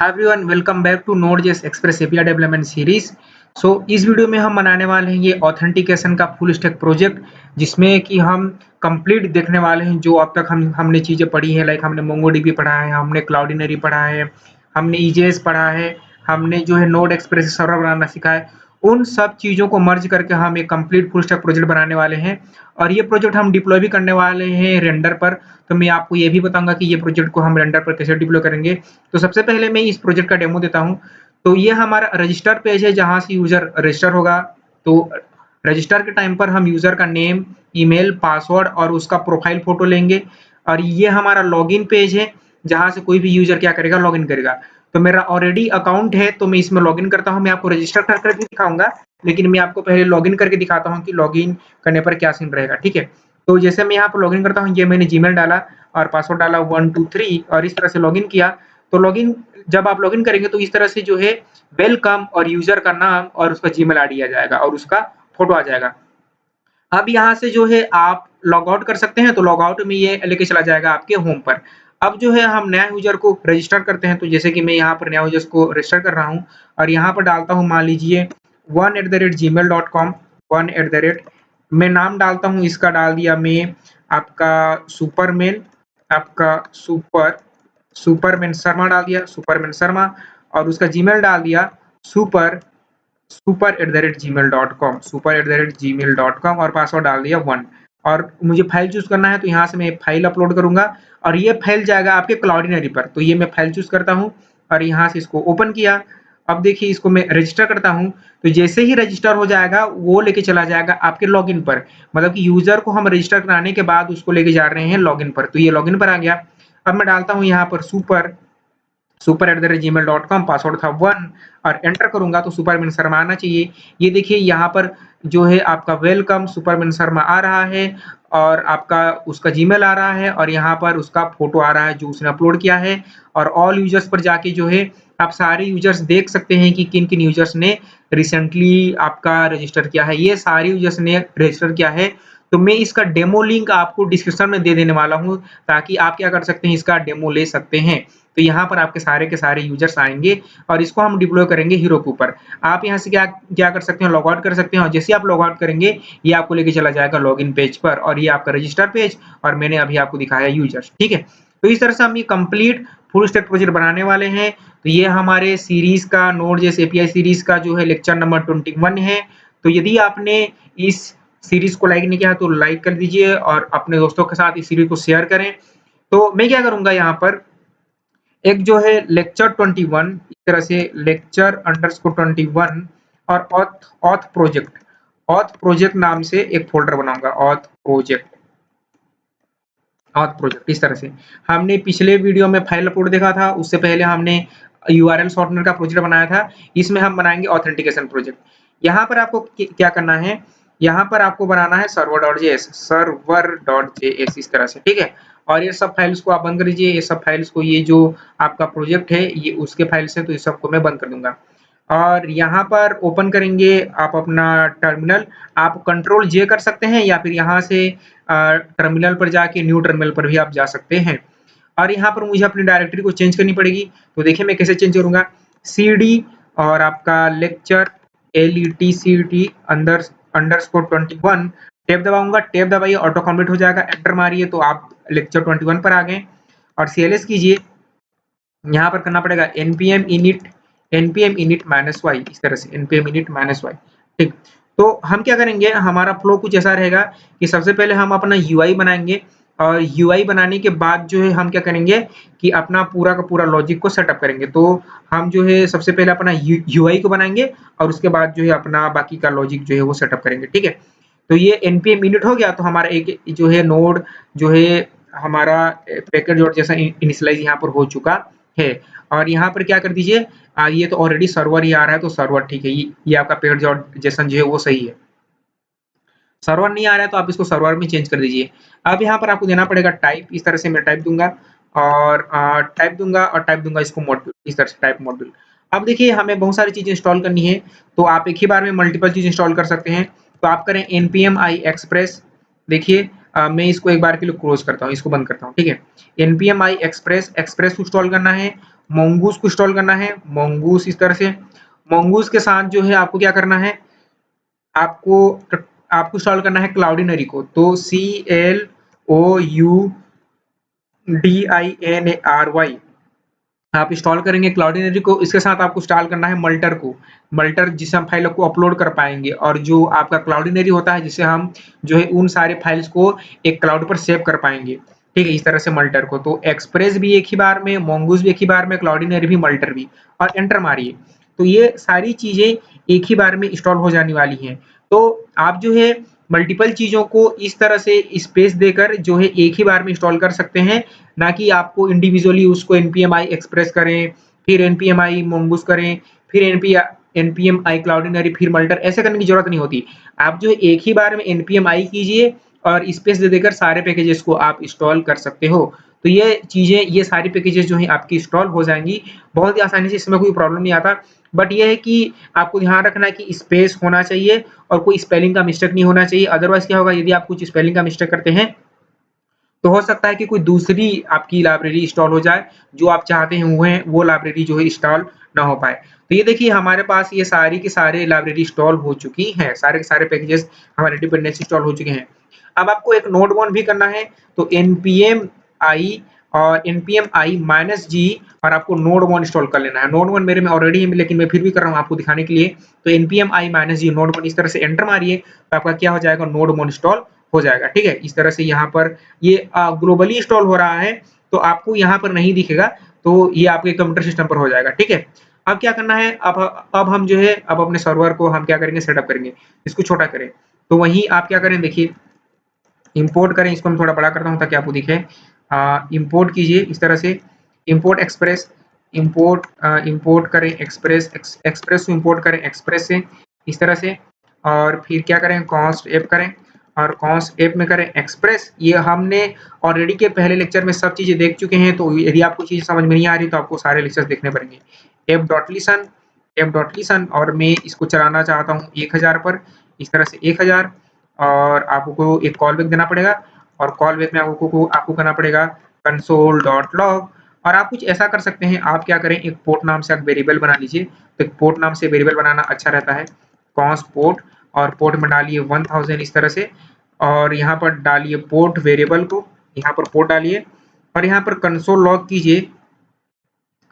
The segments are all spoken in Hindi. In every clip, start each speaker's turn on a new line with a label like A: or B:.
A: Hi everyone, welcome back to Node JS express API development series. इस वीडियो में हम बनाने वाले हैं ये ऑथेंटिकेशन का फुल स्टैक प्रोजेक्ट, जिसमें कि हम कंप्लीट देखने वाले हैं जो अब तक हमने चीज़ें पढ़ी हैं। लाइक हमने मोंगोडीबी पढ़ा है, हमने क्लाउडिनरी पढ़ा है, हमने ईजेएस पढ़ा है, हमने जो है नोड एक्सप्रेस सर्वर बनाना सीखा है। उन सब चीज़ों को मर्ज करके हम एक कंप्लीट फुल स्टैक प्रोजेक्ट बनाने वाले हैं और ये प्रोजेक्ट हम डिप्लॉय भी करने वाले हैं रेंडर पर। तो मैं आपको ये भी बताऊंगा कि ये प्रोजेक्ट को हम रेंडर पर कैसे डिप्लॉय करेंगे। तो सबसे पहले मैं इस प्रोजेक्ट का डेमो देता हूँ। तो ये हमारा रजिस्टर पेज है जहाँ से यूजर रजिस्टर होगा। तो रजिस्टर के टाइम पर हम यूजर का नेम, ईमेल, पासवर्ड और उसका प्रोफाइल फोटो लेंगे। और ये हमारा लॉगिन पेज है जहाँ से कोई भी यूजर क्या करेगा, लॉगिन करेगा। तो मेरा ऑलरेडी अकाउंट है तो मैं इसमें लॉगिन करता हूँ। मैं आपको रजिस्टर कर भी दिखाऊंगा, लेकिन मैं आपको पहले लॉगिन करके दिखाता हूँ कि लॉगिन करने पर क्या सीन रहेगा। ठीक है, तो जैसे मैं यहाँ पर लॉगिन करता हूँ, ये मैंने जीमेल डाला और पासवर्ड डाला 1 2 3 और इस तरह से लॉगिन किया। तो लॉगिन जब आप लॉगिन करेंगे तो इस तरह से जो है वेलकम और यूजर का नाम और उसका जीमेल आईडी आ जाएगा और उसका फोटो आ जाएगा। अब यहाँ से जो है आप लॉग आउट कर सकते हैं। तो लॉग आउट में ये लेके चला जाएगा आपके होम पर। अब जो है हम नया यूजर को रजिस्टर करते हैं। तो जैसे कि मैं यहाँ पर नया यूजर्स को रजिस्टर कर रहा हूँ और यहाँ पर डालता हूँ, मान लीजिए 1@gmail.com 1@ मैं नाम डालता हूँ, इसका डाल दिया मैं आपका सुपरमैन, आपका सुपरमैन शर्मा डाल दिया, सुपरमैन शर्मा। और उसका जीमेल डाल दिया super@gmail.com super@gmail.com और पासवर्ड डाल दिया 1। और मुझे फाइल चूज करना है तो यहाँ से मैं फाइल अपलोड करूंगा और ये फाइल जाएगा आपके क्लाउडिनरी पर। तो ये मैं फाइल चूज करता हूँ और यहाँ से इसको ओपन किया। अब देखिए इसको मैं रजिस्टर करता हूँ। तो जैसे ही रजिस्टर हो जाएगा वो लेके चला जाएगा आपके लॉगिन पर। मतलब कि यूजर को हम रजिस्टर कराने के बाद उसको लेके जा रहे हैं लॉगिन पर। तो ये लॉगिन पर आ गया। अब मैं डालता हूँ यहाँ पर super@gmail.com पासवर्ड था 1 और एंटर करूंगा तो सुपरमैन शर्मा आना चाहिए। ये देखिए यहाँ पर जो है आपका वेलकम सुपरमैन शर्मा आ रहा है और आपका उसका जीमेल आ रहा है और यहाँ पर उसका फोटो आ रहा है जो उसने अपलोड किया है। और ऑल यूजर्स पर जाके जो है आप सारे यूजर्स देख सकते हैं कि किन किन यूजर्स ने रिसेंटली आपका रजिस्टर किया है। ये सारे यूजर्स ने रजिस्टर किया है। तो मैं इसका डेमो लिंक आपको डिस्क्रिप्शन में दे देने वाला हूँ ताकि आप क्या कर सकते हैं, इसका डेमो ले सकते हैं। तो यहाँ पर आपके सारे के सारे यूजर्स आएंगे और इसको हम डिप्लॉय करेंगे हीरो के ऊपर। आप यहाँ से क्या क्या कर सकते हैं, लॉग आउट कर सकते हैं और जैसे आप लॉग आउट करेंगे ये आपको लेके चला जाएगा लॉगिन पेज पर और ये आपका रजिस्टर पेज और मैंने अभी आपको दिखाया यूजर्स। ठीक है, तो इस तरह से हम ये कंप्लीट फुल स्टैक प्रोजेक्ट बनाने वाले हैं। तो ये हमारे सीरीज का नोड.जेएस एपीआई सीरीज का जो है लेक्चर नंबर 21 है। तो यदि आपने इस सीरीज को लाइक नहीं किया तो लाइक कर दीजिए और अपने दोस्तों के साथ इस सीरीज को शेयर करें। तो मैं क्या करूंगा, यहाँ पर एक जो है लेक्चर 21 इस तरह से लेक्चर अंडरस्कोर 21 और ऑथ प्रोजेक्ट नाम से एक फोल्डर बनाऊंगा। ऑथ प्रोजेक्ट इस तरह से। हमने पिछले वीडियो में फाइल अपलोड देखा था, उससे पहले हमने यूआरएल शॉर्टनर का प्रोजेक्ट बनाया था। इसमें हम बनाएंगे ऑथेंटिकेशन प्रोजेक्ट। यहाँ पर आपको क्या करना है, यहाँ पर आपको बनाना है server.js इस तरह से। ठीक है, और ये सब फाइल्स को आप बंद कर दीजिए। ये सब फाइल्स को, ये जो आपका प्रोजेक्ट है ये उसके फाइल्स हैं तो इस सबको मैं बंद कर दूंगा। और यहाँ पर ओपन करेंगे आप अपना टर्मिनल। आप कंट्रोल जे कर सकते हैं या फिर यहाँ से टर्मिनल पर जाके न्यू टर्मिनल पर भी आप जा सकते हैं। और यहाँ पर मुझे अपनी डायरेक्टरी को चेंज करनी पड़ेगी। तो देखिए मैं कैसे चेंज करूंगा, cd और आपका लेक्चर LETCT अंडरस्कोर 21 टैब दबाऊंगा। टैब दबाइए, ऑटो कंप्लीट हो जाएगा। एंटर मारिए तो आप लेक्चर 21 पर आ गए और CLS कीजिए। यहाँ पर करना पड़ेगा npm init -y इस तरह से npm init -y। ठीक, तो हम क्या करेंगे, हमारा फ्लो कुछ ऐसा रहेगा कि सबसे पहले हम अपना यूआई बनाएंगे और यूआई बनाने के बाद जो है हम क्या करेंगे कि अपना पूरा का पूरा लॉजिक को सेटअप करेंगे। तो हम जो है सबसे पहले अपना यूआई को बनाएंगे और उसके बाद जो है अपना बाकी का लॉजिक जो है वो सेटअप करेंगे। ठीक है, तो ये npm init हो गया। तो हमारा एक जो है नोड जो है हमारा पैकेट डॉट जैसा इनिशियलाइज यहाँ पर हो चुका है। और यहाँ पर क्या कर दीजिए, ये तो ऑलरेडी सर्वर ही आ रहा है तो सर्वर ठीक है, ये आपका पैकेट डॉट जेसन जो है वो सही है। सर्वर नहीं आ रहा है तो आप इसको सर्वर में चेंज कर दीजिए। अब यहाँ पर आपको देना पड़ेगा टाइप। इस तरह से मैं टाइप दूंगा और टाइप दूंगा इसको मॉड्यूल, इस तरह से टाइप मॉड्यूल। अब देखिए हमें बहुत सारी चीजें इंस्टॉल करनी है तो आप एक ही बार में मल्टीपल चीज इंस्टॉल कर सकते हैं। तो आप करें npm i express। देखिए मैं इसको एक बार के लिए क्लोज करता हूँ, इसको बंद करता हूँ। ठीक है, npm i express को इंस्टॉल करना है। मोंगूस को इंस्टॉल करना है, मोंगूस इस तरह से। मोंगूस के साथ जो है आपको क्या करना है, आपको आपको इंस्टॉल करना है क्लाउडिनरी को। तो CLOUDINARY आप इंस्टॉल करेंगे क्लाउडिनरी को। इसके साथ आपको इंस्टॉल करना है मल्टर को, मल्टर जिससे हम फाइलों को अपलोड कर पाएंगे, और जो आपका क्लाउडिनरी होता है जिससे हम जो है उन सारे फाइल्स को एक क्लाउड पर सेव कर पाएंगे। ठीक है, इस तरह से मल्टर को। तो एक्सप्रेस भी एक ही बार में, मोंगूस भी एक ही बार में, क्लाउडिनरी भी, मल्टर भी, और एंटर मारिए। तो ये सारी चीजें एक ही बार में इंस्टॉल हो जाने वाली हैं। तो आप जो है मल्टीपल चीजों को इस तरह से स्पेस देकर जो है एक ही बार में इंस्टॉल कर सकते हैं, ना कि आपको इंडिविजुअली उसको npmi एक्सप्रेस करें, फिर npmi mongoose करें, फिर npmi क्लाउडिनरी, फिर मल्टर, ऐसे करने की जरूरत नहीं होती। आप जो है एक ही बार में npmi कीजिए और स्पेस दे देकर सारे पैकेजेस को आप इंस्टॉल कर सकते हो। तो ये चीजें, ये सारी पैकेजेस जो है आपकी इंस्टॉल हो जाएंगी बहुत ही आसानी से, इसमें कोई प्रॉब्लम नहीं आता। बट ये है कि आपको ध्यान रखना है कि स्पेस होना चाहिए और कोई स्पेलिंग का मिस्टेक नहीं होना चाहिए। अदरवाइज क्या होगा, यदि आप कुछ स्पेलिंग का मिस्टेक करते हैं तो हो सकता है कि कोई दूसरी आपकी लाइब्रेरी इंस्टॉल हो जाए, जो आप चाहते हुए वो लाइब्रेरी जो है इंस्टॉल ना हो पाए। तो ये देखिए हमारे पास ये सारी की सारे लाइब्रेरी इंस्टॉल हो चुकी हैं, सारे के सारे पैकेजेस हमारे डिपेंडेंसी इंस्टॉल हो चुके हैं। अब आपको एक नोड वन भी करना है, तो npmi और npmi-g और आपको नोड वन इंस्टॉल कर लेना है। नोड वन मेरे में ऑलरेडी है, लेकिन मैं फिर भी कर रहा हूँ आपको दिखाने के लिए। तो npmi-g नोड वन इस तरह से एंटर मारिए, तो आपका क्या हो जाएगा, नोड वन इंस्टॉल हो जाएगा। ठीक है, इस तरह से यहाँ पर ये ग्लोबली इंस्टॉल हो रहा है, तो आपको यहाँ पर नहीं दिखेगा, तो ये आपके कंप्यूटर सिस्टम पर हो जाएगा। ठीक है, अब क्या करना है, अब हम जो है अब अपने सर्वर को हम क्या करेंगे, सेटअप करेंगे, इसको छोटा करें। तो वहीं आप क्या करें, देखिए इंपोर्ट करें, इसको मैं थोड़ा बड़ा करता हूँ ताकि आपको दिखे। इंपोर्ट कीजिए इस तरह से, इंपोर्ट एक्सप्रेस, इंपोर्ट करें एक्सप्रेस, एक्सप्रेस को इंपोर्ट करें एक्सप्रेस से इस तरह से, और फिर क्या करें, कॉन्स्ट एप करें, और कॉन्स्ट एप में करें एक्सप्रेस। ये हमने ऑलरेडी के पहले लेक्चर में सब चीजें देख चुके हैं, तो यदि आपको चीज समझ में नहीं आ रही तो आपको सारे लेक्चर्स देखने पड़ेंगे। एप.लिसन और मैं इसको चलाना चाहता हूँ 1000 पर, इस तरह से 1000, और आपको एक कॉल बैक देना पड़ेगा, और कॉल बैक में आपको करना पड़ेगा console.log। और आप कुछ ऐसा कर सकते हैं, आप क्या करें, एक पोर्ट नाम से आप वेरिएबल बना लीजिए। तो एक पोर्ट नाम से वेरिएबल बनाना अच्छा रहता है, कॉन्स पोर्ट, और पोर्ट में डालिए 1000 इस तरह से, और यहाँ पर डालिए पोर्ट वेरिएबल को, यहाँ पर पोर्ट डालिए, और यहाँ पर कंसोल लॉग कीजिए,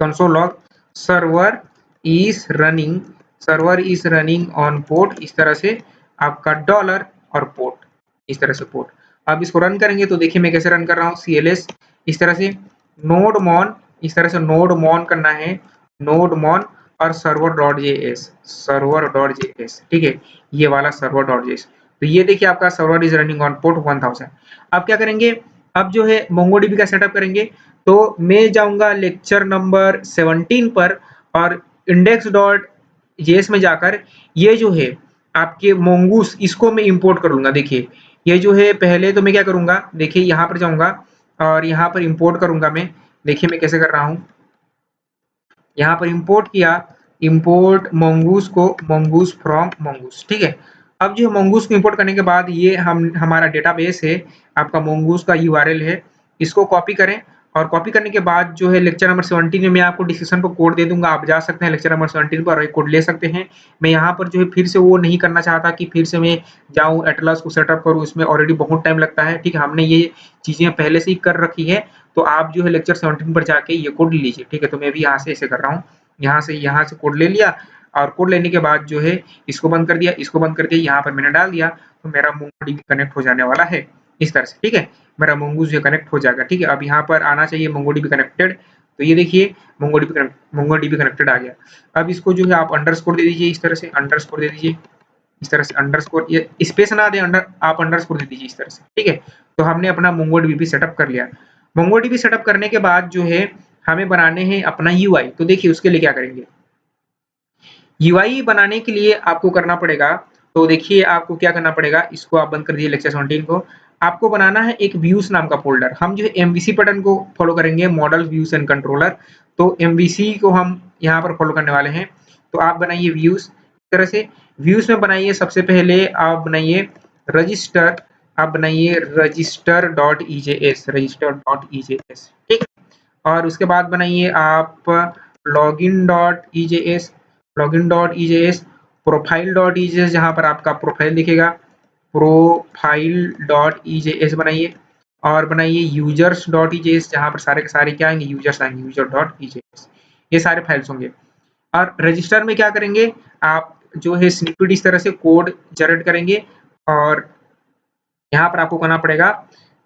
A: console log server is running on port, इस तरह से आपका डॉलर और पोर्ट, इस तरह से पोर्ट। अब इसको रन करेंगे तो देखिए मैं कैसे रन कर रहा हूँ, CLS इस तरह से, नोड मॉन, इस तरह से नोड मॉन करना है, नोड मॉन और सर्वर.js, ठीक है, ये वाला सर्वर.js। तो ये देखिए आपका server is running on port 1000। अब क्या करेंगे, अब जो है मोंगोडीबी का सेटअप करेंगे। तो मैं जाऊंगा लेक्चर नंबर 17 पर, और index.js में जाकर ये जो है आपके मोंगूस, इसको मैं इंपोर्ट कर लूंगा। देखिए ये जो है, पहले तो मैं क्या करूंगा, देखिए यहाँ पर जाऊंगा और यहाँ पर इंपोर्ट करूंगा मैं। देखिए मैं कैसे कर रहा हूँ, यहाँ पर इंपोर्ट किया, इंपोर्ट मोंगूस को, मोंगूस फ्रॉम मोंगूस। ठीक है, अब जो मोंगूस को इंपोर्ट करने के बाद ये हमारा डेटाबेस है, आपका मोंगूस का यूआरएल है, इसको कॉपी करें। और कॉपी करने के बाद जो है लेक्चर नंबर 17 में मैं आपको डिस्क्रिप्शन पर कोड दे दूंगा, आप जा सकते हैं लेक्चर नंबर 17 पर और एक कोड ले सकते हैं। मैं यहाँ पर जो है फिर से वो नहीं करना चाहता कि फिर से मैं जाऊँ एटलस को सेटअप करूँ, इसमें ऑलरेडी बहुत टाइम लगता है। ठीक है, हमने ये चीजें पहले से ही कर रखी है, तो आप जो है लेक्चर 17 पर जाके ये कोड लीजिए। ठीक है, तो मैं भी यहाँ से ऐसे कर रहा हूँ, यहाँ से कोड ले लिया, और कोड लेने के बाद जो है इसको बंद कर दिया, इसको बंद करके यहाँ पर मैंने डाल दिया, तो मेरा मोंगोडीबी कनेक्ट हो जाने वाला है इस तरह से। ठीक है, मेरा मोंगूस जो कनेक्ट हो जाएगा। ठीक है, अब यहाँ पर आना चाहिए मोंगोडीबी कनेक्टेड, तो ये देखिए मोंगोडीबी कनेक्टेड आ गया। अब इसको जो है आप अंडरस्कोर दे दीजिए, इस तरह से अंडरस्कोर दे दीजिए, इस तरह से अंडरस्कोर, ये स्पेस ना दें, आप अंडरस्कोर दे दीजिए इस तरह से। ठीक है, तो हमने अपना मोंगोडीबी सेटअप कर लिया। मोंगोडीबी सेटअप करने के बाद जो है हमें बनाने हैं अपना यूआई। तो देखिए उसके लिए क्या करेंगे, यूआई बनाने के लिए आपको करना पड़ेगा, तो देखिए आपको क्या करना पड़ेगा, इसको आप बंद कर दीजिए लेक्चर 17 को। आपको बनाना है एक व्यूज नाम का फोल्डर। हम जो है एमवीसी पैटर्न को फॉलो करेंगे, मॉडल व्यूज एंड कंट्रोलर। तो एमवीसी को हम यहाँ पर फॉलो करने वाले हैं। तो आप बनाइए व्यूज, इस तरह से व्यूज में बनाइए, सबसे पहले आप बनाइए रजिस्टर, आप बनाइए रजिस्टर.ejs, रजिस्टर.ejs। ठीक है, और उसके बाद बनाइए आप login.ejas, login.ejas, profile.ejas जहाँ पर आपका प्रोफाइल दिखेगा, profile.ejas बनाइए और बनाइए users.ejas जहाँ पर सारे के सारे क्या आएंगे, यूजर्स आएंगे, user.ejas, ये सारे फाइल्स होंगे। और रजिस्टर में क्या करेंगे, आप जो है स्निपेट इस तरह से कोड जनरेट करेंगे और यहाँ पर आपको करना पड़ेगा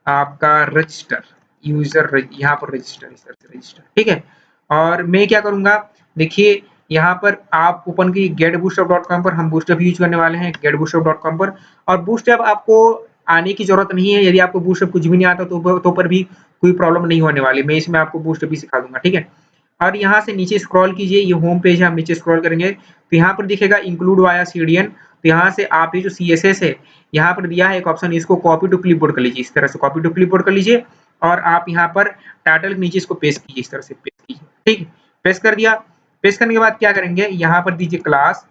A: आपका रजिस्टर, यहाँ पर रजिस्टर, इस तरह से रजिस्टर, ठीक है। और मैं क्या करूंगा, देखिए यहाँ पर आप ओपन की getbootstrap.com पर, हम बूटस्ट्रैप यूज करने वाले हैं getbootstrap.com पर। और बूटस्ट्रैप आपको आने की जरूरत नहीं है, यदि आपको बूटस्ट्रैप कुछ भी नहीं आता तो पर भी कोई प्रॉब्लम नहीं होने वाली, मैं इसमें आपको बूटस्ट्रैप भी सिखा दूंगा, ठीक है। और यहाँ से नीचे स्क्रॉल कीजिए, ये होम पेज है, हम नीचे स्क्रॉल करेंगे तो यहाँ पर दिखेगा इंक्लूड वाया सीडीएन, तो यहाँ से आप ये जो सीएसएस है यहाँ पर दिया है एक ऑप्शन, इसको कॉपी टू क्लिपबोर्ड कर लीजिए, इस तरह से कॉपी टू क्लिपबोर्ड कर लीजिए और आप यहाँ पर टाइटल के नीचे इसको पेस्ट कीजिए, इस तरह से पेस्ट कीजिए, ठीक, पेस्ट कर दिया। पेस्ट करने के बाद क्या करेंगे, यहाँ पर दीजिए क्लास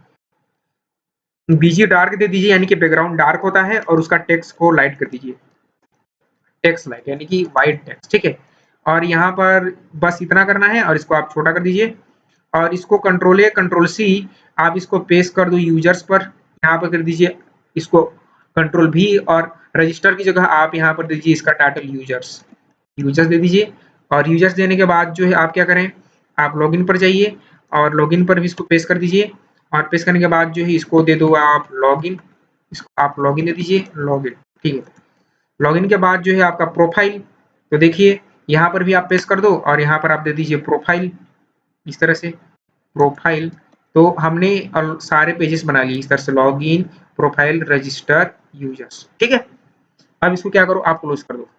A: बीजी डार्क दे दीजिए, यानी कि बैकग्राउंड डार्क होता है, और उसका टेक्स्ट को लाइट कर दीजिए, टेक्स्ट लाइट यानी कि व्हाइट टेक्स्ट, ठीक है। और यहाँ पर बस इतना करना है और इसको आप छोटा कर दीजिए और इसको कंट्रोल ए कंट्रोल सी आप इसको पेस्ट कर दो यूजर्स पर, यहाँ पर कर दीजिए इसको कंट्रोल भी, और रजिस्टर की जगह आप यहाँ पर दीजिए इसका टाइटल यूजर्स, यूजर्स दे दीजिए। और यूजर्स देने के बाद जो है आप क्या करें, आप लॉगिन पर जाइए और लॉगिन पर भी इसको पेस्ट कर दीजिए और पेस्ट करने के बाद जो है इसको दे दो आप लॉगिन, इसको आप लॉगिन दे दीजिए, लॉगिन, ठीक है। लॉगिन के बाद जो है आपका प्रोफाइल, तो देखिए यहाँ पर भी आप पेस्ट कर दो और यहाँ पर आप दे दीजिए प्रोफाइल, इस तरह से प्रोफाइल। तो हमने सारे पेजेस बना लिए इस तरह से, लॉगिन, प्रोफाइल, रजिस्टर, यूजर्स, ठीक है। अब इसको क्या करो, आप क्लोज कर दो।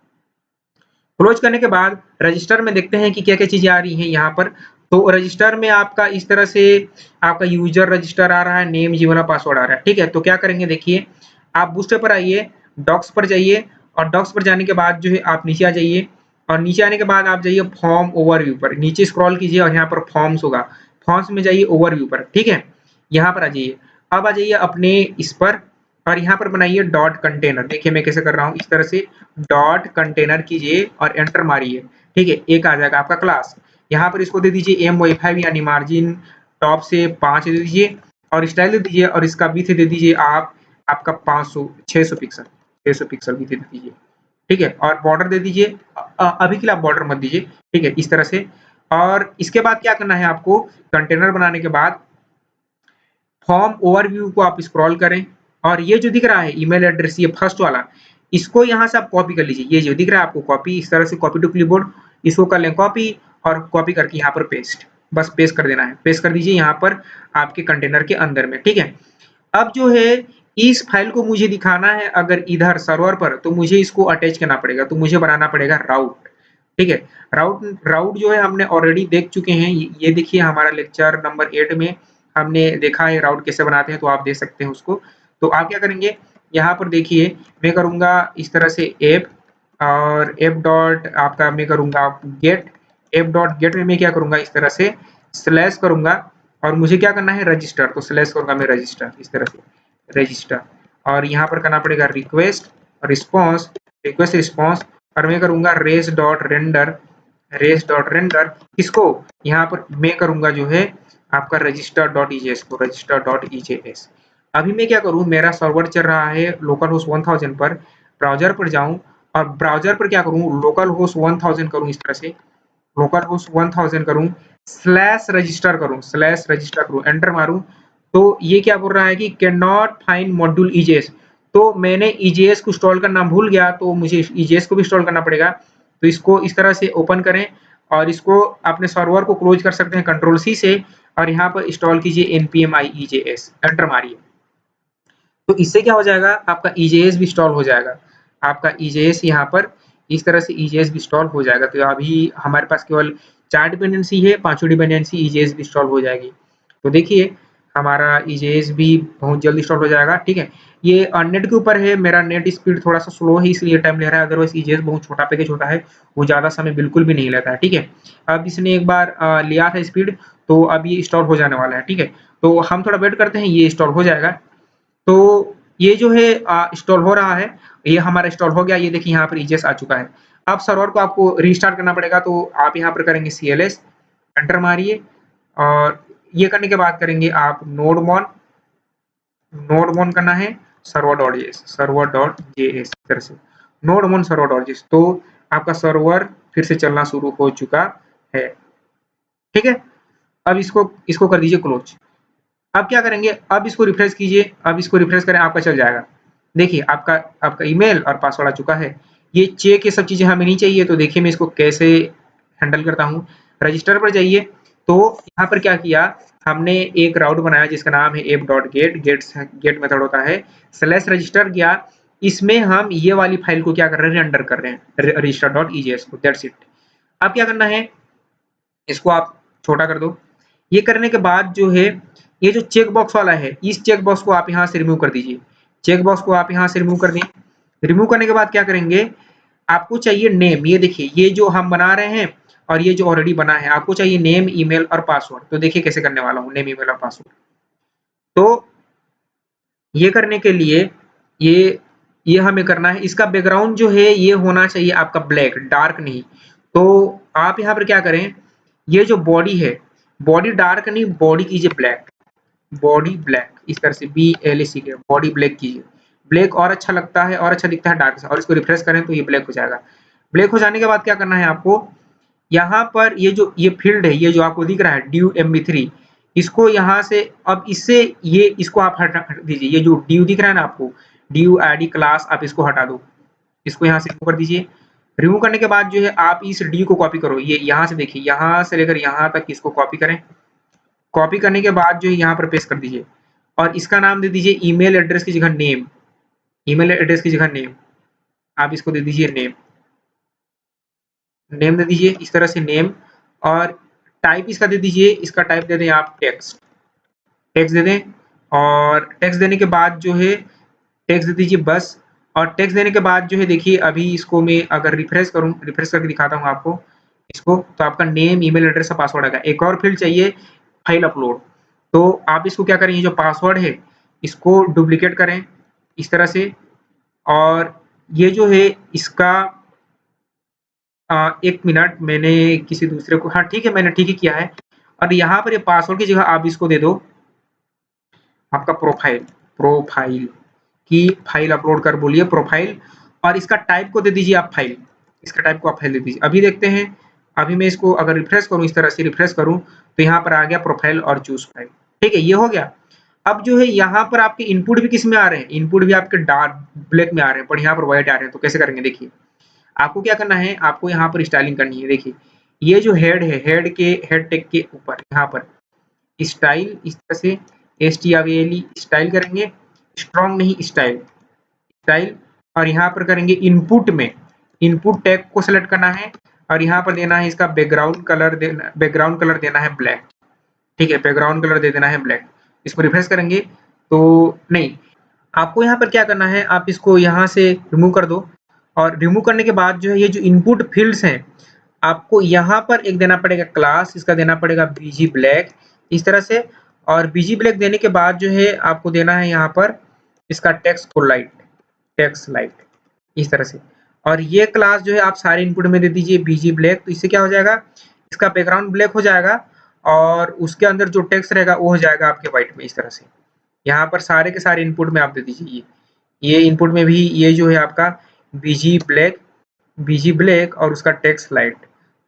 A: क्लोज करने के बाद रजिस्टर में देखते हैं कि क्या क्या चीजें आ रही हैं यहाँ पर। तो रजिस्टर में आपका इस तरह से आपका यूजर रजिस्टर आ रहा है, नेम, जीमेल और पासवर्ड आ रहा है, ठीक है। तो क्या करेंगे, देखिए आप बूस्टर पर आइए, डॉक्स पर जाइए और डॉक्स पर जाने के बाद जो है आप नीचे आ जाइए और नीचे आने के बाद आप जाइए फॉर्म ओवरव्यू पर, नीचे स्क्रॉल कीजिए और यहाँ पर फॉर्म्स होगा, फॉर्म्स में जाइए ओवरव्यू पर, ठीक है। यहाँ पर आ जाइए, अब आ जाइए अपने इस पर और यहाँ पर बनाइए डॉट कंटेनर, देखिए मैं कैसे कर रहा हूँ, इस तरह से डॉट कंटेनर कीजिए और एंटर मारिए, ठीक है। एक आ जाएगा आपका क्लास, यहाँ पर इसको दे दीजिए M-Y5 यानी मार्जिन टॉप से 5 दे दीजिए और स्टाइल दे दीजिए और इसका विड्थ दे दीजिए आप आपका 600 पिक्सल, 600 पिक्सल विड्थ दे दीजिए, ठीक है। और बॉर्डर दे दीजिए, अभी के लिए आप बॉर्डर मत दीजिए, ठीक है, इस तरह से। और इसके बाद क्या करना है आपको, कंटेनर बनाने के बाद फॉर्म ओवरव्यू को आप स्क्रॉल करें और ये जो दिख रहा है ईमेल एड्रेस, ये फर्स्ट वाला, इसको यहाँ से आप कॉपी कर लीजिए, ये जो दिख रहा है आपको कॉपी, इस तरह से कॉपी टू क्लिपबोर्ड, इसको कर लें कॉपी और कॉपी करके यहाँ पर पेस्ट, बस पेस्ट कर देना है, पेस्ट कर दीजिए यहाँ पर आपके कंटेनर के अंदर में, ठीक है। अब जो है इस फाइल को मुझे दिखाना है अगर इधर सर्वर पर, तो मुझे इसको अटैच करना पड़ेगा, तो मुझे बनाना पड़ेगा राउट, ठीक है। राउट जो है हमने ऑलरेडी देख चुके हैं, ये देखिए हमारा लेक्चर नंबर 8 में हमने देखा है राउट कैसे बनाते हैं, तो आप देख सकते हैं उसको। तो आप क्या करेंगे, यहाँ पर देखिए मैं करूंगा इस तरह से एप और एप डॉट आपका मैं करूंगा गेट, एप डॉट गेट में मैं क्या करूंगा, इस तरह से स्लैश करूंगा और मुझे क्या करना है रजिस्टर, तो स्लैश करूंगा मैं रजिस्टर, इस तरह से रजिस्टर, और यहाँ पर करना पड़ेगा रिक्वेस्ट रिस्पॉन्स, रिक्वेस्ट रिस्पॉन्स, और मैं करूंगा res dot render, res dot render, किसको, यहाँ पर मैं करूंगा जो है आपका रजिस्टर डॉट ईजेएस को, रजिस्टर डॉट ईजेएस। अभी मैं क्या करूँ, मेरा सर्वर चल रहा है लोकल होस्ट 1000 पर, ब्राउजर पर जाऊं और ब्राउजर पर क्या करूँ, लोकल होस्ट 1000 करूँ, इस तरह से लोकल होस्ट 1000 करूँ, स्लैश रजिस्टर करूँ, स्लैश रजिस्टर करूँ, एंटर मारूं, तो ये क्या बोल रहा है कि कैन नॉट फाइंड मॉड्यूल ईजेएस, तो मैंने ईजेएस को इंस्टॉल करना भूल गया, तो मुझे ईजेएस को भी इंस्टॉल करना पड़ेगा। तो इसको इस तरह से ओपन करें और इसको अपने सर्वर को क्लोज कर सकते हैं कंट्रोल सी से और यहाँ पर इंस्टॉल कीजिए npm iejas, एंटर मारिए। तो इससे क्या हो जाएगा, आपका ईजेएस भी इंस्टॉल हो जाएगा, आपका ईजेएस यहाँ पर इस तरह से ईजेएस भी इंस्टॉल हो जाएगा। तो अभी हमारे पास केवल 4 डिपेंडेंसी है, 5वीं डिपेंडेंसी ईजेएस भी इंस्टॉल हो जाएगी। तो देखिए हमारा ईजेएस भी बहुत जल्दी इंस्टॉल हो जाएगा, ठीक है। ये नेट के ऊपर है, मेरा नेट स्पीड थोड़ा सा स्लो है इसलिए टाइम ले रहा है, अदरवाइज ईजेएस बहुत छोटा पैकेज होता है, वो ज़्यादा समय बिल्कुल भी नहीं लेता है, ठीक है। अब इसने एक बार लिया था स्पीड, तो अब ये इंस्टॉल हो जाने वाला है, ठीक है। तो हम थोड़ा वेट करते हैं, ये इंस्टॉल हो जाएगा। तो ये जो है इंस्टॉल हो रहा है, ये हमारा इंस्टॉल हो गया, ये देखिए यहाँ पर ईजेएस आ चुका है। अब सर्वर को आपको रीस्टार्ट करना पड़ेगा, तो आप यहाँ पर करेंगे CLS, एंटर मारिए और ये करने के बाद करेंगे आप नोडमोन करना है server.js इस तरह से नोडमोन server.js, तो आपका सर्वर फिर से चलना शुरू हो चुका है। ठीक है, अब इसको कर दीजिए क्लोज। अब क्या करेंगे, अब इसको रिफ्रेश कीजिए, अब इसको रिफ्रेश करें, आपका चल जाएगा। देखिए आपका ईमेल और पासवर्ड आ चुका है। ये चेक ये सब चीजें हमें नहीं चाहिए, तो देखिए मैं इसको कैसे हैंडल करता हूँ। रजिस्टर पर जाइए, तो यहाँ पर क्या किया, हमने एक राउट बनाया जिसका नाम है app.get, गेट मेथड होता है, /register गया, इसमें हम ये वाली फाइल को क्या कर रहे हैं, रेंडर कर रहे हैं register.ejs को, दैट्स इट। अब क्या करना है, इसको आप छोटा कर दो। ये करने के बाद जो है, ये जो चेक बॉक्स वाला है, इस चेक बॉक्स को आप यहाँ से रिमूव कर दीजिए। चेक बॉक्स को आप यहाँ से रिमूव कर दें। रिमूव करने के बाद क्या करेंगे, आपको चाहिए नेम, ये देखिए ये जो हम बना रहे हैं और ये जो ऑलरेडी बना है, आपको चाहिए नेम, ईमेल और पासवर्ड। तो देखिए कैसे करने वाला हूँ नेम, ईमेल और पासवर्ड। तो ये करने के लिए ये हमें करना है, इसका बैकग्राउंड जो है ये होना चाहिए आपका ब्लैक, डार्क नहीं। तो आप यहाँ पर क्या करें, ये जो बॉडी है, बॉडी डार्क नहीं, बॉडी कीजिए ब्लैक, बॉडी ब्लैक इस तरह से BLACK, बॉडी ब्लैक कीजिए। ब्लैक और अच्छा लगता है और अच्छा दिखता है डार्क से, और इसको रिफ्रेश करें तो ये ब्लैक हो जाएगा। ब्लैक हो जाने के बाद क्या करना है आपको, यहाँ पर ये फील्ड है, ये जो आपको दिख रहा है ड्यू MB3, इसको यहाँ से अब इससे ये इसको आप हटा दीजिए। ये जो ड्यू दिख रहा है ना आपको, ड्यू ID क्लास, आप इसको हटा दो, इसको यहाँ से रिमूव कर दीजिए। रिमूव करने के बाद जो है आप इस ड्यू को कॉपी करो, ये यहाँ से देखिए, यहाँ से लेकर यहाँ तक इसको कॉपी करें। कॉपी करने के बाद जो है यहाँ पर पेस्ट कर दीजिए और इसका नाम दे दीजिए ईमेल एड्रेस की जगह नेम, ईमेल एड्रेस की जगह नेम, आप इसको दे दीजिए नेम, नेम दे दीजिए इस तरह से नेम। और टाइप इसका दे दीजिए, इसका टाइप दे दें आप टेक्स्ट, टेक्स्ट दे दें। और टेक्स्ट देने के बाद जो है टेक्स्ट दे दीजिए बस। और टेक्स्ट देने के बाद जो है देखिए, अभी इसको मैं अगर रिफ्रेश करूँ, रिफ्रेश करके दिखाता हूँ आपको इसको, तो आपका नेम, ईमेल एड्रेस और पासवर्ड आएगा। एक और फील्ड चाहिए, फाइल अपलोड। तो आप इसको क्या करें, ये जो पासवर्ड है इसको डुप्लीकेट करें इस तरह से, और ये जो है इसका 1 मिनट, मैंने किसी दूसरे को, हाँ ठीक है, मैंने ठीक ही किया है। और यहाँ पर ये पासवर्ड की जगह आप इसको दे दो आपका प्रोफाइल की फाइल अपलोड कर बोलिए प्रोफाइल, और इसका टाइप को दे दीजिए आप फाइल, इसका टाइप को आप फाइल दे दीजिए। अभी देखते हैं, अभी मैं इसको अगर रिफ्रेश करूँ, इस तरह से रिफ्रेश करूँ, तो यहाँ पर आ गया प्रोफाइल और चूज फाइल। ठीक है, ये हो गया। अब जो है यहाँ पर आपके इनपुट भी किस में आ रहे हैं, इनपुट भी आपके डार्क ब्लैक में आ रहे हैं, पर यहाँ पर व्हाइट आ रहे हैं। तो कैसे करेंगे, देखिए आपको क्या करना है, आपको यहाँ पर स्टाइलिंग करनी है। देखिए ये जो हेड है, हेड टेक के ऊपर यहाँ पर स्टाइल, इस तरह से STILE स्टाइल करेंगे, स्ट्रॉन्ग नहीं स्टाइल, स्टाइल। और यहाँ पर करेंगे इनपुट में, इनपुट टैग को सेलेक्ट करना है और यहाँ पर देना है इसका बैकग्राउंड कलर देना है ब्लैक। ठीक है, बैकग्राउंड कलर दे देना है ब्लैक। इसको रिफ्रेश करेंगे तो नहीं, आपको यहाँ पर क्या करना है, आप इसको यहाँ से रिमूव कर दो। और रिमूव करने के बाद जो है ये जो इनपुट फील्ड्स हैं, आपको यहाँ पर एक देना पड़ेगा क्लास, इसका देना पड़ेगा BG ब्लैक इस तरह से। और BG ब्लैक देने के बाद जो है आपको देना है यहाँ पर इसका टेक्स्ट लाइट इस तरह से। और ये क्लास जो है आप सारे इनपुट में दे दीजिए BG ब्लैक, तो इससे क्या हो जाएगा, इसका बैकग्राउंड ब्लैक हो जाएगा और उसके अंदर जो टेक्स्ट रहेगा वो हो जाएगा आपके व्हाइट में इस तरह से। यहाँ पर सारे के सारे इनपुट में आप दे दीजिए, ये इनपुट में भी ये जो है आपका BG ब्लैक और उसका टेक्स्ट लाइट,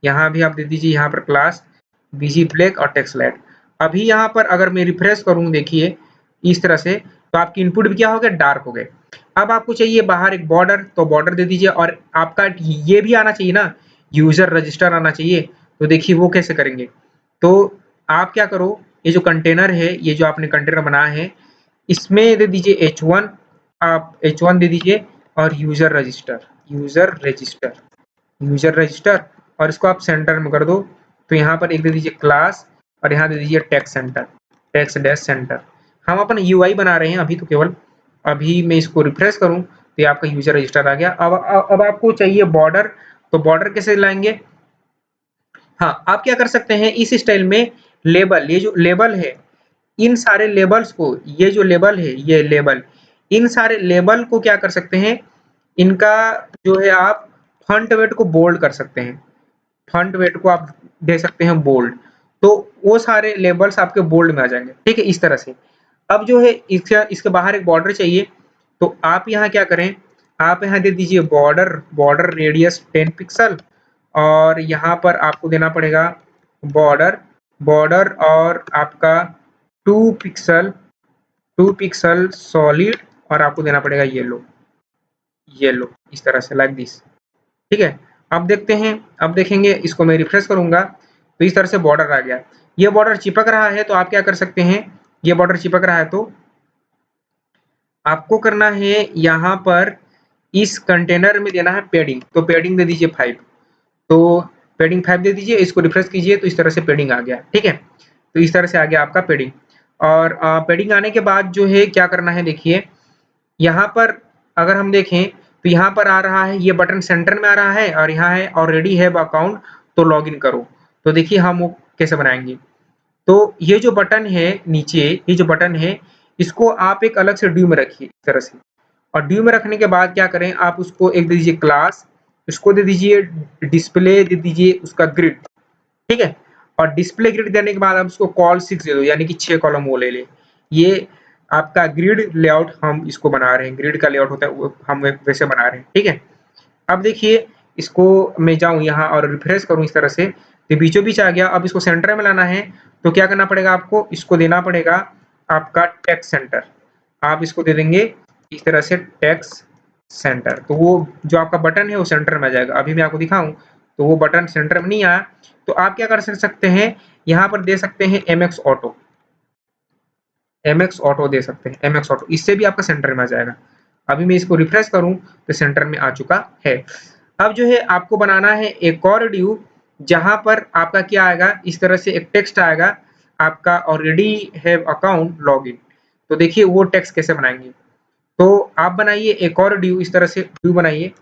A: यहाँ भी आप दे दीजिए यहाँ पर क्लास BG ब्लैक और टेक्स्ट लाइट। अभी यहाँ पर अगर मैं रिफ्रेश करूँ, देखिए इस तरह से, तो आपकी इनपुट भी क्या हो गए, डार्क हो गए। अब आपको चाहिए बाहर एक बॉर्डर, तो बॉर्डर दे दीजिए। और आपका ये भी आना चाहिए ना, यूजर रजिस्टर आना चाहिए। तो देखिए वो कैसे करेंगे, तो आप क्या करो, ये जो कंटेनर है, ये जो आपने कंटेनर बनाया है, इसमें दे दीजिए H1, आप H1 दे दीजिए और यूजर रजिस्टर, और इसको आप सेंटर में कर दो। तो यहाँ पर एक दे दीजिए क्लास और यहाँ दे दीजिए टेक्स्ट डैश सेंटर। हम अपन UI बना रहे हैं अभी, तो केवल अभी मैं इसको रिफ्रेश करूँ तो ये आपका यूजर रजिस्टर आ गया। अब आपको चाहिए बॉर्डर, तो बॉर्डर कैसे लाएंगे, हाँ आप क्या कर सकते हैं, इस स्टाइल में लेबल, ये जो लेबल है, इन सारे लेबल्स को, ये जो लेबल है, ये लेबल, इन सारे लेबल को क्या कर सकते हैं, इनका जो है आप फॉन्ट वेट को बोल्ड कर सकते हैं, फॉन्ट वेट को आप दे सकते हैं बोल्ड, तो वो सारे लेबल्स आपके बोल्ड में आ जाएंगे। ठीक है, इस तरह से। अब जो है इसके बाहर एक बॉर्डर चाहिए, तो आप यहाँ क्या करें, आप यहाँ दे दीजिए बॉर्डर रेडियस 10 पिक्सल, और यहाँ पर आपको देना पड़ेगा बॉर्डर और आपका 2 पिक्सल सॉलिड, और आपको देना पड़ेगा येलो इस तरह से, लाइक दिस। ठीक है, अब देखते हैं, अब देखेंगे, इसको मैं रिफ्रेश करूंगा तो इस तरह से बॉर्डर आ गया। ये बॉर्डर चिपक रहा है तो आप क्या कर सकते हैं, ये बॉर्डर चिपक रहा है तो आपको करना है यहाँ पर इस कंटेनर में देना है पैडिंग, तो पैडिंग दे दीजिए 5, तो पैडिंग 5 दे दीजिए, इसको रिफ्रेश कीजिए तो इस तरह से पैडिंग आ गया। ठीक है, तो इस तरह से आ गया आपका पैडिंग। और पैडिंग आने के बाद जो है क्या करना है, देखिए यहाँ पर अगर हम देखें तो यहाँ पर आ रहा है, ये बटन सेंटर में आ रहा है, और यहाँ है ऑलरेडी हैव अकाउंट तो लॉग इन करो। तो देखिए हम वो कैसे बनाएंगे, तो ये जो बटन है नीचे, ये जो बटन है, इसको आप एक अलग से ड्यू में रखिए इस तरह से, और ड्यू में रखने के बाद क्या करें, आप उसको एक दे दीजिए क्लास, इसको दे दीजिए डिस्प्ले, दे दीजिए उसका ग्रिड। ठीक है, और डिस्प्ले ग्रिड देने के बाद आप उसको कॉल 6 दे दो, यानी कि 6 कॉलम वो ले ले। ये आपका ग्रिड लेआउट हम इसको बना रहे हैं, ग्रिड का लेआउट होता है वो हम वैसे बना रहे हैं। ठीक है, अब देखिए इसको मैं जाऊं यहाँ और रिफ्रेश करूं इस तरह से, तो बीचों बीच आ गया। अब इसको सेंटर में लाना है तो क्या करना पड़ेगा आपको, इसको देना पड़ेगा आपका टेक्स्ट सेंटर, आप इसको दे देंगे इस तरह से टेक्स्ट सेंटर, तो वो जो आपका बटन है वो सेंटर में आ जाएगा। अभी मैं आपको दिखाऊं तो वो बटन सेंटर में नहीं आया, तो आप क्या कर सकते हैं, यहाँ पर दे सकते हैं MX ऑटो दे सकते हैं, MX ऑटो, इससे भी आपका सेंटर में आ जाएगा। अभी मैं इसको रिफ्रेश करूं तो सेंटर में आ चुका है। अब जो है आपको बनाना है एक और ड्यू, जहां पर आपका क्या आएगा, इस तरह से एक टेक्स्ट आएगा आपका ऑलरेडी हैव अकाउंट लॉगिन। तो देखिए वो टेक्स्ट कैसे बनाएंगे, तो आप बनाइए एक और ड्यू, इस तरह से ड्यू बनाइए,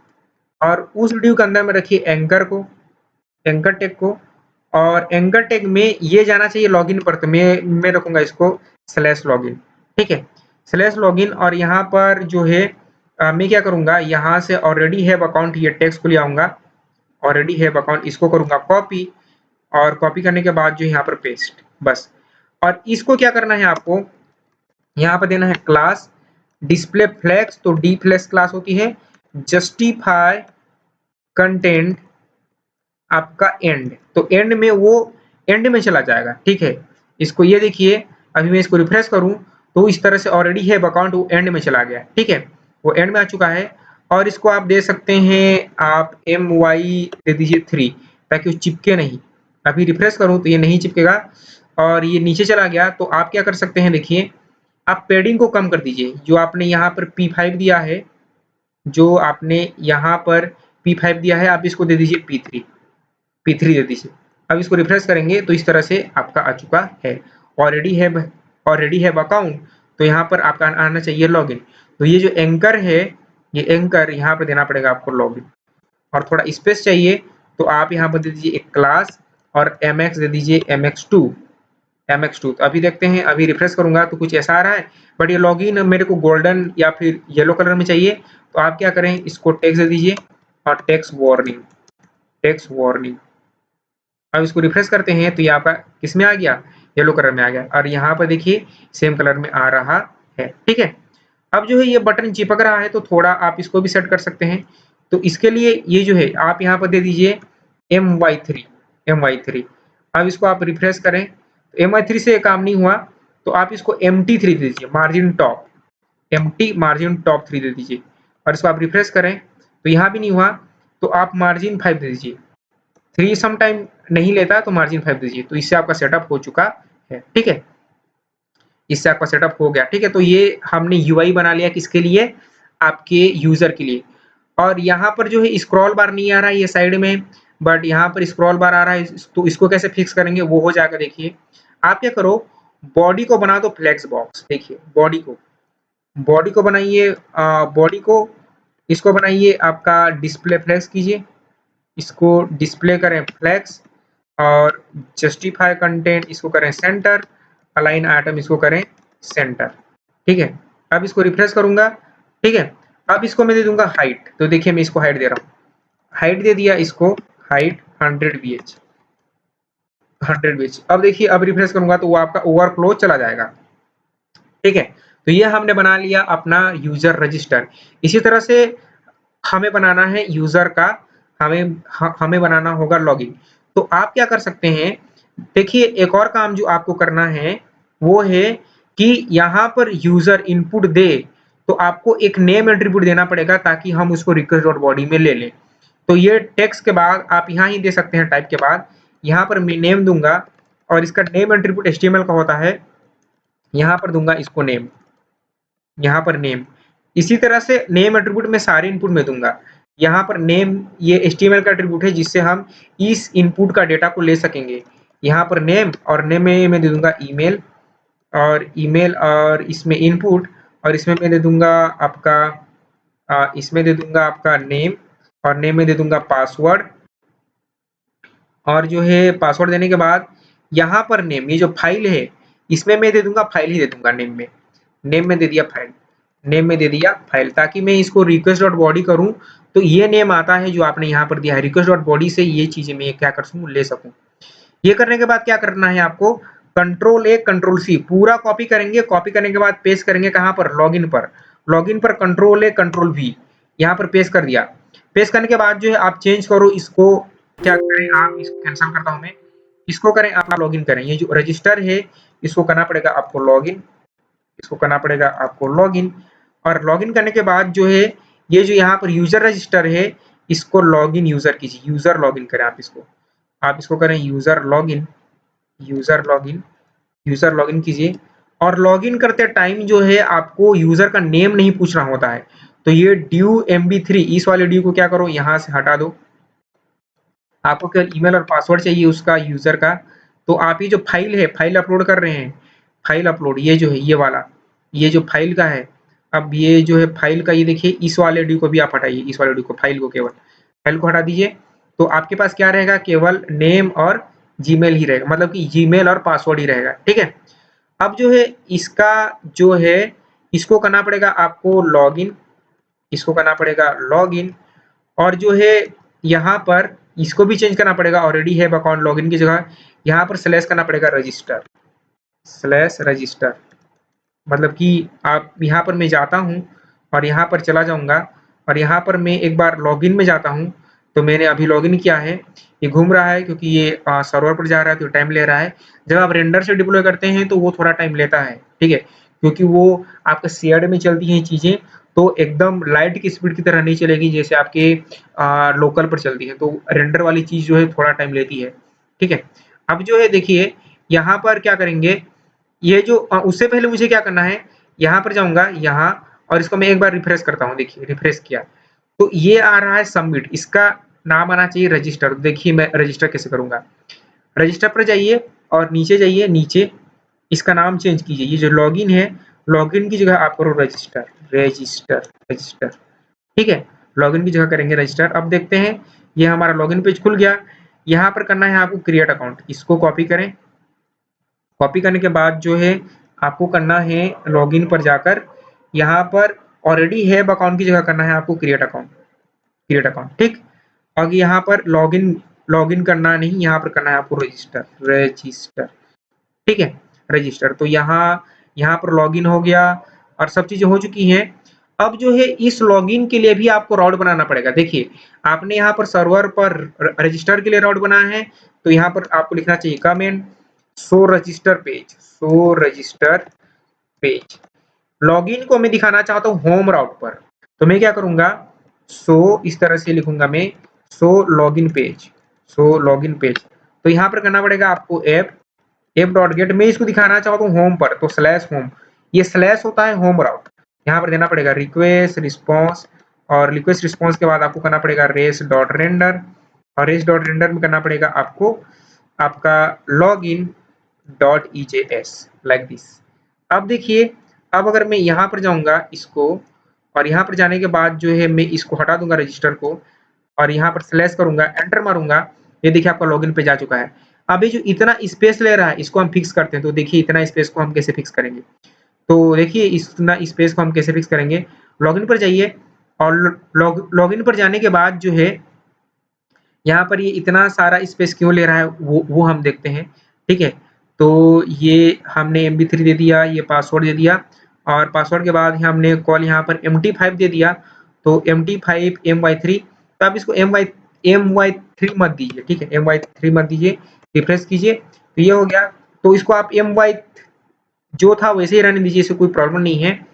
A: और उस ड्यू के अंदर में रखिए एंकर टैग को, और एंकर टैग में ये जाना चाहिए लॉगिन पर, तो मैं रखूंगा इसको /लॉगिन। ठीक है, /लॉगिन, और यहाँ पर जो है मैं क्या करूंगा, यहाँ से ऑलरेडी हैव अकाउंट ये टेक्स्ट को ले आऊंगा, ऑलरेडी हैव अकाउंट इसको करूंगा कॉपी, और कॉपी करने के बाद जो यहाँ पर पेस्ट, बस। और इसको क्या करना है आपको, यहाँ पर देना है क्लास डिस्प्ले फ्लैग्स, तो डी फ्लैग्स क्लास होती है, जस्टिफाई कंटेंट आपका एंड, तो एंड में वो एंड में चला जाएगा। ठीक है, इसको ये देखिए, अभी मैं इसको रिफ्रेश करूं तो इस तरह से ऑलरेडी है अकाउंट वो एंड में चला गया। ठीक है, वो एंड में आ चुका है, और इसको आप दे सकते हैं, आप MY दे दीजिए 3, ताकि वो चिपके नहीं। अभी रिफ्रेश करूं तो ये नहीं चिपकेगा, और ये नीचे चला गया। तो आप क्या कर सकते हैं, देखिए आप पैडिंग को कम कर दीजिए, जो आपने यहाँ पर P5 दिया है, जो आपने यहाँ पर P5 दिया है, आप इसको दे दीजिए P3 दे दीजिए। अब इसको रिफ्रेश करेंगे तो इस तरह से आपका आ चुका है, ऑलरेडी हैव अकाउंट, तो यहाँ पर आपका आना चाहिए लॉगिन। तो ये जो एंकर है, ये एंकर यहाँ पे देना पड़ेगा आपको लॉगिन, और थोड़ा स्पेस चाहिए तो आप यहाँ पर दे दीजिए एक क्लास, और MX दे दीजिए MX2। तो अभी देखते हैं, अभी रिफ्रेश करूंगा तो कुछ ऐसा आ रहा है, बट ये लॉगिन मेरे को गोल्डन या फिर येलो कलर में चाहिए। तो आप क्या करें, इसको टेक्स्ट दे दीजिए, और टेक्स्ट वार्निंग। अब इसको रिफ्रेश करते हैं तो ये आपका किसमें आ गया, येलो कलर में आ गया, और यहाँ पर देखिए सेम कलर में आ रहा है। ठीक है, अब जो है ये बटन चिपक रहा है, तो थोड़ा आप इसको भी सेट कर सकते हैं। तो इसके लिए ये जो है आप यहाँ पर दे दीजिए MY3। अब इसको आप रिफ्रेश करें तो MY3 से काम नहीं हुआ, तो आप इसको MT3 दे दीजिए, मार्जिन टॉप 3 दे दीजिए, और इसको आप रिफ्रेश करें तो यहाँ भी नहीं हुआ, तो आप मार्जिन 5 दे दीजिए। 3 सम टाइम नहीं लेता तो मार्जिन 5 दीजिए, तो इससे आपका सेटअप हो चुका है। ठीक है, इससे आपका सेटअप हो गया। ठीक है, तो ये हमने यूआई बना लिया, किसके लिए, आपके यूजर के लिए। और यहाँ पर जो है स्क्रॉल बार नहीं आ रहा है ये साइड में, बट यहाँ पर स्क्रॉल बार आ रहा है, तो इसको कैसे फिक्स करेंगे वो हो जाएगा। देखिए आप क्या करो, बॉडी को बना दो फ्लेक्स बॉक्स। देखिए बॉडी को बनाइए, बॉडी को इसको बनाइए आपका डिस्प्ले फ्लेक्स कीजिए, इसको डिस्प्ले करें फ्लेक्स, और जस्टिफाई कंटेंट इसको करें सेंटर, अलाइन आइटम इसको करें सेंटर। ठीक है, अब इसको रिफ्रेश करूंगा। ठीक है, अब इसको मैं दे दूंगा हाइट, तो देखिए मैं इसको हाइट दे रहा हूँ, हाइट दे दिया इसको, हाइट 100 बीएच, 100 बीएच। अब देखिए अब रिफ्रेश करूंगा तो वो आपका ओवरफ्लो चला जाएगा, ठीक है। तो ये हमने बना लिया अपना यूजर रजिस्टर। इसी तरह से हमें बनाना है यूजर का, हमें बनाना होगा लॉगिन। तो आप क्या कर सकते हैं, देखिए एक और काम जो आपको करना है वो है कि यहाँ पर यूजर इनपुट दे तो आपको एक नेम एट्रीब्यूट देना पड़ेगा ताकि हम उसको रिक्वेस्ट डॉट बॉडी में ले लें। तो ये टेक्स्ट के बाद आप यहाँ ही दे सकते हैं, टाइप के बाद यहाँ पर मैं नेम दूंगा और इसका नेम एट्रीब्यूट HTML का होता है, यहाँ पर दूंगा इसको नेम, यहाँ पर नेम। इसी तरह से नेम एट्रीब्यूट में सारे इनपुट में दूंगा, यहाँ पर नेम ये HTML का एट्रीब्यूट है जिससे हम इस इनपुट का डेटा को ले सकेंगे। यहाँ पर नेम और नेम में मैं दे दूंगा ईमेल, और ईमेल और इसमें इनपुट, और इसमें मैं दे दूंगा आपका इसमें दे दूंगा आपका नेम, और नेम में दे दूंगा पासवर्ड। और जो है पासवर्ड देने के बाद यहाँ पर नेम, ये जो फाइल है इसमें मैं दे दूंगा फाइल ही दे दूंगा, नेम में दे दिया फाइल, नेम में दे दिया फाइल, ताकि मैं इसको रिक्वेस्ट डॉट बॉडी करूं तो ये नेम आता है जो आपने यहाँ पर दिया है, रिक्वेस्ट डॉट बॉडी से ये चीजें मैं क्या कर सकूं, ले सकूं। ये करने के बाद क्या करना है आपको, कंट्रोल ए कंट्रोल सी पूरा कॉपी करेंगे, कॉपी करने के बाद पेस्ट करेंगे कहां पर, लॉगिन पर, लॉगिन पर कंट्रोल ए कंट्रोल वी यहाँ पर पेस्ट कर दिया। पेस्ट करने के बाद जो है आप चेंज करो इसको, क्या करें आप, इसको कैंसिल करता हूं मैं, इसको करें अपना लॉगिन करें, ये जो रजिस्टर है इसको करना पड़ेगा आपको लॉगिन, इसको करना पड़ेगा आपको लॉगिन। और लॉगिन करने के बाद जो है ये जो यहाँ पर यूजर रजिस्टर है इसको लॉगिन यूजर कीजिए, यूजर लॉगिन करें आप इसको करें user login, user login, user login कीजिए। और लॉगिन करते टाइम जो है आपको यूजर का नेम नहीं पूछना होता है, तो ये ड्यू MB3 इस वाले ड्यू को क्या करो यहाँ से हटा दो, आपको केवल ईमेल और पासवर्ड चाहिए उसका, यूजर का। तो आप ये जो फाइल है, फाइल अपलोड कर रहे हैं, फाइल अपलोड ये जो है ये वाला, ये जो फाइल का है, अब ये जो है फाइल का ये देखिए इस वाले डी को भी आप हटाइए, इस वाले डी को, फाइल को, केवल फाइल को हटा दीजिए। तो आपके पास क्या रहेगा, केवल नेम और जीमेल ही रहेगा, मतलब कि जीमेल और पासवर्ड ही रहेगा, ठीक है। अब जो है इसका जो है इसको करना पड़ेगा आपको लॉगिन, इसको करना पड़ेगा लॉगिन। और जो है यहाँ पर इसको भी चेंज करना पड़ेगा, ऑलरेडी है अकाउंट लॉगिन की जगह यहाँ पर स्लैश करना पड़ेगा रजिस्टर, स्लैश रजिस्टर, मतलब कि आप यहाँ पर मैं जाता हूँ और यहाँ पर चला जाऊंगा और यहाँ पर मैं एक बार लॉगिन में जाता हूँ, तो मैंने अभी लॉगिन किया है, ये घूम रहा है क्योंकि ये सर्वर पर जा रहा है तो टाइम ले रहा है। जब आप रेंडर से डिप्लॉय करते हैं तो वो थोड़ा टाइम लेता है, ठीक है, क्योंकि वो आपके शेयर्ड में चलती हैं चीजें, तो एकदम लाइट की स्पीड की तरह नहीं चलेगी जैसे आपके लोकल पर चलती है, तो रेंडर वाली चीज जो है थोड़ा टाइम लेती है, ठीक है। अब जो है देखिए यहाँ पर क्या करेंगे, ये जो उससे पहले मुझे क्या करना है, यहाँ पर जाऊंगा यहाँ, और इसको मैं एक बार रिफ्रेश करता हूँ, देखिए रिफ्रेश किया तो ये आ रहा है सबमिट, इसका नाम आना चाहिए रजिस्टर। देखिए मैं रजिस्टर कैसे करूंगा, रजिस्टर पर जाइए और नीचे जाइए, नीचे इसका नाम चेंज कीजिए, ये जो लॉगिन है लॉगिन की जगह आप करो रजिस्टर, रजिस्टर, रजिस्टर, ठीक है, लॉगिन की जगह करेंगे रजिस्टर। अब देखते हैं ये हमारा लॉगिन पेज खुल गया। यहाँ पर करना है आपको क्रिएट अकाउंट, इसको कॉपी करें, कॉपी करने के बाद जो है आपको करना है लॉगिन पर जाकर, यहाँ पर ऑलरेडी है अकाउंट की जगह करना है आपको क्रिएट अकाउंट, क्रिएट अकाउंट, ठीक। और यहाँ पर लॉगिन, लॉगिन करना नहीं, यहाँ पर करना है आपको रजिस्टर, रजिस्टर, ठीक है, रजिस्टर। तो यहाँ पर लॉगिन हो गया और सब चीजें हो चुकी हैं। अब जो है इस लॉगिन के लिए भी आपको राउट बनाना पड़ेगा। देखिए आपने यहाँ पर सर्वर पर रजिस्टर के लिए राउट बनाया है, तो यहाँ पर आपको लिखना चाहिए comment show register page, show register page. Login को मैं दिखाना चाहता हूँ होम राउट पर, तो मैं क्या करूंगा, शो इस तरह से लिखूंगा मैं, show login page, show login page. तो यहाँ पर करना पड़ेगा आपको एप डॉट गेट, मैं इसको दिखाना चाहता हूँ होम पर, तो स्लैश होम, ये स्लैश होता है होम राउट, यहाँ पर देना पड़ेगा रिक्वेस्ट रिस्पॉन्स, और रिक्वेस्ट रिस्पॉन्स के बाद आपको करना पड़ेगा रेस डॉट रेंडर, और रेस डॉट रेंडर में करना पड़ेगा आपको आपका login dot EJS like this. अब देखिए अब अगर मैं यहाँ पर जाऊंगा इसको, और यहाँ पर जाने के बाद जो है मैं इसको हटा दूंगा रजिस्टर को, और यहाँ पर स्लैश करूंगा, एंटर मारूंगा, ये देखिए आपका लॉगिन पे जा चुका है। अब ये जो इतना स्पेस ले रहा है इसको हम फिक्स करते हैं, तो देखिए इतना स्पेस को हम कैसे फिक्स करेंगे, तो देखिए इतना स्पेस को हम कैसे फिक्स करेंगे, लॉगिन पर जाइए और लॉगिन पर जाने के बाद जो है यहाँ पर ये इतना सारा स्पेस क्यों ले रहा है वो हम देखते हैं, ठीक है? तो ये हमने MB3 दे दिया, ये पासवर्ड दे दिया और पासवर्ड के बाद हमने कॉल यहाँ पर MT5 दे दिया, तो MT5 MY3 तो आप इसको MY3 मत दीजिए, ठीक है? MY3 मत दीजिए, रिफ्रेश कीजिए, तो ये हो गया। तो इसको आप MY जो था वैसे ही रहने दीजिए, इससे कोई प्रॉब्लम नहीं है।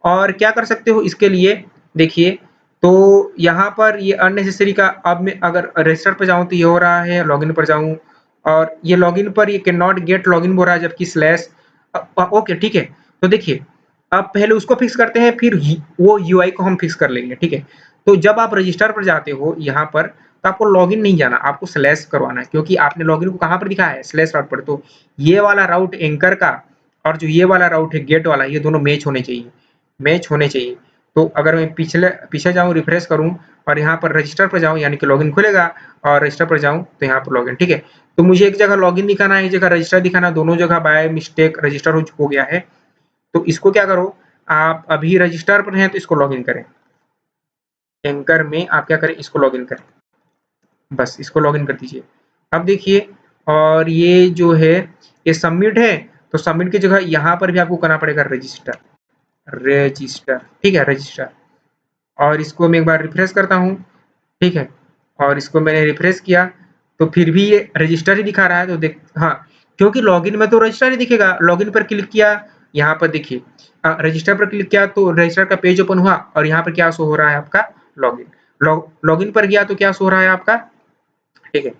A: और क्या कर सकते हो इसके लिए देखिए, तो यहाँ पर ये अननेसेसरी का अब मैं अगर रजिस्टर पे जाऊँ तो ये हो रहा है, लॉगिन पर जाऊँ और ये लॉगिन पर ये कैन नॉट गेट लॉगिन हो रहा है जबकि स्लैश ओके ठीक है। तो देखिए, अब पहले उसको फिक्स करते हैं फिर वो यूआई को हम फिक्स कर लेंगे, ठीक है। तो जब आप रजिस्टर पर जाते हो यहाँ पर तो आपको लॉगिन नहीं जाना, आपको स्लैश करवाना है क्योंकि आपने लॉगिन को कहाँ पर दिखाया है, स्लैश राउट पर। तो ये वाला राउट एंकर का और जो ये वाला राउट है गेट वाला, ये दोनों मैच होने चाहिए, मैच होने चाहिए। तो अगर मैं पीछे जाऊँ, रिफ्रेश करूँ और यहाँ पर रजिस्टर पर जाऊँ यानी कि लॉगिन खुलेगा और रजिस्टर पर जाऊँ तो यहाँ पर लॉगिन, ठीक है। तो मुझे एक जगह लॉगिन दिखाना है, एक जगह रजिस्टर दिखाना है, दोनों जगह बाय मिस्टेक रजिस्टर हो गया है। तो इसको क्या करो, आप अभी रजिस्टर पर हैं तो इसको लॉगिन करें, एंकर में आप क्या करें, इसको लॉगिन करें, बस इसको लॉगिन कर दीजिए। अब देखिए, और ये जो है ये सबमिट है, तो सबमिट की जगह यहाँ पर भी आपको करना पड़ेगा रजिस्टर, रजिस्टर, ठीक है, रजिस्टर। और इसको मैं एक बार रिफ्रेश करता हूँ, ठीक है, और इसको मैंने रिफ्रेश किया तो फिर भी ये रजिस्टर ही दिखा रहा है। तो देख हाँ, क्योंकि लॉगिन में तो रजिस्टर ही दिखेगा, लॉगिन पर क्लिक किया, यहाँ पर देखिए रजिस्टर पर क्लिक किया तो रजिस्टर का पेज ओपन हुआ और यहाँ पर क्या शो हो रहा है आपका, लॉगिन। लॉगिन पर गया तो क्या शो हो रहा है आपका, ठीक है।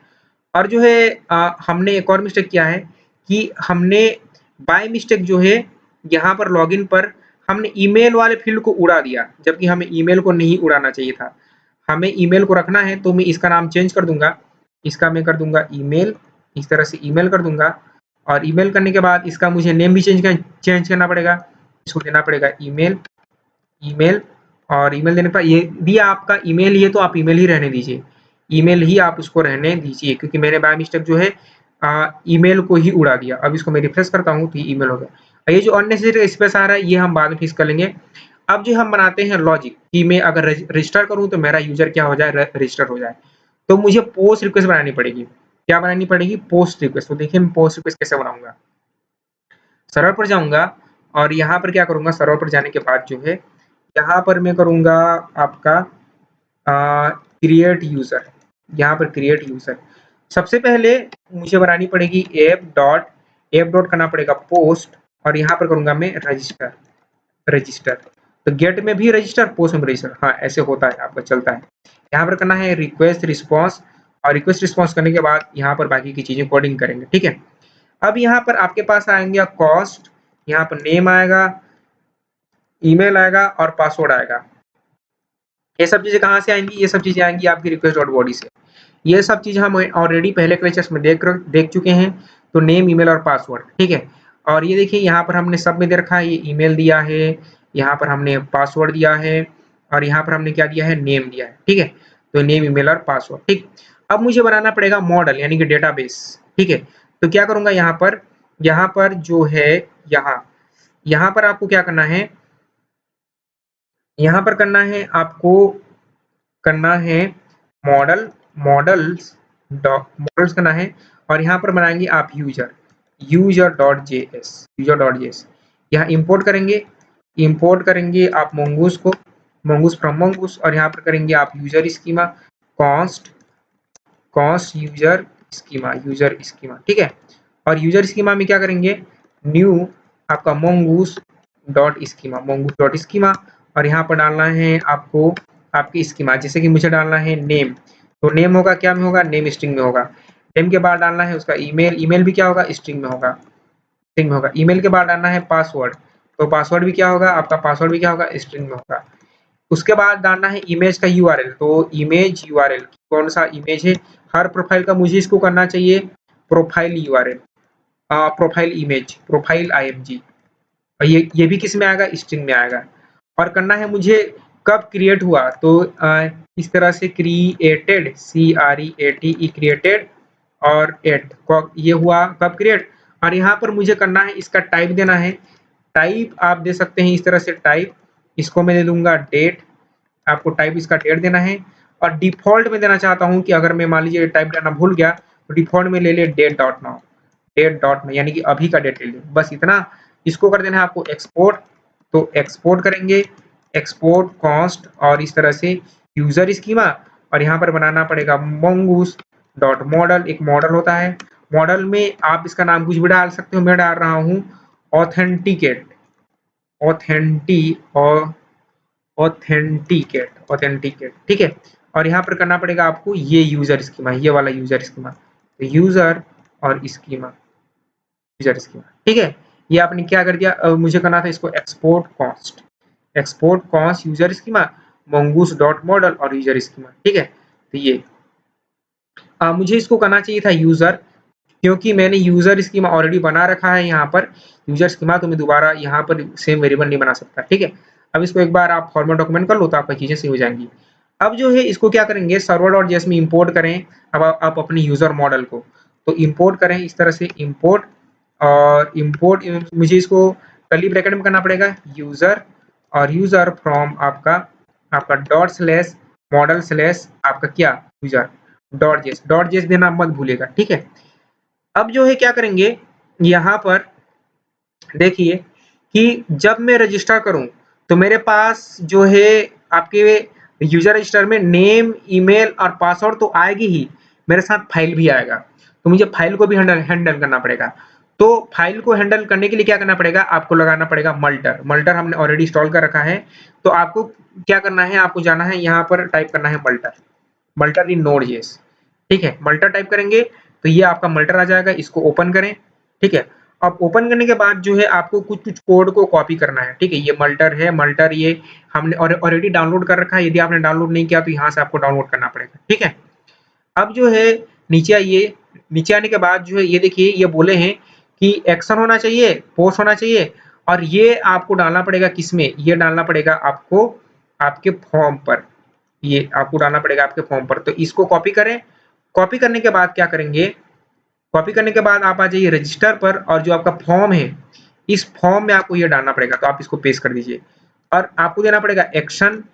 A: और जो है हमने एक और मिस्टेक किया है कि हमने बाय मिस्टेक जो है यहाँ पर लॉगिन पर हमने ईमेल वाले फील्ड को उड़ा दिया, जबकि हमें ईमेल को नहीं उड़ाना चाहिए था। हमें ईमेल को रखना है, तो मैं इसका नाम चेंज कर दूंगा, इसका मैं कर दूंगा ईमेल, इस तरह से ईमेल कर दूंगा। और ईमेल करने के बाद इसका मुझे नेम भी चेंज करना पड़ेगा, इसको देना पड़ेगा ईमेल, ईमेल। और ईमेल देने पर ये दिया आपका ईमेल ही है तो आप ईमेल ही रहने दीजिए, ईमेल ही आप उसको रहने दीजिए, क्योंकि मैंने बाय मिस्टेक जो है ईमेल को ही उड़ा दिया। अब इसको मैं रिफ्रेश करता हूँ तो ये ईमेल हो गया। ये जो अननेसेसरी स्पेस आ रहा है ये हम बाद में फिक्स कर लेंगे। अब जो हम बनाते हैं लॉजिक कि मैं अगर रजिस्टर करूँ तो मेरा यूजर क्या हो जाए, रजिस्टर हो जाए। तो मुझे पोस्ट रिक्वेस्ट बनानी पड़ेगी, क्या बनानी पड़ेगी, पोस्ट रिक्वेस्ट। तो देखिए मैं पोस्ट रिक्वेस्ट कैसे बनाऊंगा, सर्वर पर जाऊंगा और यहाँ पर क्या करूंगा, सर्वर पर जाने के बाद जो है यहाँ पर मैं करूंगा आपका क्रिएट यूजर, यहाँ पर क्रिएट यूजर। सबसे पहले मुझे बनानी पड़ेगी ऐप डॉट करना पड़ेगा पोस्ट और यहाँ पर करूंगा मैं रजिस्टर, रजिस्टर। तो गेट में भी रजिस्टर, पोस्ट में रजिस्टर, हाँ ऐसे होता है आपका, चलता है। यहाँ पर करना है रिक्वेस्ट रिस्पॉन्स और रिक्वेस्ट रिस्पॉन्स करने के बाद यहाँ पर बाकी की चीजें कोडिंग करेंगे, ठीक है। अब यहाँ पर आपके पास आएंगे कॉस्ट, यहाँ पर नेम आएगा, ईमेल आएगा और पासवर्ड आएगा। ये सब चीजें कहाँ से आएंगी, ये सब चीजें आएंगी आपकी रिक्वेस्ट डॉट बॉडी से। ये सब चीज हम ऑलरेडी पहले के लेक्चर्स में देख चुके हैं। तो नेम, ईमेल और पासवर्ड, ठीक है। और ये देखिए यहाँ पर हमने सब में दे रखा है, ये ईमेल दिया है, यहाँ पर हमने पासवर्ड दिया है और यहाँ पर हमने क्या दिया है, नेम दिया है, ठीक है। तो नेम, ईमेल और पासवर्ड, ठीक। अब मुझे बनाना पड़ेगा मॉडल यानी कि डेटाबेस, ठीक है। तो क्या करूंगा, यहाँ पर जो है यहाँ पर आपको क्या करना है, यहाँ पर करना है आपको, करना है मॉडल, मॉडल्स करना है और यहाँ पर बनाएंगे आप यूजर.js यहाँ इंपोर्ट करेंगे आप mongoose को, mongoose फ्रॉम mongoose और यहाँ पर करेंगे आप user schema, cost user schema, ठीक है। और यूजर स्कीमा में क्या करेंगे, न्यू आपका mongoose.schema और यहाँ पर डालना है आपको आपकी स्कीमा, जैसे कि मुझे डालना है नेम। तो नेम होगा क्या में होगा, नेम स्ट्रिंग में होगा। नेम के बाद डालना है उसका ईमेल, ईमेल भी क्या होगा, स्ट्रिंग में होगा, स्ट्रिंग में होगा। ईमेल के बाद डालना है पासवर्ड, तो पासवर्ड भी क्या होगा, आपका पासवर्ड भी क्या होगा, स्ट्रिंग में होगा। उसके बाद डालना है इमेज का यूआरएल, तो इमेज यूआरएल कौन सा इमेज है, हर प्रोफाइल का मुझे इसको करना चाहिए profile URL, profile image, profile IMG. और ये भी किस में आएगा, स्ट्रिंग में आएगा। और करना है मुझे कब क्रिएट हुआ, तो इस तरह से क्रिएटेड, CREATE क्रिएटेड और एट ये हुआ कब क्रिएट। और यहाँ पर मुझे करना है इसका टाइप देना है, टाइप आप दे सकते हैं इस तरह से टाइप, इसको मैं दे दूंगा डेट, आपको टाइप इसका डेट देना है। और डिफ़ॉल्ट में देना चाहता हूँ कि अगर मैं मान लीजिए टाइप करना भूल गया तो डिफ़ॉल्ट में ले date dot now, date dot now यानी कि अभी का डेट ले लें, बस इतना। इसको कर देना है आपको एक्सपोर्ट, तो एक्सपोर्ट करेंगे, एक्सपोर्ट कॉस्ट और इस तरह से यूज़र स्कीमा और यहाँ पर बनाना पड़ेगा mongoose डॉट मॉडल, एक मॉडल होता है। मॉडल में आप इसका नाम कुछ भी डाल सकते हो, मैं डाल रहा हूँ ऑथेंटिकेट, ऑथेंटी और ऑथेंटिकेट, ऑथेंटिकेट, ठीक है। और यहाँ पर करना पड़ेगा आपको ये यूजर स्कीमा, ये वाला यूजर स्कीमा, तो यूजर और स्कीमा, यूजर स्कीमा, ठीक है। ये आपने क्या कर दिया, मुझे करना था इसको export cost, export cost user schema, mongoose dot model और यूजर स्कीमा, ठीक है। तो ये मुझे इसको करना चाहिए था यूजर, क्योंकि मैंने यूजर स्कीमा ऑलरेडी बना रखा है यहाँ पर यूजर स्कीमा, तो मैं दोबारा यहाँ पर सेम वेरिएबल नहीं बना सकता, ठीक है। अब इसको एक बार आप फॉर्मेट डॉक्यूमेंट कर लो तो आपकी चीजें सही हो जाएंगी। अब जो है इसको क्या करेंगे, सर्वर डॉट जेएस में इंपोर्ट करें। अब आप अपने यूजर मॉडल को तो इंपोर्ट करें इस तरह से, इंपोर्ट और इंपोर्ट मुझे इसको कर्ली ब्रैकेट में करना पड़ेगा यूजर और यूजर फ्रॉम आपका आपका डॉट स्लैश मॉडल स्लैश आपका क्या यूजर डॉट जेएस देना मत भूलेगा, ठीक है। अब जो है क्या करेंगे, यहाँ पर देखिए कि जब मैं रजिस्टर करूं तो मेरे पास जो है आपके यूजर रजिस्टर में नेम, ईमेल और पासवर्ड तो आएगी ही, मेरे साथ फाइल भी आएगा, तो मुझे फाइल को भी हैंडल करना पड़ेगा। तो फाइल को हैंडल करने के लिए क्या करना पड़ेगा, आपको लगाना पड़ेगा मल्टर, मल्टर हमने ऑलरेडी इंस्टॉल कर रखा है। तो आपको क्या करना है, आपको जाना है यहाँ पर टाइप करना है मल्टर, मल्टर इन नोड.जेएस, ठीक है। मल्टर टाइप करेंगे तो ये आपका मल्टर आ जाएगा, इसको ओपन करें, ठीक है। अब ओपन करने के बाद जो है आपको कुछ कुछ कोड को कॉपी करना है, ठीक है। ये मल्टर है, मल्टर ये हमने ऑलरेडी डाउनलोड कर रखा है, यदि आपने डाउनलोड नहीं किया तो यहाँ से आपको डाउनलोड करना पड़ेगा, ठीक है। अब जो है नीचे आइए, नीचे आने के बाद जो है ये देखिए ये बोले हैं कि एक्शन होना चाहिए, पोस्ट होना चाहिए और ये आपको डालना पड़ेगा किसमें, ये डालना पड़ेगा आपको आपके फॉर्म पर, ये आपको डालना पड़ेगा आपके फॉर्म पर। तो इसको कॉपी करें, कॉपी करने के बाद क्या करेंगे, कॉपी करने के बाद आप आ जाइए रजिस्टर पर और जो आपका फॉर्म है इस फॉर्म में आपको ये डालना पड़ेगा, तो आप इसको पेस्ट कर दीजिए और आपको देना पड़ेगा एक्शन,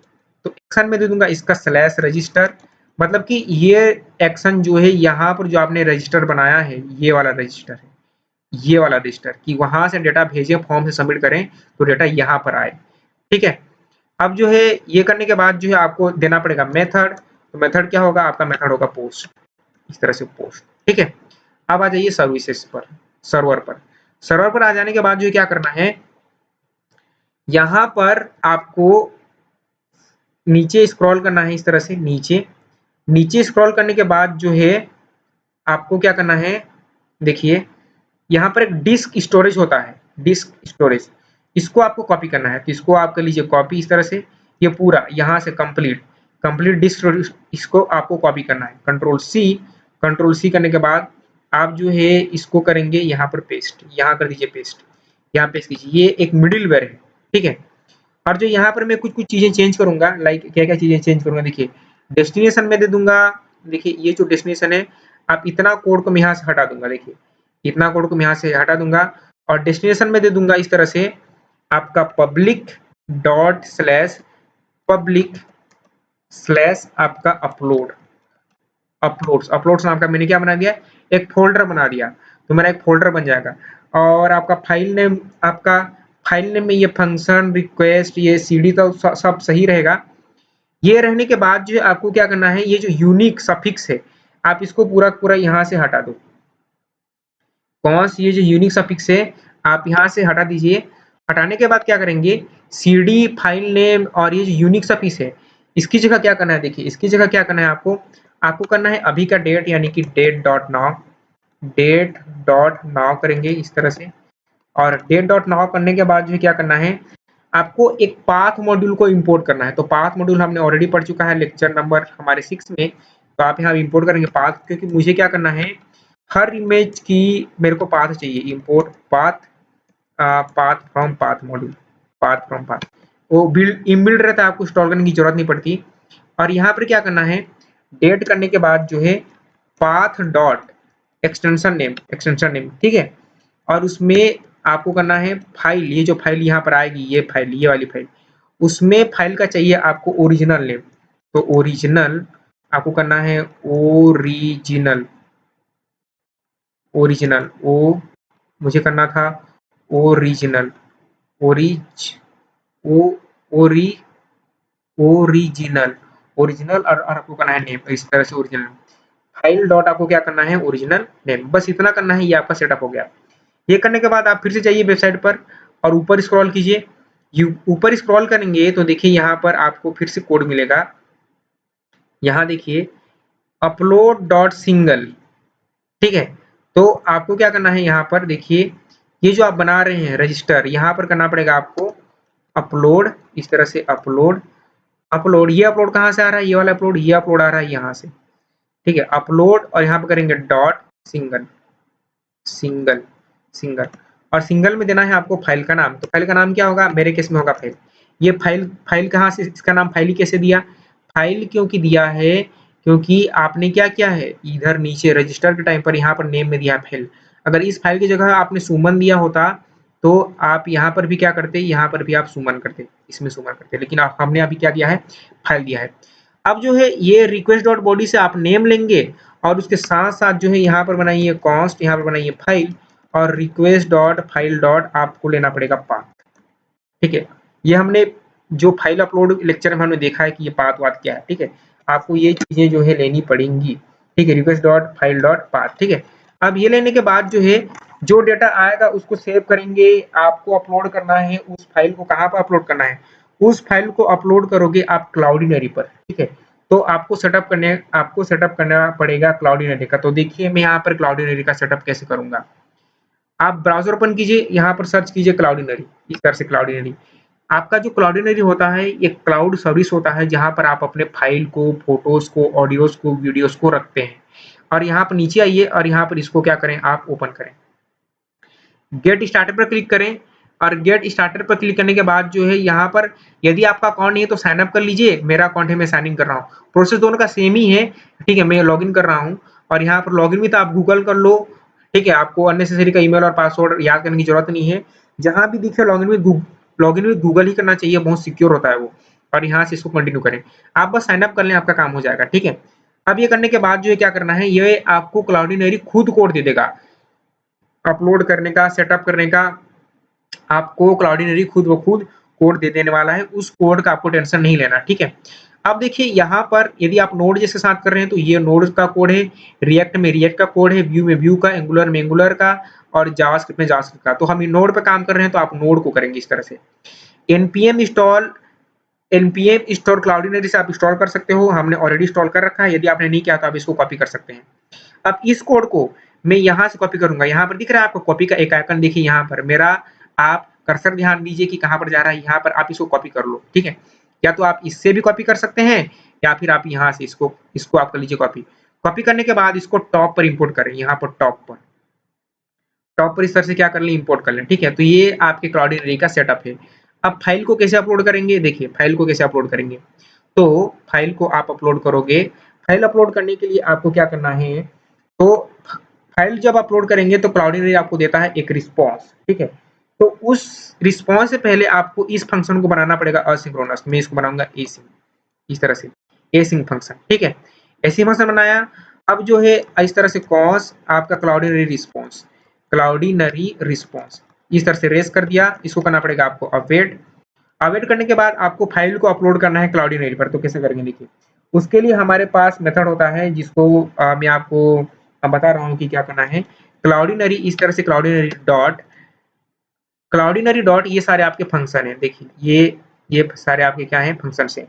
A: तो एक्शन में दे दूंगा इसका स्लैश रजिस्टर, मतलब कि ये एक्शन जो है यहाँ पर जो आपने रजिस्टर बनाया है ये वाला रजिस्टर है, ये वाला रजिस्टर कि वहां से डेटा भेजें, फॉर्म से सबमिट करें तो डेटा यहाँ पर आए, ठीक है। अब जो है ये करने के बाद जो है आपको देना पड़ेगा मेथड, तो मेथड क्या होगा, आपका मेथड होगा पोस्ट, इस तरह से पोस्ट, ठीक है। अब आ जाइए सर्विसेज पर, सर्वर पर, सर्वर पर आ जाने के बाद जो क्या करना है, यहाँ पर आपको नीचे स्क्रॉल करना है इस तरह से, नीचे नीचे स्क्रॉल करने के बाद जो है आपको क्या करना है, देखिए यहाँ पर एक डिस्क स्टोरेज होता है, डिस्क स्टोरेज, इसको आपको कॉपी करना है, तो इसको आप कर लीजिए कॉपी इस तरह से, ये पूरा यहाँ से कंप्लीट कंप्लीट डिस्क स्टोरेज, इसको आपको कॉपी करना है, कंट्रोल सी करने के बाद आप जो है इसको करेंगे यहाँ पर पेस्ट, यहाँ कर दीजिए पेस्ट, यहाँ पेस्ट कीजिए, ये एक मिडिल वेयर है, ठीक है। और जो यहाँ पर मैं कुछ कुछ चीजें चेंज करूंगा, लाइक क्या क्या चीजें चेंज करूंगा, देखिए डेस्टिनेशन में दे दूंगा, देखिए ये जो डेस्टिनेशन है आप इतना कोड को मैं यहाँ से हटा दूंगा, देखिए इतना कोड को मैं यहाँ से हटा दूंगा और डेस्टिनेशन में दे दूंगा इस तरह से आपका public dot slash public slash आपका अपलोड, अपलोड्स नाम का मैंने क्या बना दिया, एक फोल्डर बना दिया, तो मेरा एक फोल्डर बन जाएगा। और आपका फाइल नेम में ये फंक्शन रिक्वेस्ट ये सीडी तो सब सही रहेगा। ये रहने के बाद जो आपको क्या करना है, ये जो यूनिक सफिक्स है आप इसको पूरा पूरा यहाँ से हटा दो, कौन सी ये जो यूनिक सफिक्स है आप यहाँ से हटा दीजिए। हटाने के बाद क्या करेंगे, सीडी फाइल नेम और ये जो यूनिक सफिक्स है इसकी जगह क्या करना है, देखिए इसकी जगह क्या करना है, आपको करना है अभी का डेट यानी कि डेट डॉट नाउ करेंगे इस तरह से। और डेट डॉट नाउ करने के बाद जो क्या करना है, आपको एक पाथ मॉड्यूल को इंपोर्ट करना है, तो पाथ मॉड्यूल हमने ऑलरेडी पढ़ चुका है लेक्चर नंबर हमारे 6 में, तो आप यहाँ इंपोर्ट करेंगे पाथ, क्योंकि मुझे क्या करना है हर इमेज की मेरे को पाथ चाहिए, import path from path module, path from path, वो बिल्ड इनबिल्ड रहता है, आपको इंस्टॉल करने की जरूरत नहीं पड़ती। और यहाँ पर क्या करना है, डेट करने के बाद जो है पाथ डॉट एक्सटेंशन नेम, ठीक है। और उसमें आपको करना है फाइल, ये जो फाइल यहाँ पर आएगी ये फाइल, ये वाली फाइल, उसमें फाइल का चाहिए आपको ओरिजिनल नेम, तो ओरिजिनल आपको करना है ओरिजिनल, ओरिजिनल ओ मुझे करना था ओरिजिनल, ओरिज ओ ओरी ओरिजिनल, ओरिजिनल और आपको करना है नेम, इस तरह से ओरिजिनल फाइल डॉट आपको क्या करना है ओरिजिनल नेम, बस इतना करना है, ये आपका सेटअप हो गया। ये करने के बाद आप फिर से जाइए वेबसाइट पर और ऊपर स्क्रॉल कीजिए। ऊपर स्क्रॉल करेंगे तो देखिए यहाँ पर आपको फिर से कोड मिलेगा। यहाँ देखिए अपलोड डॉट सिंगल, ठीक है। तो आपको क्या करना है, यहाँ पर देखिए ये जो आप बना रहे हैं रजिस्टर, यहाँ पर करना पड़ेगा आपको अपलोड, इस तरह से अपलोड, अपलोड ये अपलोड कहाँ से आ रहा है, ये वाला अपलोड, ये अपलोड आ रहा है यहाँ से, ठीक है। अपलोड और यहाँ पर करेंगे डॉट सिंगल, सिंगल सिंगल और सिंगल में देना है आपको फाइल का नाम। तो फाइल का नाम क्या होगा, मेरे केस में होगा फाइल। ये फाइल फाइल कहाँ से, इसका नाम फाइल ही कैसे दिया, फाइल क्योंकि दिया है क्योंकि आपने क्या किया है, इधर नीचे रजिस्टर के टाइम पर यहाँ पर नेम में दिया है फाइल। अगर इस फाइल की जगह आपने सुमन दिया होता तो आप यहाँ पर भी क्या करते, यहाँ पर भी आप सुमन करते, इसमें सुमन करते, लेकिन हमने अभी क्या दिया है, फाइल दिया है। अब जो है ये रिक्वेस्ट डॉट बॉडी से आप नेम लेंगे और उसके साथ साथ जो है यहाँ पर बनाइए कॉन्स्ट, यहाँ पर बनाइए फाइल और रिक्वेस्ट डॉट फाइल डॉट आपको लेना पड़ेगा पाथ, ठीक है। ये हमने जो फाइल अपलोड लेक्चर में हमने देखा है कि ये पाथ वाथ क्या है, ठीक है। आपको ये चीजें जो है लेनी पड़ेंगी, ठीक है, request dot file dot path, ठीक है। अब ये लेने के बाद जो है जो डेटा आएगा उसको सेव करेंगे, आपको अपलोड करना है उस फाइल को, कहाँ पर अपलोड करना है, उस फाइल को अपलोड करोगे आप क्लाउडीनरी पर, ठीक है। तो आपको सेटअप करना पड़ेगा क्लाउडीनरी का। तो देखिए मैं यहाँ पर क्लाउडीनरी का सेटअप कैसे करूंगा। आप ब्राउजर ओपन कीजिए, यहाँ पर सर्च कीजिए क्लाउडीनरी, इस तरह से क्लाउडीनरी। आपका जो क्लाउडीनरी होता है ये क्लाउड सर्विस होता है जहाँ पर आप अपने फाइल को, फोटोज को, ऑडियोज को, वीडियोज को रखते हैं। और यहाँ पर नीचे आइए और यहाँ पर इसको क्या करें, आप ओपन करें, गेट स्टार्टर पर क्लिक करें और गेट स्टार्टर पर क्लिक करने के बाद जो है यहाँ पर यदि आपका अकाउंट नहीं है तो साइन अप कर लीजिए। मेरा अकाउंट है, मैं साइन इन कर रहा हूँ, प्रोसेस दोनों का सेम ही है, ठीक है। मैं लॉग इन कर रहा हूँ और यहाँ पर लॉग इन भी तो आप गूगल कर लो, ठीक है। आपको अननेसेसरी का ईमेल और पासवर्ड याद करने की जरूरत नहीं है। जहां भी दिखे लॉग इन में गूगल ही करना चाहिए, बहुत सिक्योर होता है वो। और यहाँ से इसको कंटिन्यू करें, आप बस साइन अप कर लें, आपका काम हो जाएगा, ठीक है। अब ये करने के बाद जो है क्या करना है, ये आपको क्लाउडीनरी खुद कोड दे देगा अपलोड करने का, सेटअप करने का। आपको क्लाउडीनरी खुद ब खुद कोड दे देने वाला है, उस कोड का आपको टेंशन नहीं लेना, ठीक है। अब देखिए यहाँ पर यदि आप नोड जैसे साथ कर रहे हैं तो ये नोड का कोड है, रिएक्ट में रिएक्ट का कोड है, व्यू में व्यू का, एंगुलर में एंगुलर का और जावास्क्रिप्ट में जावास्क्रिप्ट का। तो हम इन नोड पे काम कर रहे हैं तो आप नोड को करेंगे इस तरह से। npm इंस्टॉल क्लाउडीनरी से आप इंस्टॉल कर सकते हो, हमने ऑलरेडी इंस्टॉल कर रखा है। यदि आपने नहीं किया तो आप इसको कॉपी कर सकते हैं। अब इस कोड को मैं यहाँ से कॉपी करूंगा, यहाँ पर दिख रहा है आपको कॉपी का एक आइकन, देखिए यहाँ पर मेरा, आप कर्सर ध्यान दीजिए कि कहाँ पर जा रहा है, यहाँ पर आप इसको कॉपी कर लो, ठीक है। या तो आप इससे भी कॉपी कर सकते हैं या फिर आप यहाँ से इसको आप कर लीजिए कॉपी। कॉपी करने के बाद इसको टॉप पर इंपोर्ट करें, यहाँ पर टॉप पर इस तरह से क्या कर लें, इंपोर्ट कर लें, ठीक है। तो ये आपके क्लाउडीनरी का सेटअप है। अब फाइल को कैसे अपलोड करेंगे, देखिए फाइल को कैसे अपलोड करेंगे। तो फाइल को आप अपलोड करोगे, फाइल अपलोड करने के लिए आपको क्या करना है, तो फाइल जब अपलोड करेंगे तो क्लाउडीनरी आपको देता है एक रिस्पॉन्स, ठीक है। तो उस रिस्पॉन्स से पहले आपको इस फंक्शन को बनाना पड़ेगा असिंक्रोनस, मैं इसको बनाऊंगा एसिंक, इस तरह से एसिंक फंक्शन, ठीक है। एसिंक फंक्शन बनाया। अब जो है इस तरह से कॉस आपका क्लाउडीनरी रिस्पॉन्स इस तरह से रेस कर दिया। इसको करना पड़ेगा आपको अवेट, अवेट करने के बाद आपको फाइल को अपलोड करना है क्लाउडीनरी पर। तो कैसे करेंगे देखिए, उसके लिए हमारे पास मेथड होता है जिसको मैं आपको बता रहा हूँ कि क्या करना है। क्लाउडीनरी इस तरह से क्लाउडीनरी डॉट ये सारे आपके फंक्शन है, देखिए ये सारे आपके क्या है, फंक्शन है।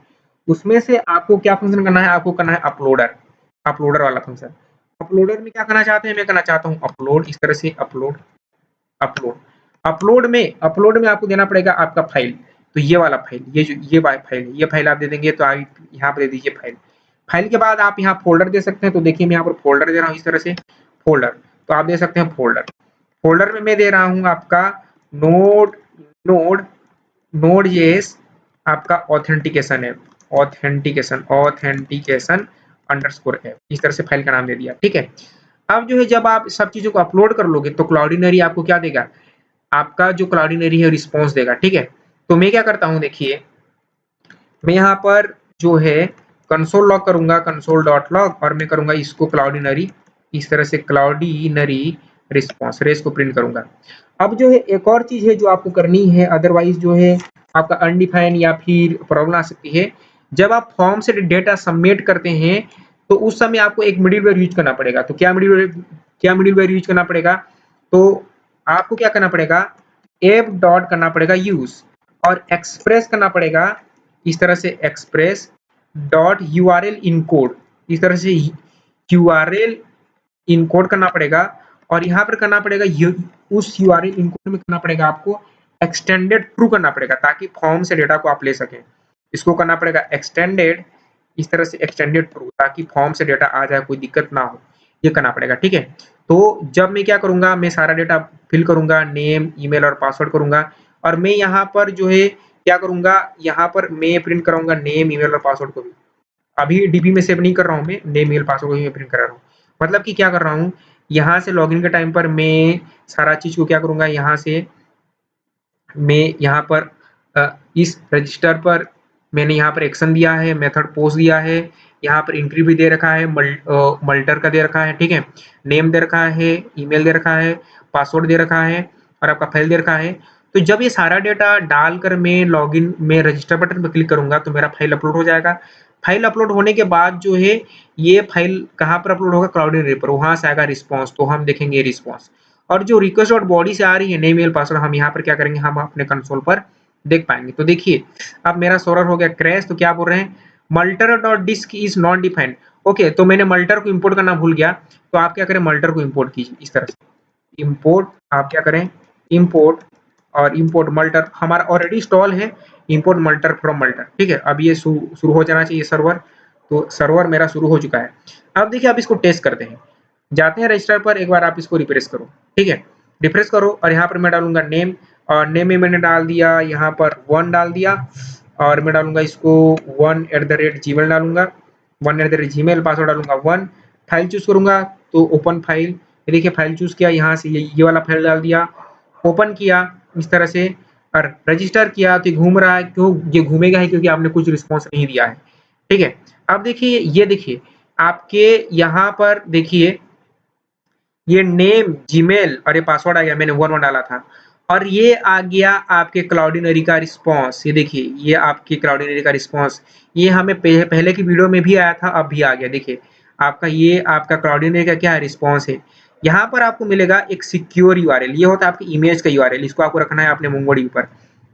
A: उसमें से आपको क्या फंक्शन करना है, आपको करना है अपलोडर वाला फंक्शन। अपलोडर में क्या करना चाहते हैं, मैं करना चाहता हूँ अपलोड, इस तरह से अपलोड अपलोड अपलोड में आपको देना पड़ेगा आपका फाइल। तो ये वाला फाइल, ये फाइल है, ये फाइल आप दे देंगे। तो आप यहाँ पर दे दीजिए फाइल। फाइल के बाद आप यहाँ फोल्डर दे सकते हैं। तो देखिए मैं यहाँ पर फोल्डर दे रहा हूँ, इस तरह से फोल्डर। तो आप दे सकते हैं फोल्डर में मैं दे रहा हूँ आपका नोड नोड नोड जेएस, आपका ऑथेंटिकेशन है, ऑथेंटिकेशन अंडरस्कोर ऐप, इस तरह से फाइल का नाम दे दिया, ठीक है। अब जो है जब आप सब चीजों को अपलोड कर लोगे तो क्लाउडीनरी आपको क्या देगा, आपका जो क्लाउडीनरी है रिस्पॉन्स देगा, ठीक है। तो मैं क्या करता हूँ देखिए, मैं यहाँ पर जो है कंसोल लॉग करूंगा, कंसोल डॉट लॉग, और मैं करूंगा इसको क्लाउडिनरी, इस तरह से क्लाउडिनरी रिस्पॉन्स रेस को प्रिंट करूंगा। अब जो है एक और चीज है जो आपको करनी है, अदरवाइज जो है आपका अनडिफाइन या फिर प्रॉब्लम आ सकती है। जब आप फॉर्म से डेटा सबमिट करते हैं तो उस समय आपको एक मिडिलवेयर यूज करना पड़ेगा। तो क्या मिडिलवेयर यूज करना पड़ेगा? तो आपको क्या करना पड़ेगा, एप डॉट करना पड़ेगा यूज, और एक्सप्रेस करना पड़ेगा इस तरह से, एक्सप्रेस डॉट यूआरएल इनकोड, इस तरह से यूआरएल इनकोड करना पड़ेगा। और यहाँ पर करना पड़ेगा उस यूआरएल इनकोड में करना पड़ेगा आपको एक्सटेंडेड ट्रू करना पड़ेगा, ताकि फॉर्म से डेटा को आप ले सकें। इसको करना पड़ेगा एक्सटेंडेड, इस तरह से एक्सटेंडेड ट्रू, ताकि फॉर्म से डेटा आ जाए, कोई दिक्कत ना हो, ये करना पड़ेगा। ठीक है, तो जब मैं क्या करूंगा, मैं सारा डेटा फिल करूंगा, नेम, ईमेल और पासवर्ड करूंगा, और मैं यहाँ पर जो है क्या करूंगा, यहाँ पर मैं प्रिंट कराऊंगा नेम, ईमेल और पासवर्ड को भी। अभी डीबी में सेव नहीं कर रहा हूँ मैं, नेम, ईमेल, पासवर्ड को ही मैं प्रिंट करा रहा हूँ। मतलब कि क्या कर रहा हूँ, यहाँ से लॉगिन के टाइम पर मैं सारा चीज को क्या करूंगा, यहाँ से मैं यहाँ पर इस रजिस्टर पर मैंने यहाँ पर एक्शन दिया है, मेथड पोस्ट दिया है, यहाँ पर एंट्री भी दे रखा है, मल्टर का दे रखा है, ठीक है, नेम दे रखा है, ईमेल दे रखा है, पासवर्ड दे रखा है, और आपका फाइल दे रखा है। तो जब ये सारा डेटा डालकर मैं लॉगिन में रजिस्टर बटन पर क्लिक करूंगा तो मेरा फाइल अपलोड हो जाएगा। फाइल अपलोड होने के बाद जो है ये फाइल कहाँ पर अपलोड होगा, क्लाउडिनरी पर, वहां से आएगा रिस्पॉन्स, तो हम देखेंगे रिस्पॉन्स। और जो रिक्वेस्ट डॉट बॉडी से आ रही है नेम, ईमेल, पासवर्ड, हम यहाँ पर क्या करेंगे, हम अपने कंसोल पर देख पाएंगे। तो देखिए अब मेरा सर्वर हो गया क्रैश, तो क्या बोल रहे हैं, Multer dot disk is not defined. Okay, तो मैंने मल्टर को इंपोर्ट करना भूल गया, तो आप क्या करें, मल्टर को इंपोर्ट कीजिए इस तरह से, इंपोर्ट, आप क्या करें, इंपोर्ट, और इंपोर्ट मल्टर हमारा ऑलरेडी इंस्टॉल है, इंपोर्ट मल्टर फ्रॉम मल्टर। ठीक है, अब ये शुरू हो जाना चाहिए सर्वर, तो सर्वर मेरा शुरू हो चुका है। अब देखिए आप इसको टेस्ट करते हैं, जाते हैं रजिस्टर पर, एक बार आप इसको रिफ्रेश करो। ठीक है, रिफ्रेश करो, और यहाँ पर मैं डालूंगा नेम, और नेम में मैंने डाल दिया यहाँ पर 1 डाल दिया, और मैं डालूंगा इसको 1@gmail डालूंगा, 1@gmail, पासवर्ड डालूंगा 1, फाइल चूज करूंगा, तो ओपन फाइल, ये देखिए फाइल चूज किया, यहाँ से ये वाला फाइल डाल दिया, ओपन किया इस तरह से, और रजिस्टर किया, तो ये घूम रहा है, क्यों ये घूमेगा है, क्योंकि आपने कुछ रिस्पॉन्स नहीं दिया है। ठीक है, अब देखिए, ये देखिए आपके यहाँ पर देखिए ये नेम, जीमेल और ये पासवर्ड आ गया, मैंने 1 डाला था, और ये आ गया आपके क्लाउडिनरी का रिस्पॉन्स। ये देखिए ये आपके क्लाउडिनरी का रिस्पॉन्स, ये हमें पहले की वीडियो में भी आया था, अब भी आ गया। देखिए आपका ये आपका क्लाउडिनरी का क्या है, रिस्पॉन्स है। यहाँ पर आपको मिलेगा एक सिक्योर यूआरएल, ये होता है आपकी इमेज का यूआरएल, इसको आपको रखना है अपने मोंगोडीबी पर।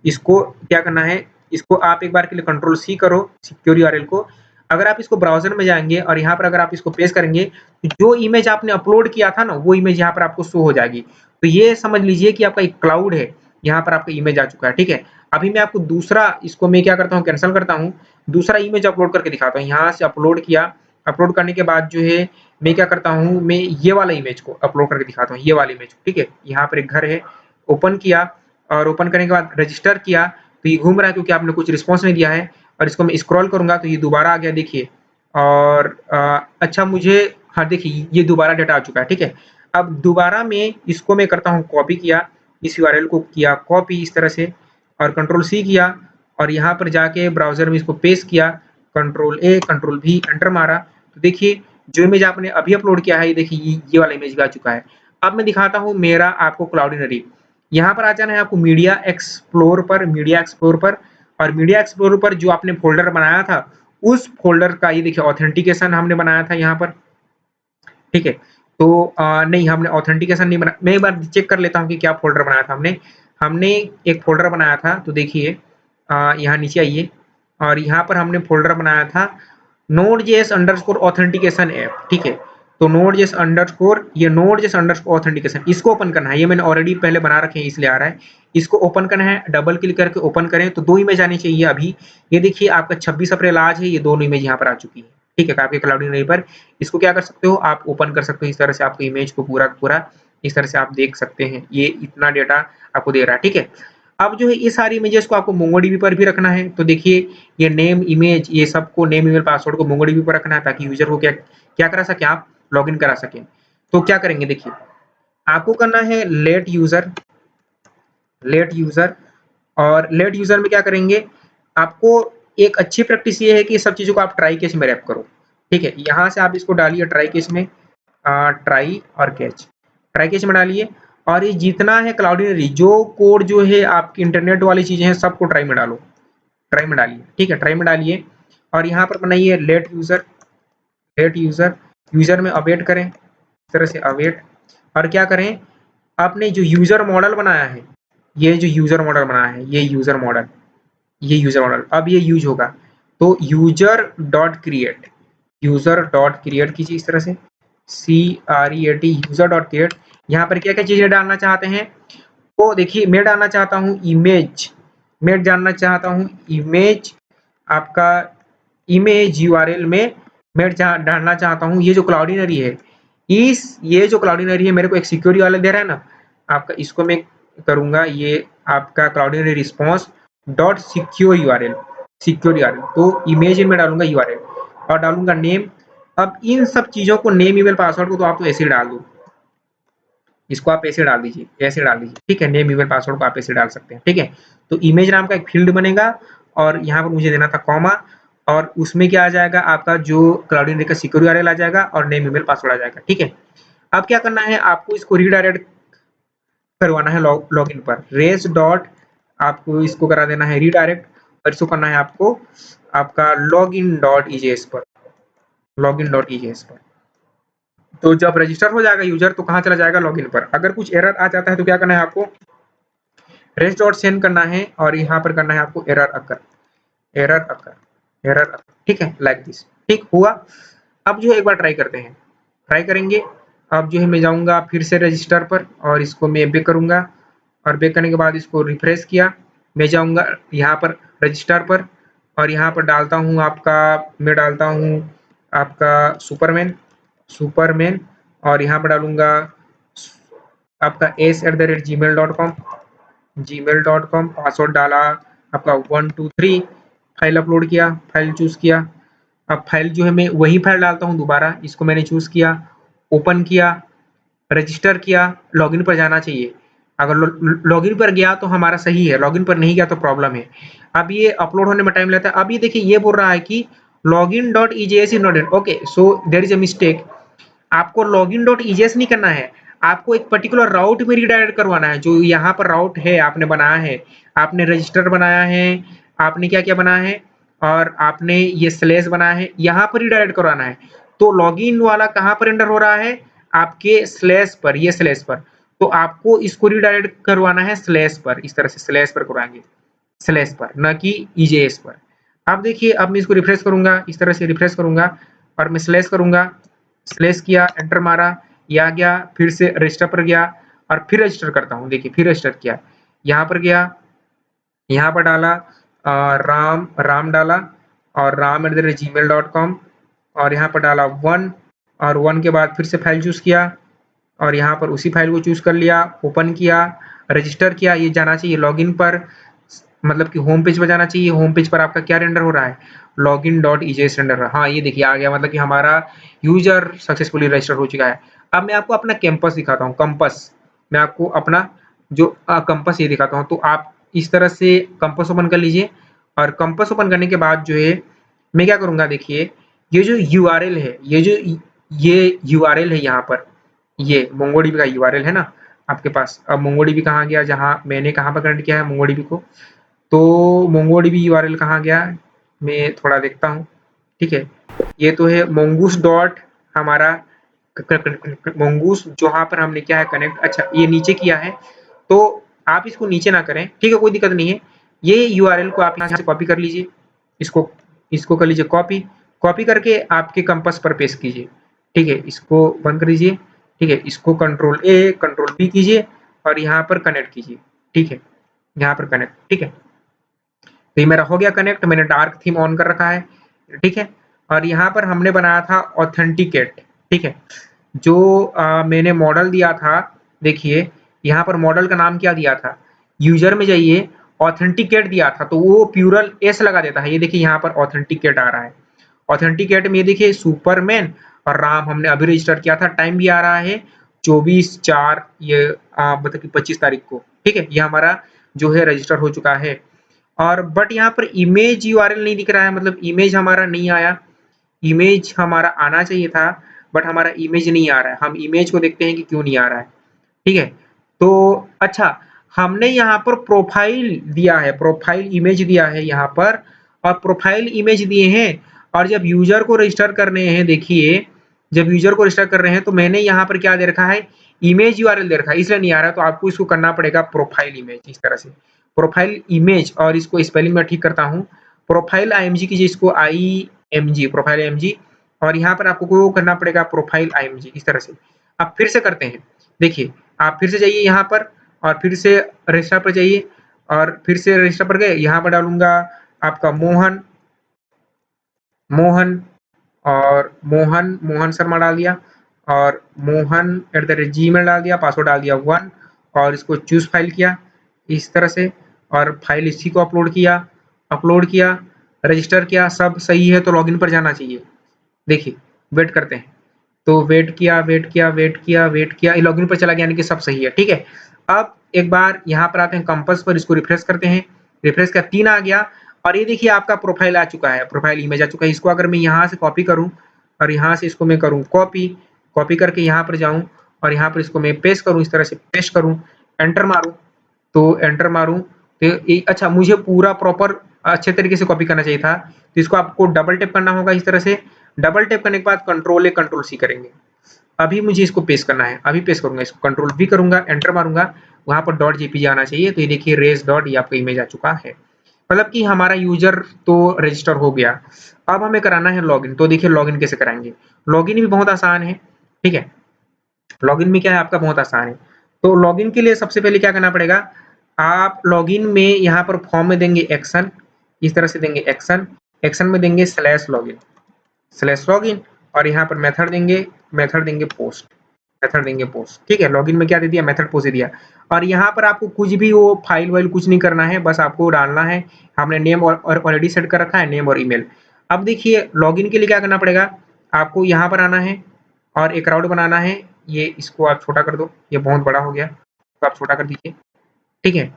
A: इसको क्या करना है, इसको आप एक बार के लिए कंट्रोल सी करो सिक्योर यूआरएल को। अगर आप इसको ब्राउजर में जाएंगे और यहाँ पर अगर आप इसको पेस्ट करेंगे, जो इमेज आपने अपलोड किया था ना, वो इमेज यहाँ पर आपको शो हो जाएगी। तो ये समझ लीजिए कि आपका एक क्लाउड है, यहाँ पर आपका इमेज आ चुका है। ठीक है, अभी मैं आपको दूसरा, इसको मैं क्या करता हूँ, कैंसिल करता हूँ, दूसरा इमेज अपलोड करके दिखाता हूँ। यहाँ से अपलोड किया, अपलोड करने के बाद जो है मैं क्या करता हूँ, मैं ये वाला इमेज को अपलोड करके दिखाता हूँ, ये वाला इमेज। ठीक है, यहाँ पर एक घर है, ओपन किया, और ओपन करने के बाद रजिस्टर किया, तो ये घूम रहा है क्योंकि आपने कुछ रिस्पॉन्स नहीं दिया है। और इसको मैं स्क्रॉल करूंगा तो ये दोबारा आ गया, देखिए। और अच्छा मुझे, हाँ देखिए ये दोबारा डेटा आ चुका है। ठीक है, अब दोबारा मैं इसको मैं करता हूँ, कॉपी किया, इस यूआरएल को किया कॉपी इस तरह से, और कंट्रोल सी किया, और यहाँ पर जाके ब्राउजर में इसको पेस्ट किया, कंट्रोल ए, कंट्रोल भी, एंटर मारा, तो देखिए जो इमेज आपने अभी अपलोड किया है, ये देखिए ये वाला इमेज भी आ चुका है। अब मैं दिखाता हूँ मेरा आपको क्लाउडिनरी। यहाँ पर आ जाना है आपको मीडिया एक्सप्लोर पर, मीडिया एक्सप्लोर पर, और मीडिया एक्सप्लोर पर जो आपने फोल्डर बनाया था, उस फोल्डर का ये देखिए ऑथेंटिकेशन हमने बनाया था यहाँ पर। ठीक है, तो नहीं, हमने ऑथेंटिकेशन नहीं बनाया, मैं एक बार चेक कर लेता हूँ कि क्या फोल्डर बनाया था हमने। हमने एक फोल्डर बनाया था, तो देखिए यहाँ नीचे आइए, और यहाँ पर हमने फोल्डर बनाया था Node.js_authentication ऐप। ठीक है, तो Node.js_, ये Node.js_authentication, इसको ओपन करना है, ये मैंने ऑलरेडी पहले बना रखे हैं इसलिए आ रहा है। इसको ओपन करना है, डबल क्लिक करके ओपन करें तो 2 इमेज आनी चाहिए अभी। ये देखिए आपका 26 अप्रैल आज है, ये दोनों इमेज यहाँ पर आ चुकी है। ठीक है, आपके क्लाउडिनरी पर इसको क्या कर सकते हो, आप ओपन कर सकते हो, इस तरह से आपको इमेज को पूरा पूरा इस तरह से आप देख सकते हैं, ये इतना डेटा आपको दे रहा है। ठीक है, अब जो है ये सारी इमेजेस को आपको मोंगोडीबी पर भी रखना है, तो देखिए ये नेम, इमेज, ये सबको नेम, ईमेल, पासवर्ड को मोंगोडीबी पर रखना है, ताकि यूजर को क्या क्या करा सके, आप लॉगिन करा सकें। तो क्या करेंगे, देखिए आपको करना है लेट यूजर, लेट यूजर, और लेट यूजर में क्या करेंगे, आपको एक अच्छी प्रैक्टिस ये है कि सब चीज़ों को आप ट्राई केस में रैप करो, ठीक है? यहाँ से आप इसको डालिए ट्राई केस में, ट्राई और कैच, ट्राई केस में डालिए और ये जितना है क्लाउडिनरी जो कोड जो है आपकी इंटरनेट वाली चीज़ें हैं सबको ट्राई में डालो, ट्राई में डालिए, ठीक है? ट्राई में डालिए और यहाँ पर बनाइए लेट यूज़र में अवेट करें, इस तरह से अवेट और क्या करें, आपने जो यूज़र मॉडल बनाया है, ये जो यूज़र मॉडल बनाया है, ये यूज़र मॉडल अब ये यूज़ होगा, तो यूज़र डॉट क्रिएट कीजिए इस तरह से, CREAT यूज़र डॉट क्रिएट। यहाँ पर क्या-क्या चीज़ें डालना चाहते हैं? तो देखिए मैं डालना चाहता हूँ इमेज, मैं जानना चाहता हूँ इमेज, आपका इमेज URL में मैं डालना चाहता हूँ ये जो क्लाउडिनरी है, ये जो क्लाउडिनरी है मेरे को एक सिक्योर URL दे रहा है ना, आपका इसको मैं करूँगा ये आपका क्लाउडिनरी रिस्पॉन्स डॉट सिक्योर URL तो इमेज में डालूँगा URL और डालूँगा नेम। अब इन सब चीज़ों को नेम, ईमेल, पासवर्ड को तो आप तो ऐसे ही डाल दो, इसको आप ऐसे डाल दीजिए, ठीक है? नेम, ईमेल, पासवर्ड को आप ऐसे डाल सकते हैं, ठीक है? तो इमेज नाम का एक फील्ड बनेगा और यहाँ पर मुझे देना था कॉमा और उसमें क्या आ जाएगा आपका जो क्लाउडिनरी का सिक्योर URL आ जाएगा और नेम, ईमेल, पासवर्ड आ जाएगा, ठीक है? अब क्या करना है आपको इसको रीडायरेक्ट करवाना है लॉगिन पर, रेस डॉट आपको इसको करा देना है रीडायरेक्ट और इसको करना है आपको आपका login.ejs पर। तो जब रजिस्टर हो जाएगा यूजर तो कहाँ चला जाएगा लॉगिन पर। अगर कुछ एरर आ जाता है तो क्या करना है आपको रेस डॉट सेंड करना है और यहाँ पर करना है आपको एरर अकर, ठीक है? लाइक दिस, ठीक हुआ। अब जो है एक बार ट्राई करते हैं, ट्राई करेंगे। अब जो है मैं जाऊँगा फिर से रजिस्टर पर और इसको मैं बैक करूँगा और बैक करने के बाद इसको रिफ्रेश किया, मैं जाऊँगा यहाँ पर रजिस्टर पर और यहाँ पर डालता हूँ मैं डालता हूँ आपका सुपरमैन और यहाँ पर डालूँगा आपका s@gmail.com पासवर्ड डाला आपका 1 2 3 फाइल अपलोड किया, फाइल चूज़ किया। अब फाइल जो है मैं वही फाइल डालता हूँ दोबारा, इसको मैंने चूज़ किया, ओपन किया, रजिस्टर किया, लॉगिन पर जाना चाहिए। अगर लॉगिन पर गया तो हमारा सही है, लॉगिन पर नहीं गया तो प्रॉब्लम है। अब ये अपलोड होने में टाइम लेता है। अब ये देखिए ये बोल रहा है कि login.ejs is not in okay, so there is a mistake. आपको login.ejs नहीं करना है, आपको एक पर्टिकुलर राउट में रीडायरेक्ट करवाना है। जो यहाँ पर राउट है आपने बनाया है, आपने रजिस्टर बनाया है, आपने क्या-क्या बनाया है और आपने ये स्लैश बनाया है, यहाँ पर रीडायरेक्ट करवाना है। तो लॉगिन वाला कहाँ पर एंटर हो रहा है? आपके स्लैश पर, ये स्लैश पर। तो आपको इसको रीडायरेक्ट करवाना है स्लैश पर, इस तरह से स्लैश पर करवाएँगे, स्लैश पर, ना कि ईजेएस पर। अब देखिए अब मैं इसको रिफ्रेश करूँगा, इस तरह से रिफ्रेश करूँगा और मैं स्लैश करूँगा, स्लैश किया, एंटर मारा, ये आ गया, फिर से रजिस्टर पर गया और फिर रजिस्टर करता हूँ। देखिए फिर रजिस्टर किया, यहाँ पर गया, यहाँ पर डाला राम डाला और ram@gmail.com और यहाँ पर डाला 1 और 1 के बाद फिर से फाइल चूज़ किया और यहाँ पर उसी फाइल को चूज़ कर लिया, ओपन किया, रजिस्टर किया। ये जाना चाहिए लॉगिन पर, मतलब कि होम पेज पर जाना चाहिए। होम पेज पर आपका क्या रेंडर हो रहा है? login.ejs रेंडर रहा है। हाँ, ये देखिए आ गया, मतलब कि हमारा यूज़र सक्सेसफुली रजिस्टर हो चुका है। अब मैं आपको अपना कैंपस दिखाता हूँ, कंपास। मैं आपको अपना जो कंपास ये दिखाता हूँ। तो आप इस तरह से कंपास ओपन कर लीजिए और कंपास ओपन करने के बाद जो है मैं क्या करूँगा देखिए, ये जो यूआरएल है, ये यूआरएल है यहाँ पर, ये मोंगोडीबी का यूआरएल है ना आपके पास। अब मोंगोडीबी कहाँ गया? जहाँ मैंने कहाँ पर कनेक्ट किया है मोंगोडीबी को, तो मोंगोडीबी यूआरएल कहाँ गया? मैं थोड़ा देखता हूँ, ठीक है? ये तो है मोंगूस डॉट हमारा मोंगूस, जहाँ पर हमने क्या है कनेक्ट। अच्छा ये नीचे किया है, तो आप इसको नीचे ना करें, ठीक है? कोई दिक्कत नहीं है। ये यूआरएल को आप यहाँ से कॉपी कर लीजिए, इसको इसको कर लीजिए कॉपी, कॉपी करके आपके कंपास पर पेस्ट कीजिए, ठीक है? इसको बंद कर दीजिए, ठीक है? इसको कंट्रोल ए, कंट्रोल बी कीजिए और यहाँ पर कनेक्ट कीजिए, ठीक है? यहाँ पर कनेक्ट, ठीक है? तो ये मेरा हो गया कनेक्ट, मैंने डार्क थीम ऑन कर रखा है, ठीक है? और यहाँ पर हमने बनाया था ऑथेंटिकेट, ठीक है? जो मैंने मॉडल दिया था, देखिए यहाँ पर मॉडल का नाम क्या दिया था? यूजर में जाइए, ऑथेंटिकेट दिया था तो वो प्लूरल एस लगा देता है। ये देखिए यहाँ पर ऑथेंटिकेट आ रहा है। ऑथेंटिकेट में ये देखिए सुपरमैन और राम हमने अभी रजिस्टर किया था। टाइम भी आ रहा है 24/4 ये मतलब कि 25 तारीख को, ठीक है? ये हमारा जो है रजिस्टर हो चुका है। और बट यहाँ पर इमेज यूआरएल नहीं दिख रहा है, मतलब इमेज हमारा नहीं आया। इमेज हमारा आना चाहिए था बट हमारा इमेज नहीं आ रहा है। हम इमेज को देखते हैं कि क्यों नहीं आ रहा है। ठीक है, तो अच्छा, हमने यहाँ पर प्रोफाइल दिया है, प्रोफाइल इमेज दिया है यहाँ पर, और प्रोफाइल इमेज दिए हैं। और जब यूजर को रजिस्टर करने हैं, देखिए जब यूजर को रजिस्टर कर रहे हैं तो मैंने यहाँ पर क्या दे रखा है, इमेज यूआरएल दे रखा है, इसलिए नहीं आ रहा है। तो आपको इसको करना पड़ेगा प्रोफाइल इमेज, इस तरह से प्रोफाइल इमेज। और इसको स्पेलिंग में ठीक करता हूँ, प्रोफाइल आईएमजी कीजिए, इसको आईएमजी, प्रोफाइल आईएमजी। और यहाँ पर आपको करना पड़ेगा प्रोफाइल आईएमजी, इस तरह से। अब फिर से करते हैं, देखिए आप फिर से जाइए यहाँ पर और फिर से रजिस्टर पर जाइए, और फिर से रजिस्टर पर गए, यहाँ पर डालूंगा आपका मोहन, मोहन और मोहन, मोहन शर्मा डाल दिया, और mohan@gmail डाल दिया, पासवर्ड डाल दिया 1, और इसको चूज फाइल किया इस तरह से, और फाइल इसी को अपलोड किया, रजिस्टर किया, सब सही है तो लॉगिन पर जाना चाहिए। देखिए वेट करते हैं, तो वेट किया, ये लॉगिन पर चला गया, यानी कि सब सही है। ठीक है, अब एक बार यहाँ पर आते हैं कंपास पर, इसको रिफ्रेश करते हैं, रिफ्रेश का 3 आ गया, और ये देखिए आपका प्रोफाइल आ चुका है, प्रोफाइल इमेज आ चुका है। इसको अगर मैं यहाँ से कॉपी करूँ और यहाँ से इसको मैं करूँ कॉपी करके यहाँ पर जाऊँ और यहाँ पर इसको मैं पेस्ट करूँ, इस तरह से पेस्ट करूँ, एंटर मारूँ, तो एंटर मारूँ तो अच्छा, मुझे पूरा प्रॉपर अच्छे तरीके से कॉपी करना चाहिए था, तो इसको आपको डबल टैप करना होगा इस तरह से। डबल टैप करने के बाद कंट्रोल ए कंट्रोल सी करेंगे। अभी मुझे इसको पेस्ट करना है, अभी पेस्ट करूंगा, इसको कंट्रोल वी करूंगा, एंटर मारूंगा, वहां पर डॉट जेपीजी आना चाहिए। तो ये देखिए रेस डॉट, ये आपका इमेज आ चुका है, मतलब कि हमारा यूजर तो रजिस्टर हो गया। अब हमें कराना है लॉगिन, तो देखिए लॉगिन कैसे कराएंगे। लॉगिन भी बहुत आसान है। ठीक है, लॉगिन में क्या है आपका, बहुत आसान है। तो लॉगिन के लिए सबसे पहले क्या करना पड़ेगा, आप लॉगिन में यहाँ पर फॉर्म में देंगे एक्शन, इस तरह से देंगे एक्शन, एक्शन में देंगे /login, और यहाँ पर मेथड देंगे पोस्ट। ठीक है, लॉगिन में क्या दे दिया, मेथड पोस्ट दे दिया। और यहाँ पर आपको कुछ भी वो फाइल वाइल कुछ नहीं करना है, बस आपको डालना है, हमने नेम और ऑलरेडी सेट कर रखा है, नेम और ईमेल। अब देखिए लॉगिन के लिए क्या करना पड़ेगा, आपको यहाँ पर आना है और एक राउट बनाना है। ये इसको आप छोटा कर दो, ये बहुत बड़ा हो गया, तो आप छोटा कर दीजिए। ठीक है,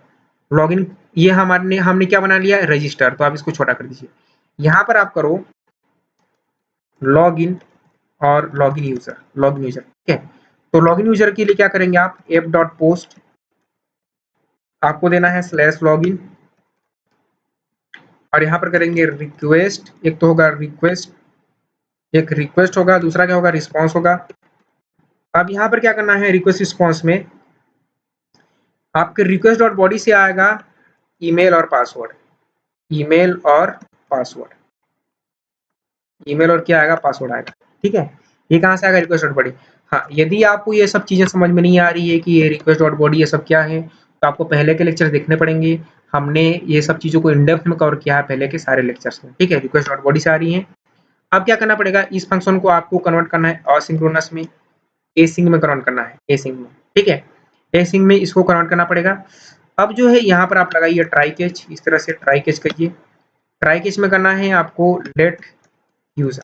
A: लॉगिन ये हमने क्या बना लिया, रजिस्टर, तो आप इसको छोटा कर दीजिए। यहाँ पर आप करो लॉगिन और लॉगिन यूजर। ठीक है, तो लॉगिन यूजर के लिए क्या करेंगे आप, app.post आपको देना है /login, और यहाँ पर करेंगे रिक्वेस्ट, एक तो होगा रिक्वेस्ट, एक रिक्वेस्ट होगा, दूसरा क्या होगा, रिस्पॉन्स होगा। अब यहाँ पर क्या करना है, रिक्वेस्ट रिस्पॉन्स में आपके रिक्वेस्ट डॉट बॉडी से आएगा ईमेल और पासवर्ड, ईमेल और क्या आएगा, पासवर्ड आएगा। ठीक है, ये कहाँ से आएगा, रिक्वेस्ट डॉट बॉडी। हाँ, यदि आपको ये सब चीजें समझ में नहीं आ रही है कि ये रिक्वेस्ट डॉट बॉडी ये सब क्या है, तो आपको पहले के लेक्चर देखने पड़ेंगे। हमने ये सब चीजों को इन डेप्थ में कवर किया है पहले के सारे लेक्चर्स में। ठीक है, रिक्वेस्ट डॉट बॉडी से आ रही है। अब क्या करना पड़ेगा, इस फंक्शन को आपको कन्वर्ट करना है असिंक्रोनस में, एसिंक में कन्वर्ट करना है, एसिंक में। ठीक है, एसिंक में इसको कन्वर्ट करना पड़ेगा। अब जो है यहाँ पर आप लगाइए ट्राई कैच, इस तरह से ट्राई कैच करिए। ट्राई कैच में करना है आपको लेट यूजर,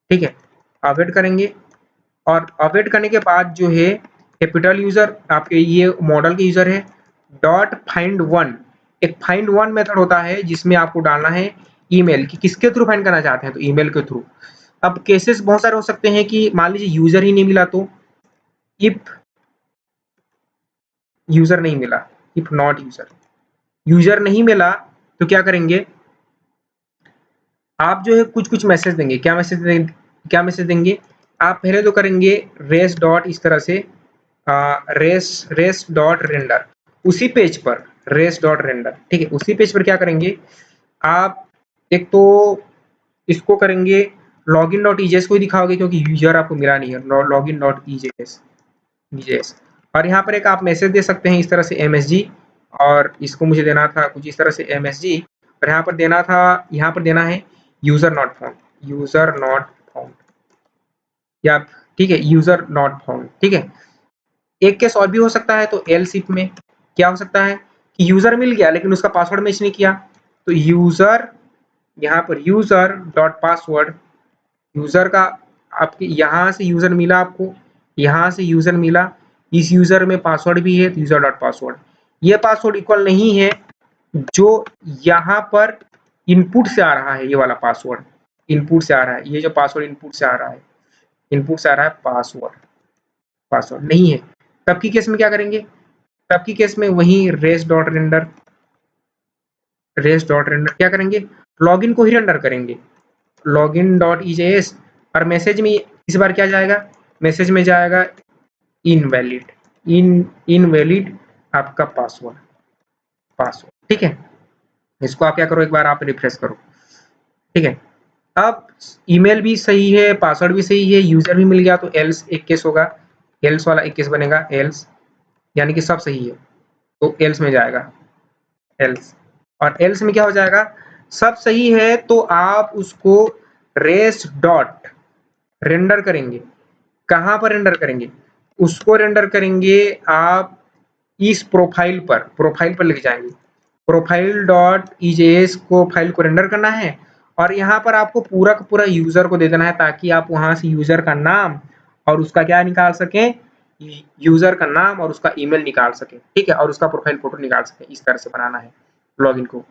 A: ठीक है, अवेट करेंगे, और अवेट करने के बाद जो है कैपिटल यूजर, आपके ये मॉडल के यूजर है, डॉट फाइंड वन, एक फाइंड वन मेथड होता है जिसमें आपको डालना है ईमेल, कि किसके थ्रू फाइंड करना चाहते हैं, तो ईमेल के थ्रू। अब केसेस बहुत सारे हो सकते हैं कि मान लीजिए यूजर ही नहीं मिला, तो इफ यूजर नहीं मिला, इफ नॉट यूजर नहीं मिला, तो क्या करेंगे, आप जो है कुछ मैसेज देंगे। क्या मैसेज देंगे, आप पहले तो करेंगे रेस डॉट, इस तरह से रेस डॉट रेंडर, उसी पेज पर रेस डॉट रेंडर। ठीक है, उसी पेज पर क्या करेंगे आप, एक तो इसको करेंगे लॉगिन डॉट ईजेएस को ही दिखाओगे क्योंकि यूजर आपको मिला नहीं है, लॉगिन डॉट ईजेएस। और यहाँ पर एक आप मैसेज दे सकते हैं इस तरह से MSG, और इसको मुझे देना था कुछ इस तरह से MSG, और यहाँ पर देना है यूजर नॉट फाउंड, या ठीक है, यूजर नॉट फाउंड। ठीक है, एक केस और भी हो सकता है, तो एल्स इफ में क्या हो सकता है कि यूजर मिल गया लेकिन उसका पासवर्ड मैच नहीं किया, तो यूजर, यहाँ पर यूजर डॉट पासवर्ड, यूजर का आपके यहाँ से यूजर मिला, आपको यहाँ से यूजर मिला, इस यूजर में पासवर्ड भी है, तो यूजर डॉट पासवर्ड, ये पासवर्ड इक्वल नहीं है जो यहाँ पर इनपुट से आ रहा है, ये वाला पासवर्ड इनपुट से आ रहा है, ये जो पासवर्ड इनपुट से आ रहा है, इनपुट से आ रहा है पासवर्ड नहीं है। तब की केस में क्या करेंगे? तब की केस में वही रेस डॉट रेंडर क्या करेंगे? लॉगिन को ही रेंडर करेंगे, लॉगिन डॉट ईजेएस, और मैसेज में इस बार क्या जाएगा? मैसेज में जाएगा इनवैलिड, इनवैलिड आपका पासवर्ड। ठीक है, इसको आप क्या करो, एक बार आप रिफ्रेश करो। ठीक है, अब ईमेल भी सही है, पासवर्ड भी सही है, यूजर भी मिल गया, तो एल्स एक केस होगा, एल्स वाला एक केस बनेगा, एल्स यानी कि सब सही है तो एल्स में जाएगा, एल्स, और एल्स में क्या हो जाएगा? सब सही है तो आप उसको रेस डॉट रेंडर करेंगे। कहाँ पर रेंडर करेंगे? उसको रेंडर करेंगे आप इस प्रोफाइल पर लेके जाएंगे, प्रोफाइल डॉट ईजेएस को फाइल को रेंडर करना है, और यहाँ पर आपको पूरा का पूरा यूजर को दे देना है ताकि आप वहां से यूजर का नाम और उसका क्या निकाल सकें, यूजर का नाम और उसका ईमेल निकाल सके। ठीक है, और उसका प्रोफाइल फोटो निकाल सके, इस तरह से बनाना है लॉगिन को।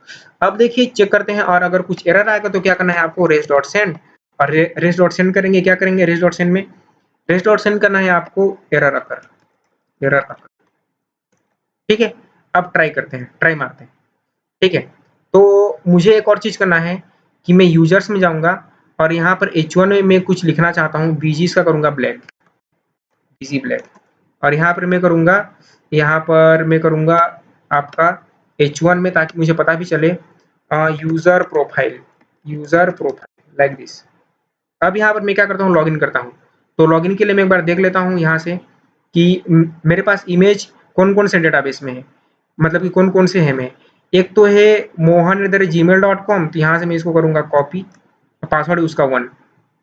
A: अब देखिए चेक करते हैं, और अगर कुछ एरर आएगा तो क्या करना है आपको? रेस डॉट सेंड, और रेस डॉट सेंड करेंगे, क्या करेंगे? रेस डॉट सेंड में रेस डॉट सेंड करना है आपको एरर अकर। ठीक है, अब ट्राई करते हैं, ट्राई मारते हैं। ठीक है, तो मुझे एक और चीज करना है कि मैं यूजर्स में जाऊंगा और यहाँ पर H1 में मैं कुछ लिखना चाहता हूँ, बीजी का करूंगा ब्लैक, बीजी ब्लैक, और यहाँ पर मैं करूंगा आपका H1 में, ताकि मुझे पता भी चले यूजर प्रोफाइल लाइक दिस। अब यहाँ पर मैं क्या करता हूँ? लॉगिन करता हूँ। तो लॉगिन के लिए मैं एक बार देख लेता हूँ यहाँ से कि मेरे पास इमेज कौन कौन से डेटाबेस में है, मतलब कि कौन कौन से है। मैं एक तो है mohan@gmail.com, तो यहाँ से मैं इसको करूँगा कॉपी, पासवर्ड उसका 1,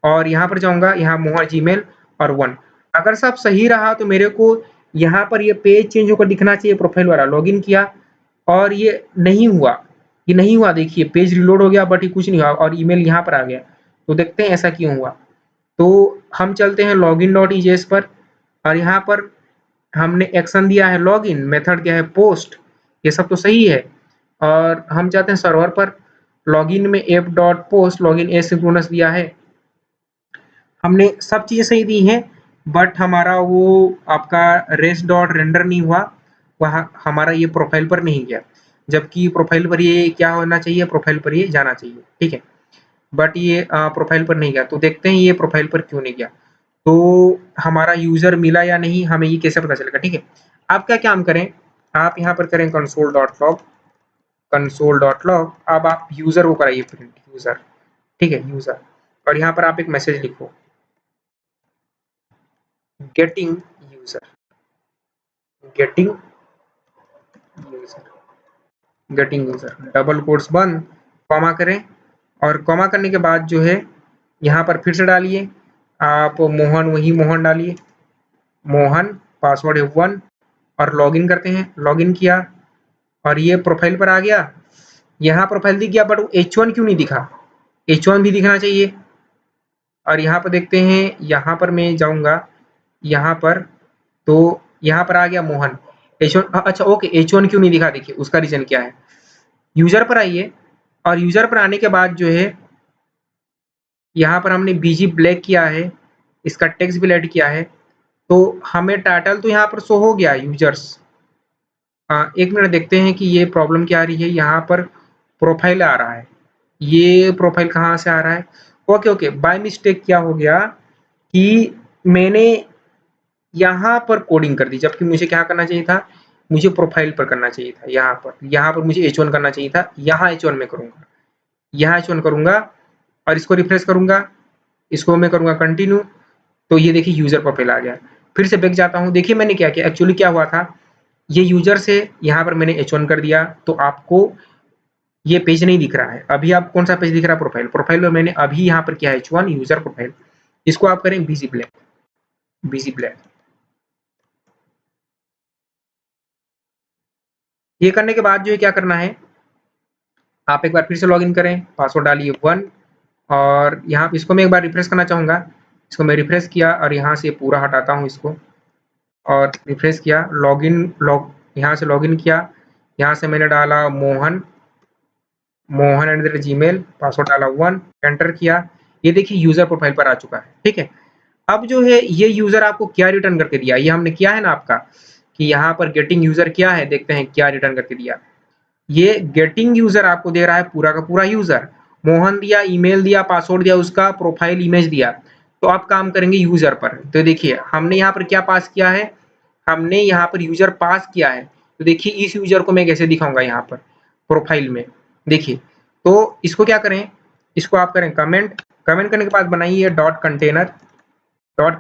A: और यहाँ पर जाऊँगा, यहाँ मोहन जीमेल और 1। अगर सब सही रहा तो मेरे को यहाँ पर ये पेज चेंज होकर दिखना चाहिए, प्रोफाइल वाला लॉगिन किया और ये नहीं हुआ, देखिए पेज रिलोड हो गया बट ये कुछ नहीं हुआ और ईमेल यहाँ पर आ गया। तो देखते हैं ऐसा क्यों हुआ। तो हम चलते हैं लॉगिन डॉट ईजेएस पर, और यहाँ पर हमने एक्शन दिया है लॉगिन, मेथड क्या है? पोस्ट, ये सब तो सही है। और हम जाते हैं सर्वर पर, लॉगिन में app dot post login asynchronous दिया है, हमने सब चीजें सही दी हैं, बट हमारा वो आपका रेस डॉट रेंडर नहीं हुआ, वहाँ हमारा ये प्रोफाइल पर नहीं गया, जबकि प्रोफाइल पर ये क्या होना चाहिए? प्रोफाइल पर ये जाना चाहिए। ठीक है, बट ये प्रोफाइल पर नहीं गया, तो देखते हैं ये प्रोफाइल पर क्यों नहीं गया। तो हमारा यूजर मिला या नहीं, हमें ये कैसे पता चलेगा? ठीक है, आप क्या काम करें, आप यहाँ पर करें कंसोल डॉट लॉग, अब आप यूजर को कराइए प्रिंट, यूजर। ठीक है, यूजर, और यहाँ पर आप एक मैसेज लिखो, getting user, getting user, double quotes बंद, कॉमा करें, और कॉमा करने के बाद जो है यहाँ पर फिर से डालिए आप मोहन, वही मोहन डालिए, मोहन, पासवर्ड है 1, और लॉगिन करते हैं, लॉगिन किया और ये प्रोफाइल पर आ गया, यहाँ प्रोफाइल दिख गया, बट H1 क्यों नहीं दिखा? H1 भी दिखना चाहिए। और यहाँ पर देखते हैं, यहाँ पर मैं जाऊंगा, यहाँ पर, तो यहाँ पर आ गया मोहन, H1, अच्छा ओके, H1 क्यों नहीं दिखा? देखिए उसका रीजन क्या है। यूजर पर आइए, और यूजर पर आने के बाद जो है यहाँ पर हमने बीजी ब्लैक किया है, इसका टेक्स्ट भी ऐड किया है, तो हमें टाइटल तो यहाँ पर शो हो गया यूजर्स। एक मिनट देखते हैं कि ये प्रॉब्लम क्या आ रही है। यहाँ पर प्रोफाइल आ रहा है, ये प्रोफाइल कहाँ से आ रहा है? ओके ओके, बाय मिस्टेक क्या हो गया कि मैंने यहाँ पर कोडिंग कर दी, जबकि मुझे क्या करना चाहिए था? मुझे प्रोफाइल पर करना चाहिए था, यहाँ पर मुझे H1 करना चाहिए था, यहाँ H1 में करूँगा, यहाँ H1 करूँगा, और इसको रिफ्रेश करूँगा, इसको मैं करूँगा कंटिन्यू, तो ये देखिए यूजर प्रोफाइल आ गया। फिर से बैक जाता हूँ, देखिए मैंने क्या किया, एक्चुअली क्या हुआ था, ये यूजर से यहाँ पर मैंने H1 कर दिया, तो आपको ये पेज नहीं दिख रहा है। अभी आप कौन सा पेज दिख रहा है? प्रोफाइल में मैंने अभी यहाँ पर किया H1 यूजर प्रोफाइल, इसको आप करें बीजी ब्लैक। ये करने के बाद जो है क्या करना है, आप एक बार फिर से लॉगिन करें, पासवर्ड डालिए 1, और यहाँ इसको मैं एक बार रिफ्रेश करना चाहूँगा, इसको मैं रिफ्रेश किया और यहाँ से पूरा हटाता हूँ इसको, और रिफ्रेश किया, यहाँ से लॉगिन किया, यहाँ से मैंने डाला मोहन @gmail, पासवर्ड डाला 1, एंटर किया। ये देखिए यूज़र प्रोफाइल पर आ चुका है, ठीक है। अब जो है ये यूज़र आपको क्या रिटर्न करके दिया, ये हमने किया है ना आपका कि यहाँ पर गेटिंग यूज़र क्या है, देखते हैं क्या रिटर्न करके दिया। ये गेटिंग यूज़र आपको दे रहा है पूरा का पूरा यूज़र, मोहन दिया, ईमेल दिया, पासवर्ड दिया, उसका प्रोफाइल इमेज दिया। तो आप काम करेंगे यूज़र पर। तो देखिए हमने यहाँ पर क्या पास किया है, हमने यहाँ पर यूज़र पास किया है। तो देखिए इस यूज़र को मैं कैसे दिखाऊँगा यहाँ पर प्रोफाइल में, देखिए। तो इसको क्या करें, इसको आप करें कमेंट, कमेंट करने के बाद बनाइए डॉट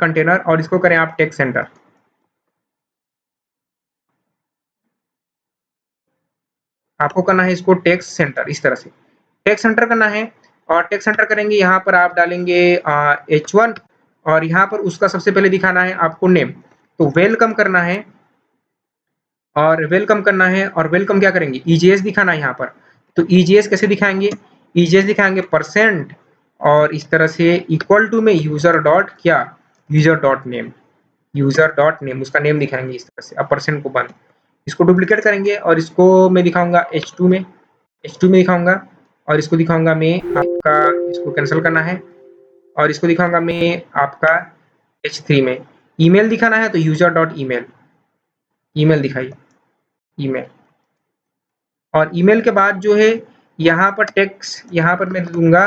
A: कंटेनर और इसको करें आप टेक्स्ट सेंटर। आपको करना है इसको टेक्स्ट सेंटर, इस तरह से टेक्स्ट सेंटर करना है। और टेक्स्ट सेंटर करेंगे, यहाँ पर आप डालेंगे H1 और यहाँ पर उसका सबसे पहले दिखाना है आपको नेम। तो वेलकम करना है और वेलकम करना है और वेलकम क्या करेंगे, EJS दिखाना है यहाँ पर। तो EJS कैसे दिखाएंगे, EJS दिखाएंगे परसेंट और इस तरह से इक्वल टू में यूजर डॉट क्या, यूजर डॉट नेम उसका नेम दिखाएंगे इस तरह से। अब परसेंट को बंद, इसको डुप्लीकेट करेंगे और इसको मैं दिखाऊंगा H2 में दिखाऊंगा और इसको दिखाऊंगा मैं आपका, इसको कैंसिल करना है और इसको दिखाऊंगा मैं आपका H3 में। ईमेल दिखाना है तो यूजर डॉट ईमेल, ईमेल दिखाइए, ईमेल। और ईमेल के बाद जो है यहाँ पर टेक्स्ट, यहाँ पर मैं दूंगा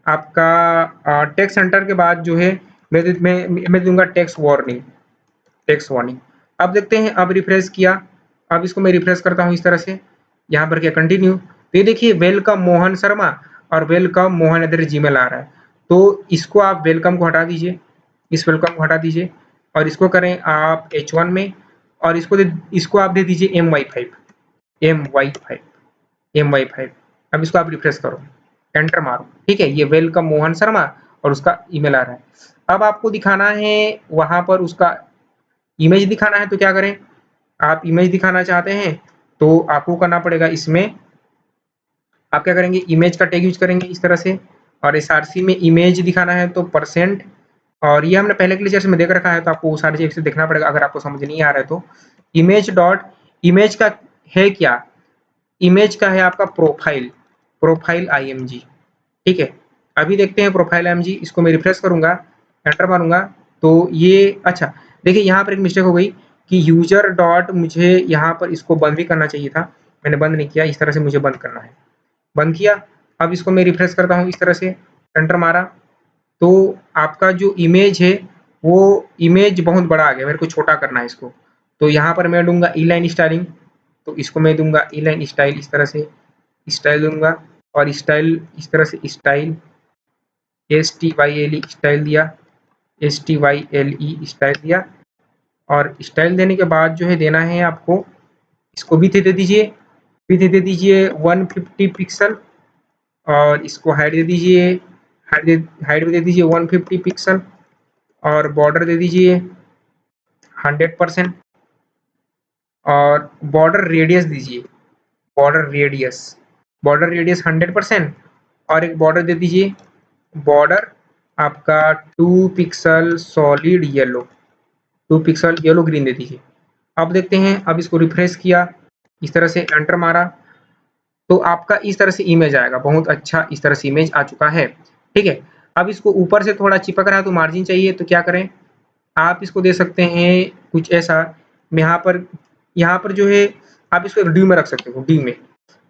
A: आपका टेक्स्ट सेंटर के बाद जो है मैं दूंगा टेक्स्ट वार्निंग। अब देखते हैं, अब रिफ्रेश किया, अब इसको मैं रिफ्रेश करता हूँ इस तरह से, यहाँ पर क्या कंटिन्यू। तो ये देखिए वेलकम मोहन शर्मा और वेलकम मोहन @gmail आ रहा है। तो इसको आप वेलकम को हटा दीजिए, इस वेलकम को हटा दीजिए और इसको करें आप H1 में और इसको आप दे दीजिए MY5। अब इसको आप रिफ्रेश करो, एंटर मारो, ठीक है। ये वेलकम मोहन शर्मा और उसका ईमेल आ रहा है। अब आपको दिखाना है वहां पर उसका इमेज दिखाना है। तो क्या करें, आप इमेज दिखाना चाहते हैं तो आपको करना पड़ेगा इसमें, आप क्या करेंगे इमेज का टैग यूज करेंगे इस तरह से। और SRC में इमेज दिखाना है तो परसेंट, और ये हमने पहले के लेक्चर में देख रखा है तो आपको सारी चीज़ से देखना पड़ेगा अगर आपको समझ नहीं आ रहा है तो। इमेज डॉट, इमेज का है क्या, इमेज का है आपका प्रोफाइल IMG, ठीक है। अभी देखते हैं प्रोफाइल IMG, इसको मैं रिफ्रेश करूंगा, एंटर मारूंगा तो ये अच्छा, देखिए यहाँ पर एक मिस्टेक हो गई कि यूजर डॉट, मुझे यहाँ पर इसको बंद भी करना चाहिए था, मैंने बंद नहीं किया, इस तरह से मुझे बंद करना है, बंद किया। अब इसको मैं रिफ्रेश करता हूँ इस तरह से, एंटर मारा तो आपका जो इमेज है वो इमेज बहुत बड़ा आ गया, मेरे को छोटा करना है इसको। तो यहाँ पर मैं दूंगा इलाइन स्टाइलिंग, तो इसको मैं दूंगा इलाइन स्टाइल, इस तरह से स्टाइल दूंगा और स्टाइल इस तरह से स्टाइल STYLE स्टाइल दिया, STYLE स्टाइल दिया। और स्टाइल देने के बाद जो है देना है आपको, इसको भी दे दीजिए, दे दीजिए 150 पिक्सल और इसको हाइट दे दीजिए, हाइट भी दे दीजिए 150 पिक्सल और बॉर्डर दे दीजिए 100% और बॉर्डर रेडियस दीजिए, बॉर्डर रेडियस 100% और एक बॉर्डर दे दीजिए, बॉर्डर आपका 2 pixel solid yellow, 2 pixel yellow green दे दीजिए। अब देखते हैं, अब इसको रिफ्रेश किया, इस तरह से एंटर मारा तो आपका इस तरह से इमेज आएगा, बहुत अच्छा इस तरह से इमेज आ चुका है, ठीक है। अब इसको ऊपर से थोड़ा चिपक रहा है तो मार्जिन चाहिए, तो क्या करें, आप इसको दे सकते हैं कुछ ऐसा, यहाँ पर जो है आप इसको ड्यू में रख सकते हो, ड्यू में।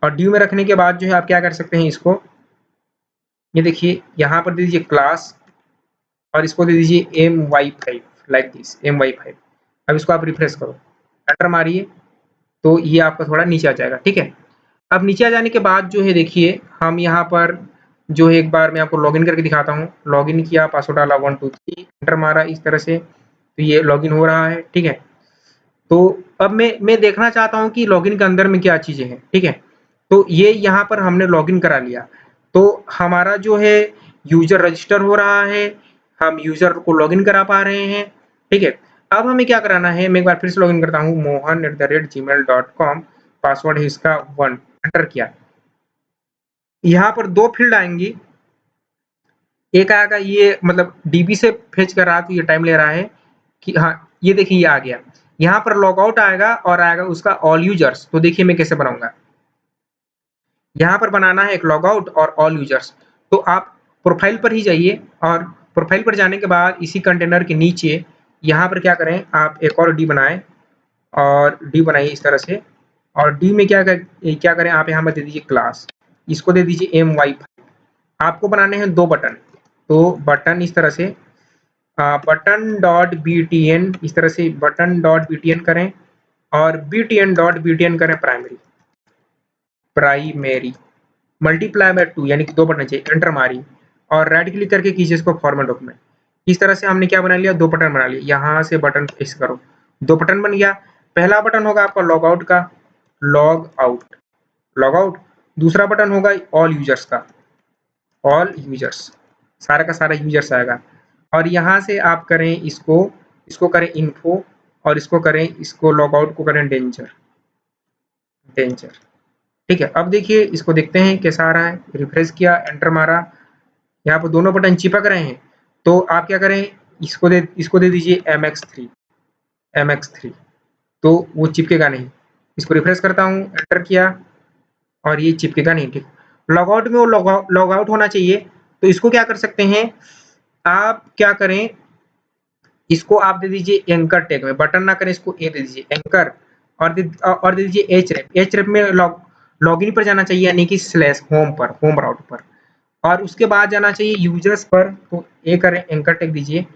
A: और ड्यू में रखने के बाद जो है आप क्या कर सकते हैं, इसको ये देखिए यहाँ पर दे दीजिए क्लास और इसको दे दीजिए MY5, लाइक दिस MY5। अब इसको आप रिफ्रेश करो, एंटर मारिए तो ये आपका थोड़ा नीचे आ जाएगा, ठीक है। अब नीचे आ जाने के बाद जो है देखिए हम यहाँ पर जो है एक बार मैं आपको लॉगिन करके दिखाता हूँ। लॉगिन किया, पासवर्ड डाला 1 2 3, एंटर मारा इस तरह से, तो ये लॉगिन हो रहा है, ठीक है। तो अब मैं देखना चाहता हूँ कि लॉगिन के अंदर में क्या चीज़ें हैं, ठीक है। तो ये यहाँ पर हमने लॉगिन करा लिया, तो हमारा जो है यूजर रजिस्टर हो रहा है, हम यूजर को लॉगिन करा पा रहे हैं, ठीक है। अब हमें क्या कराना है, मैं एक बार फिर से लॉगिन करता हूँ, mohan@gmail.com, पासवर्ड है इसका 1, एंटर किया। यहाँ पर 2 फील्ड आएंगी, एक आएगा ये मतलब DB से फेच कर रहा है तो ये टाइम ले रहा है कि हाँ, ये देखिए ये आ गया। यहाँ पर लॉगआउट आएगा और आएगा उसका ऑल यूजर्स। तो देखिए मैं कैसे बनाऊंगा, यहाँ पर बनाना है एक लॉगआउट और ऑल यूजर्स। तो आप प्रोफाइल पर ही जाइए और प्रोफाइल पर जाने के बाद इसी कंटेनर के नीचे यहाँ पर क्या करें, आप एक और डी बनाएं और डी बनाइए इस तरह से। और डी में क्या करें, आप यहाँ पर दे दीजिए क्लास, इसको दे दीजिए my5। आपको बनाने हैं 2 बटन, तो बटन इस तरह से बटन डॉट btn, इस तरह से बटन डॉट btn करें और btn डॉट btn करें प्राइमरी मल्टीप्लाई बाय 2, यानी कि 2 बटन चाहिए, एंटर मारिए और राइट क्लिक करके कीजिए इसको फॉर्मेट डॉक्यूमेंट। इस तरह से हमने क्या बना लिया, 2 बटन बना लिया। यहाँ से बटन प्रेस करो, 2 बटन बन गया। पहला बटन होगा आपका लॉग आउट का, लॉग आउट। दूसरा बटन होगा ऑल यूजर्स का, ऑल यूजर्स, सारा का सारा यूजर्स आएगा। और यहाँ से आप करें इसको करें इन्फो और इसको लॉग आउट को करें डेंजर। ठीक है, अब देखिए इसको देखते हैं कैसा आ रहा है। रिफ्रेश किया, एंटर मारा, यहाँ पर दोनों बटन चिपक रहे हैं। तो आप क्या करें, इसको दे दीजिए mx3, तो वो चिपकेगा नहीं। इसको रिफ्रेश करता हूँ, एंटर किया और ये चिपकेगा नहीं। ठीक, लॉगआउट में वो लॉग आउट होना चाहिए। तो इसको क्या कर सकते हैं, आप क्या करें, इसको आप दे दीजिए एंकर टैग में, बटन ना करें, इसको ए दे दीजिए एंकर और दे दीजिए href में लॉगिन पर जाना चाहिए, यानी कि स्लैश होम पर, होम राउट पर, और उसके बाद जाना चाहिए यूजर्स पर। तो ए करें, एंकर टैग दीजिए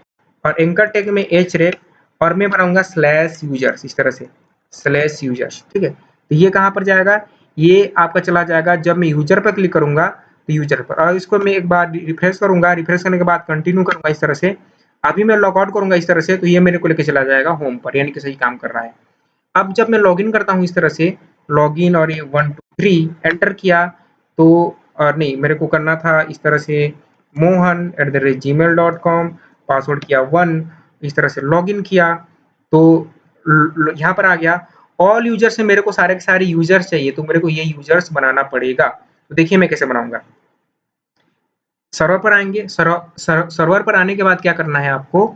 A: और एंकर टैग में href और मैं बनाऊंगा स्लैश यूजर्स, इस तरह से स्लैश यूजर्स। ठीक है, तो ये कहाँ पर जाएगा, ये आपका चला जाएगा जब मैं यूजर पर क्लिक करूंगा तो यूजर पर, और इसको मैं एक बार रिफ्रेश करूंगा, रिफ्रेश करने के बाद कंटिन्यू करूंगा इस तरह से। अभी मैं लॉग आउट करूंगा इस तरह से, तो ये मेरे को लेके चला जाएगा होम पर, यानी कि सही काम कर रहा है। अब जब मैं लॉगिन करता हूँ इस तरह से, लॉगिन और ये 1 2 3 एंटर किया, तो और नहीं, मेरे को करना था इस तरह से mohan@gmail.com, पासवर्ड किया 1, इस तरह से लॉगिन किया। तो यहाँ पर आ गया ऑल यूजर से, मेरे को सारे के सारे यूजर्स चाहिए, तो मेरे को ये यूजर्स बनाना पड़ेगा। तो देखिए मैं कैसे बनाऊंगा, सर्वर पर आएंगे, सर्वर पर आने के बाद क्या करना है आपको,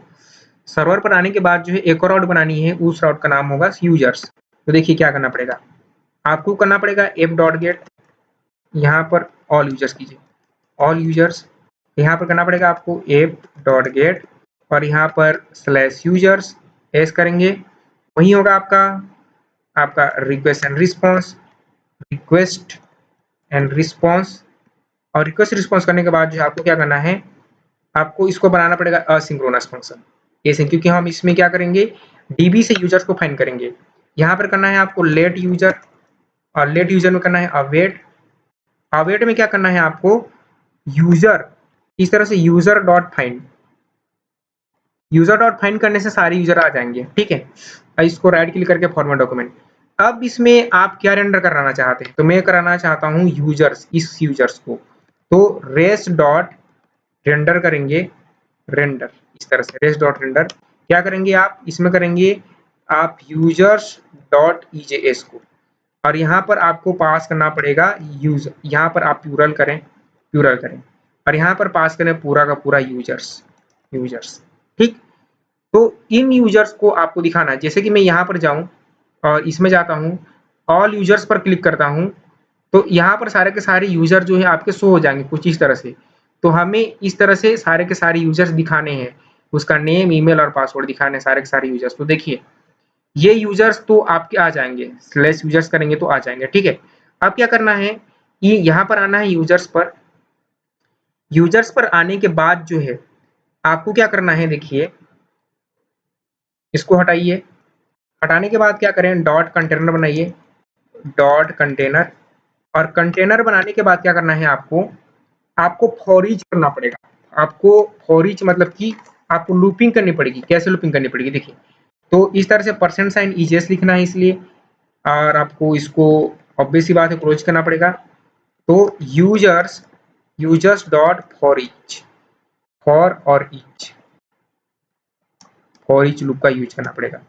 A: सर्वर पर आने के बाद जो है एक और राउट बनानी है, उस राउट का नाम होगा यूजर्स। तो देखिए क्या करना पड़ेगा, आपको करना पड़ेगा app.get, यहाँ पर ऑल यूजर्स कीजिए, ऑल यूजर्स, यहाँ पर करना पड़ेगा आपको app.get और यहाँ पर स्लैश यूजर्स एस करेंगे, वही होगा आपका रिक्वेस्ट एंड रिस्पॉन्स। और रिक्वेस्ट रिस्पॉन्स करने के बाद जो आपको क्या करना है, आपको इसको बनाना पड़ेगा असिंक्रोनस फंक्शन, क्योंकि हम इसमें क्या करेंगे, डीबी से यूजर्स को फाइंड करेंगे। यहाँ पर करना है आपको लेट यूजर, और लेट यूजर में करना है अवेट में क्या करना है आपको, यूजर, इस तरह से यूजर डॉट फाइंड करने से सारे यूजर आ जाएंगे। ठीक है, इसको राइट क्लिक करके फॉर्मेट डॉक्यूमेंट। अब इसमें आप क्या रेंडर कराना चाहते हैं, तो मैं कराना चाहता हूँ यूजर्स, इस यूजर्स को, तो रेस्ट डॉट रेंडर करेंगे, रेंडर इस तरह से रेस्ट डॉट रेंडर। क्या करेंगे आप, इसमें करेंगे आप यूजर्स डॉट ejs को, और यहाँ पर आपको पास करना पड़ेगा यूजर, यहाँ पर आप प्लूरल करें और यहाँ पर पास करें पूरा का पूरा यूजर्स। ठीक, तो इन यूजर्स को आपको दिखाना है, जैसे कि मैं यहाँ पर जाऊं और इसमें जाता हूँ, ऑल यूजर्स पर क्लिक करता हूँ, तो यहाँ पर सारे के सारे यूजर जो है आपके शो हो जाएंगे कुछ इस तरह से। तो हमें इस तरह से सारे के सारे यूजर्स दिखाने हैं, उसका नेम, ईमेल और पासवर्ड दिखाने हैं सारे के सारे यूजर्स। तो देखिए ये यूजर्स तो आपके आ जाएंगे, स्लैश यूजर्स करेंगे तो आ जाएंगे। ठीक है, अब क्या करना है, ये यहाँ पर आना है यूजर्स पर आने के बाद जो है आपको क्या करना है, देखिए इसको हटाइए, हटाने के बाद क्या करें, डॉट कंटेनर बनाइए, डॉट कंटेनर, और कंटेनर बनाने के बाद क्या करना है, आपको फॉर ईच करना पड़ेगा। आपको फॉर ईच मतलब कि आपको लूपिंग करनी पड़ेगी। कैसे लूपिंग करनी पड़ेगी, देखिए, तो इस तरह से % ejs लिखना है इसलिए, और आपको इसको ऑब्वियस सी बात है क्लोज करना पड़ेगा। तो users dot for each loop का यूज करना पड़ेगा।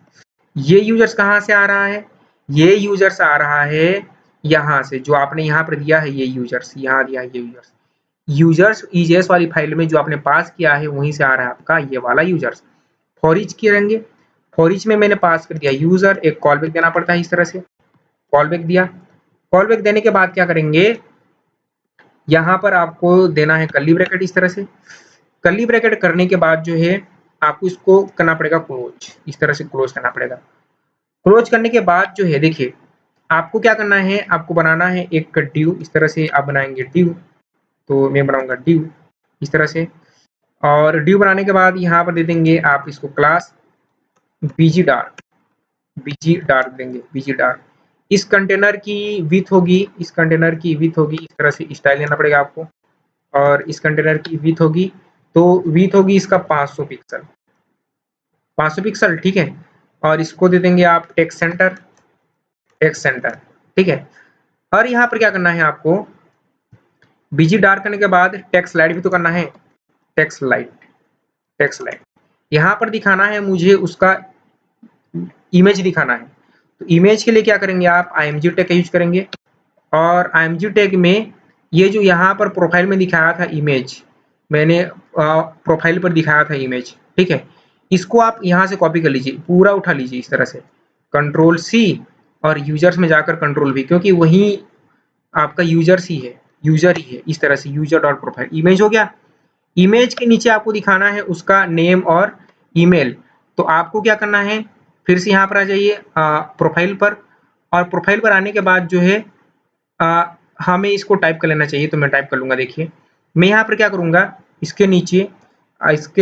A: ये यूजर्स कहाँ से आ रहा है, ये यूजर्स आ रहा है यहाँ से, जो आपने यहाँ पर दिया है, ये यूजर्स यहाँ दिया है, ये यूजर्स ejs वाली फाइल में जो आपने पास किया है वहीं से आ रहा है आपका ये वाला यूजर्स। फॉर ईच करेंगे, फॉर ईच में मैंने पास कर दिया यूजर, एक कॉल बैक देना पड़ता है इस तरह से, कॉल बैक दिया। कॉल बैक देने के बाद क्या करेंगे, यहाँ पर आपको देना है कर्ली ब्रैकेट इस तरह से। कर्ली ब्रैकेट करने के बाद जो है आपको इसको करना पड़ेगा क्लोज, इस तरह से क्लोज करना पड़ेगा। क्लोज करने के बाद जो है देखिए आपको क्या करना है, आपको बनाना है एक डिव, इस तरह से आप बनाएंगे डिव, तो मैं बनाऊंगा डिव इस तरह से। और डिव बनाने के बाद यहाँ पर दे देंगे आप इसको क्लास बीजी डार्क, बीजी डार्क देंगे, बीजी डार्क। इस कंटेनर की विड्थ होगी, इस कंटेनर की विड्थ होगी इस तरह से, स्टाइल लेना पड़ेगा आपको। और इस कंटेनर की विड्थ होगी, तो विड्थ होगी इसका 500 पिक्सल, 500 पिक्सल, ठीक है। और इसको दे देंगे आप टेक्स्ट सेंटर, टेक्स्ट सेंटर, ठीक है। और यहाँ पर क्या करना है आपको, बीजी डार्क करने के बाद टेक्स्ट लाइट भी तो करना है, टेक्स्ट लाइट, टेक्स्ट लाइट। यहाँ पर दिखाना है मुझे उसका इमेज दिखाना है, तो इमेज के लिए क्या करेंगे आप img टैग का यूज करेंगे। और img टैग में ये जो यहाँ पर प्रोफाइल में दिखाया था इमेज, मैंने प्रोफाइल पर दिखाया था इमेज, ठीक है। इसको आप यहाँ से कॉपी कर लीजिए, पूरा उठा लीजिए इस तरह से, कंट्रोल सी और यूजर्स में जाकर कंट्रोल वी, क्योंकि वही आपका यूजर्स ही है, यूजर ही है, इस तरह से यूजर डॉट प्रोफाइल इमेज हो गया। इमेज के नीचे आपको दिखाना है उसका नेम और ईमेल, तो आपको क्या करना है, फिर से यहाँ पर आ जाइए प्रोफाइल पर, और प्रोफाइल पर आने के बाद जो है हमें इसको टाइप कर लेना चाहिए, तो मैं टाइप कर लूंगा। देखिए मैं यहाँ पर क्या करूँगा, इसके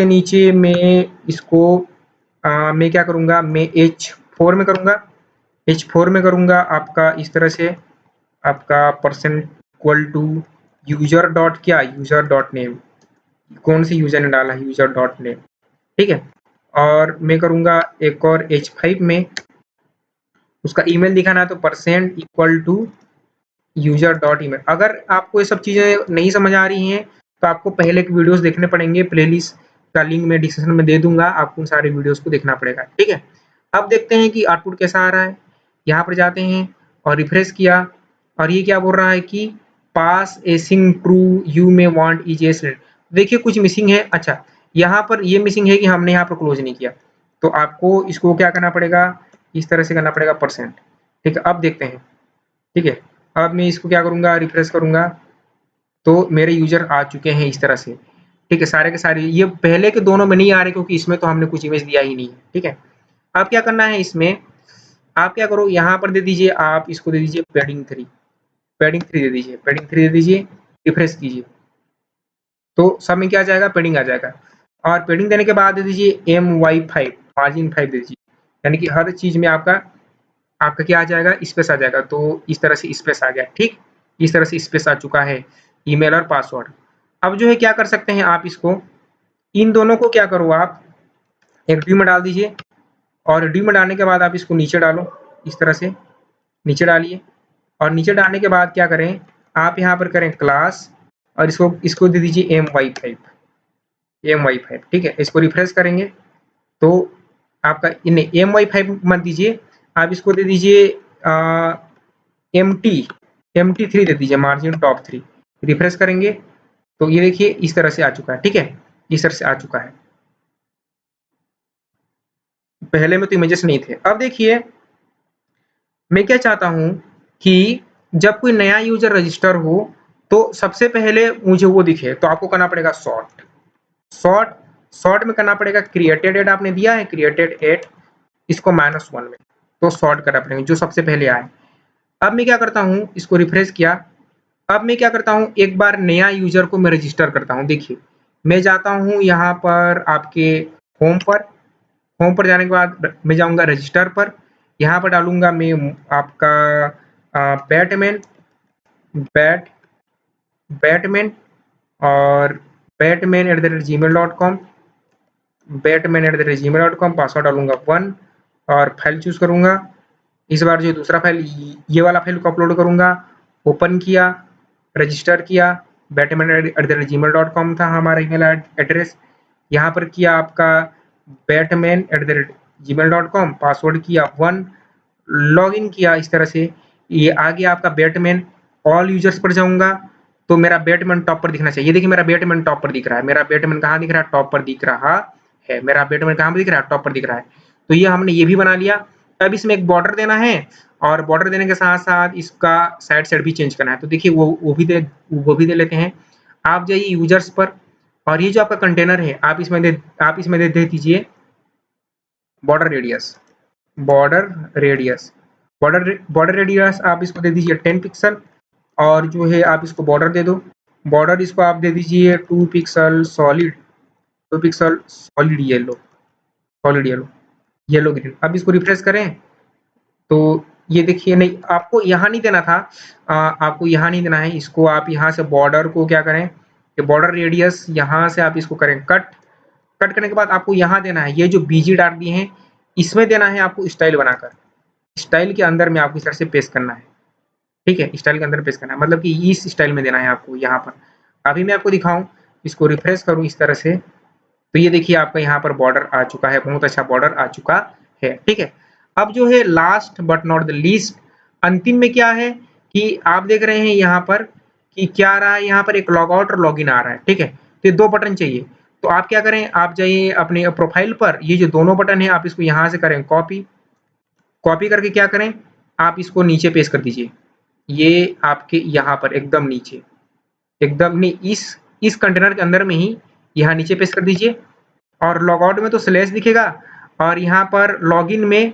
A: नीचे मैं इसको मैं क्या करूँगा, मैं H4 में करूँगा, H4 में करूँगा आपका इस तरह से, आपका percent equal to user dot क्या, यूजर डॉट नेम, कौन से यूजर ने डाला है, यूजर डॉट नेम, ठीक है। और मैं करूँगा एक और H5 में उसका ईमेल दिखाना है, तो percent equal to user dot email. अगर आपको ये सब चीज़ें नहीं समझ आ रही हैं तो आपको पहले के वीडियोस देखने पड़ेंगे, प्लेलिस्ट का लिंक मैं डिस्क्रिप्शन में दे दूंगा, आपको उन सारे वीडियोस को देखना पड़ेगा, ठीक है। अब देखते हैं कि आउटपुट कैसा आ रहा है। यहाँ पर जाते हैं और रिफ्रेश किया, और ये क्या बोल रहा है कि पास ए सिंग ट्रू यू मे वांट इजेस। देखिए कुछ मिसिंग है, अच्छा यहाँ पर ये मिसिंग है कि हमने यहाँ पर क्लोज नहीं किया, तो आपको इसको क्या करना पड़ेगा, इस तरह से करना पड़ेगा परसेंट, ठीक है। अब देखते हैं, ठीक है। अब मैं इसको क्या करूँगा, रिफ्रेश करूँगा, तो मेरे यूजर आ चुके हैं इस तरह से, ठीक है। सारे के सारे ये पहले के दोनों में नहीं आ रहे क्योंकि इसमें तो हमने कुछ इमेज दिया ही नहीं है, ठीक है। अब क्या करना है इसमें, आप क्या करो, यहाँ पर दे दीजिए, आप इसको दे दीजिए पैडिंग 3, पैडिंग 3 दे दीजिए, पैडिंग 3 दे दीजिए, रिफ्रेश कीजिए, तो सब में क्या आ जाएगा, पैडिंग आ जाएगा। और पैडिंग देने के बाद दे दीजिए MY5, मार्जिन 5 दे दीजिए, यानी कि हर चीज़ में आपका आपका क्या आ जाएगा, स्पेस आ जाएगा। तो इस तरह से स्पेस आ गया, ठीक, इस तरह से स्पेस आ चुका है ईमेल और पासवर्ड। अब जो है क्या कर सकते हैं आप, इसको इन दोनों को क्या करो, आप एक ड्यू में डाल दीजिए, और ड्यू में डालने के बाद आप इसको नीचे डालो, इस तरह से नीचे डालिए। और नीचे डालने के बाद क्या करें, आप यहाँ पर करें क्लास, और इसको इसको दे दीजिए MY5, MY5, ठीक है। इसको रिफ्रेश करेंगे तो आपका इन्हें MY5 मत दीजिए, आप इसको दे दीजिए MT3 दे दीजिए, मार्जिन टॉप 3। रिफ्रेश करेंगे तो ये देखिए इस तरह से आ चुका है, ठीक है, इस तरह से आ चुका है। पहले में तो इमेजेस नहीं थे। अब देखिए मैं क्या चाहता हूँ कि जब कोई नया यूजर रजिस्टर हो तो सबसे पहले मुझे वो दिखे, तो आपको करना पड़ेगा सॉर्ट, सॉर्ट सॉर्ट में करना पड़ेगा क्रिएटेड एट, आपने दिया है क्रिएटेड एट, इसको -1 में, तो सॉर्ट करना पड़ेगा जो सबसे पहले आए। अब मैं क्या करता हूँ, इसको रिफ्रेश किया, अब मैं क्या करता हूँ, एक बार नया यूजर को मैं रजिस्टर करता हूँ। देखिए मैं जाता हूँ यहाँ पर आपके होम पर, होम पर जाने के बाद मैं जाऊँगा रजिस्टर पर, यहाँ पर डालूंगा मैं आपका बैटमैन, बैटमैन, और बैटमैन@gmail.com, बैटमैन@gmail.com, पासवर्ड डालूंगा 1, और फाइल चूज करूंगा। इस बार जो दूसरा फाइल, ये वाला फाइल को अपलोड करूंगा, ओपन किया, रजिस्टर किया, बैटमैन@gmail.com था हमारा ईमेल एड्रेस, यहाँ पर किया आपका बैटमैन@gmail.com, पासवर्ड किया 1, लॉगिन किया इस तरह से। ये आ गया आपका बैटमैन, ऑल यूजर्स पर जाऊंगा तो मेरा बैटमैन टॉप पर दिखना चाहिए। देखिए मेरा बैटमैन टॉप पर दिख रहा है, मेरा बैटमैन कहाँ दिख रहा है, टॉप पर दिख रहा है, मेरा बैटमैन कहाँ पर दिख रहा है, टॉप पर दिख रहा है। तो ये हमने ये भी बना लिया। अब इसमें एक बॉर्डर देना है और बॉर्डर देने के साथ-साथ इसका साइड भी चेंज करना है। तो देखिए वो भी दे लेते हैं। आप जाइए यूजर्स पर और ये जो आपका कंटेनर है आप इसमें दे दीजिए border radius border radius border radius आप इसको दे दीजिए 10 पिक्सल और जो है आप इसको बॉर्डर दे दो। बॉर्डर इसको आप दे दीजिए 2 pixel solid 2 pixel solid yellow green. अब इसको रिफ्रेश करें तो ये देखिए नहीं आपको यहाँ नहीं देना था, आपको यहाँ नहीं देना है, इसको आप यहाँ से बॉर्डर को क्या करें कि बॉर्डर रेडियस यहाँ से आप इसको करें कट करने के बाद आपको यहाँ देना है, ये जो बीजी डाल दिए हैं इसमें देना है आपको स्टाइल बनाकर, स्टाइल के अंदर में आपको इस तरह से पेस्ट करना है। ठीक है, स्टाइल के अंदर पेस्ट करना है मतलब कि इस स्टाइल में देना है आपको यहाँ पर। अभी मैं आपको दिखाऊं, इसको रिफ्रेश करूं इस तरह से तो ये देखिए आपका यहाँ पर बॉर्डर आ चुका है, बहुत अच्छा बॉर्डर आ चुका है। ठीक है, अब जो है last but not the least अंतिम में क्या है कि आप देख रहे हैं यहाँ पर कि क्या आ रहा है, यहाँ पर एक लॉग आउट और लॉग इन आ रहा है। ठीक है, तो ये 2 बटन चाहिए। तो आप क्या करें, आप जाइए अपने प्रोफाइल पर, ये जो दोनों बटन है आप इसको यहाँ से करें कॉपी करके क्या करें आप इसको नीचे पेस्ट कर दीजिए, ये आपके यहाँ पर एकदम नीचे, एकदम नहीं इस कंटेनर के अंदर में ही यहाँ नीचे पेस्ट कर दीजिए। और लॉग आउट में तो स्लैश दिखेगा और यहाँ पर लॉगिन में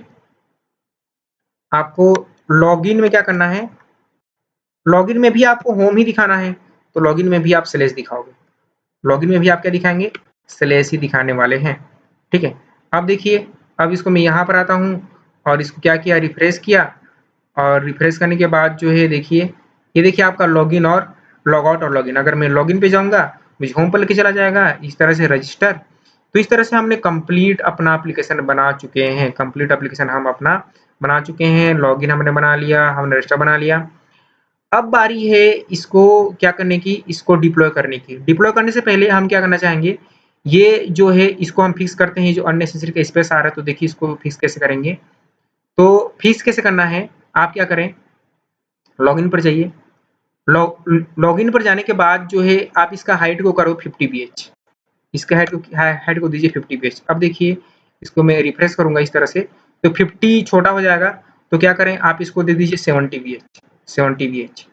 A: आपको लॉगिन में क्या करना है, लॉगिन में भी आपको होम ही दिखाना है तो लॉगिन में भी आप स्लैश दिखाओगे, लॉगिन में भी आप क्या दिखाएंगे स्लैश ही दिखाने वाले हैं। ठीक है, अब देखिए अब इसको मैं यहाँ पर आता हूँ और इसको क्या किया रिफ्रेश किया और रिफ्रेश करने के बाद जो है देखिए ये देखिए आपका लॉगिन और लॉग आउट और लॉगिन। अगर मैं लॉगिन पे जाऊँगा मुझे होम पर लेके चला जाएगा इस तरह से रजिस्टर। तो इस तरह से हमने कंप्लीट अपना एप्लीकेशन बना चुके हैं, कंप्लीट एप्लीकेशन हम अपना बना चुके हैं। लॉगिन हमने बना लिया, हमने रजिस्टर बना लिया। अब बारी है इसको क्या करने की, इसको डिप्लॉय करने की। डिप्लॉय करने से पहले हम क्या करना चाहेंगे, ये जो है इसको हम फिक्स करते हैं, जो अननेसेसरी का स्पेस आ रहा है तो देखिए इसको फिक्स कैसे करेंगे। तो फिक्स कैसे करना है, आप क्या करें लॉगिन पर जाइए, लॉगिन पर जाने के बाद जो है आप इसका हाइट को करो 50 ph, इसका हाइट को दीजिए 50 ph। अब देखिए इसको मैं रिफ्रेश करूंगा इस तरह से तो 50 छोटा हो जाएगा, तो क्या करें आप इसको दे दीजिए 70 ph 70 ph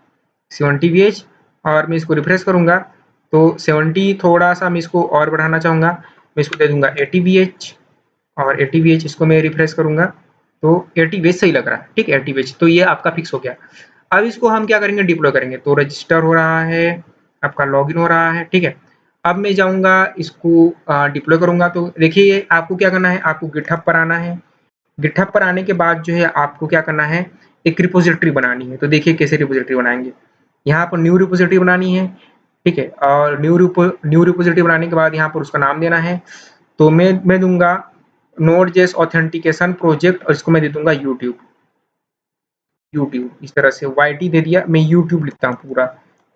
A: 70 ph और मैं इसको रिफ्रेश करूंगा तो 70 थोड़ा सा मैं इसको और बढ़ाना चाहूंगा, मैं इसको दे दूंगा 80 ph और 80 ph इसको मैं रिफ्रेश करूंगा तो 80 ph सही लग रहा है। ठीक है 80 ph तो ये आपका फिक्स हो गया। अब इसको हम क्या करेंगे डिप्लॉय करेंगे, तो रजिस्टर हो रहा है, आपका लॉगिन हो रहा है। ठीक है, अब मैं जाऊंगा इसको डिप्लॉय करूंगा तो देखिए आपको क्या करना है, आपको गिटहब पर आना है। गिटहब पर आने के बाद जो है आपको क्या करना है एक रिपोजिटरी बनानी है। तो देखिए कैसे रिपोजिटरी बनाएंगे, यहाँ पर न्यू रिपोजिटरी बनानी है। ठीक है, और न्यू रिपोजिटरी बनाने के बाद यहाँ पर उसका नाम देना है। तो मैं दूंगा Node.js ऑथेंटिकेशन प्रोजेक्ट और इसको मैं दे दूंगा यूट्यूब इस तरह से YT दे दिया, मैं यूट्यूब लिखता हूँ पूरा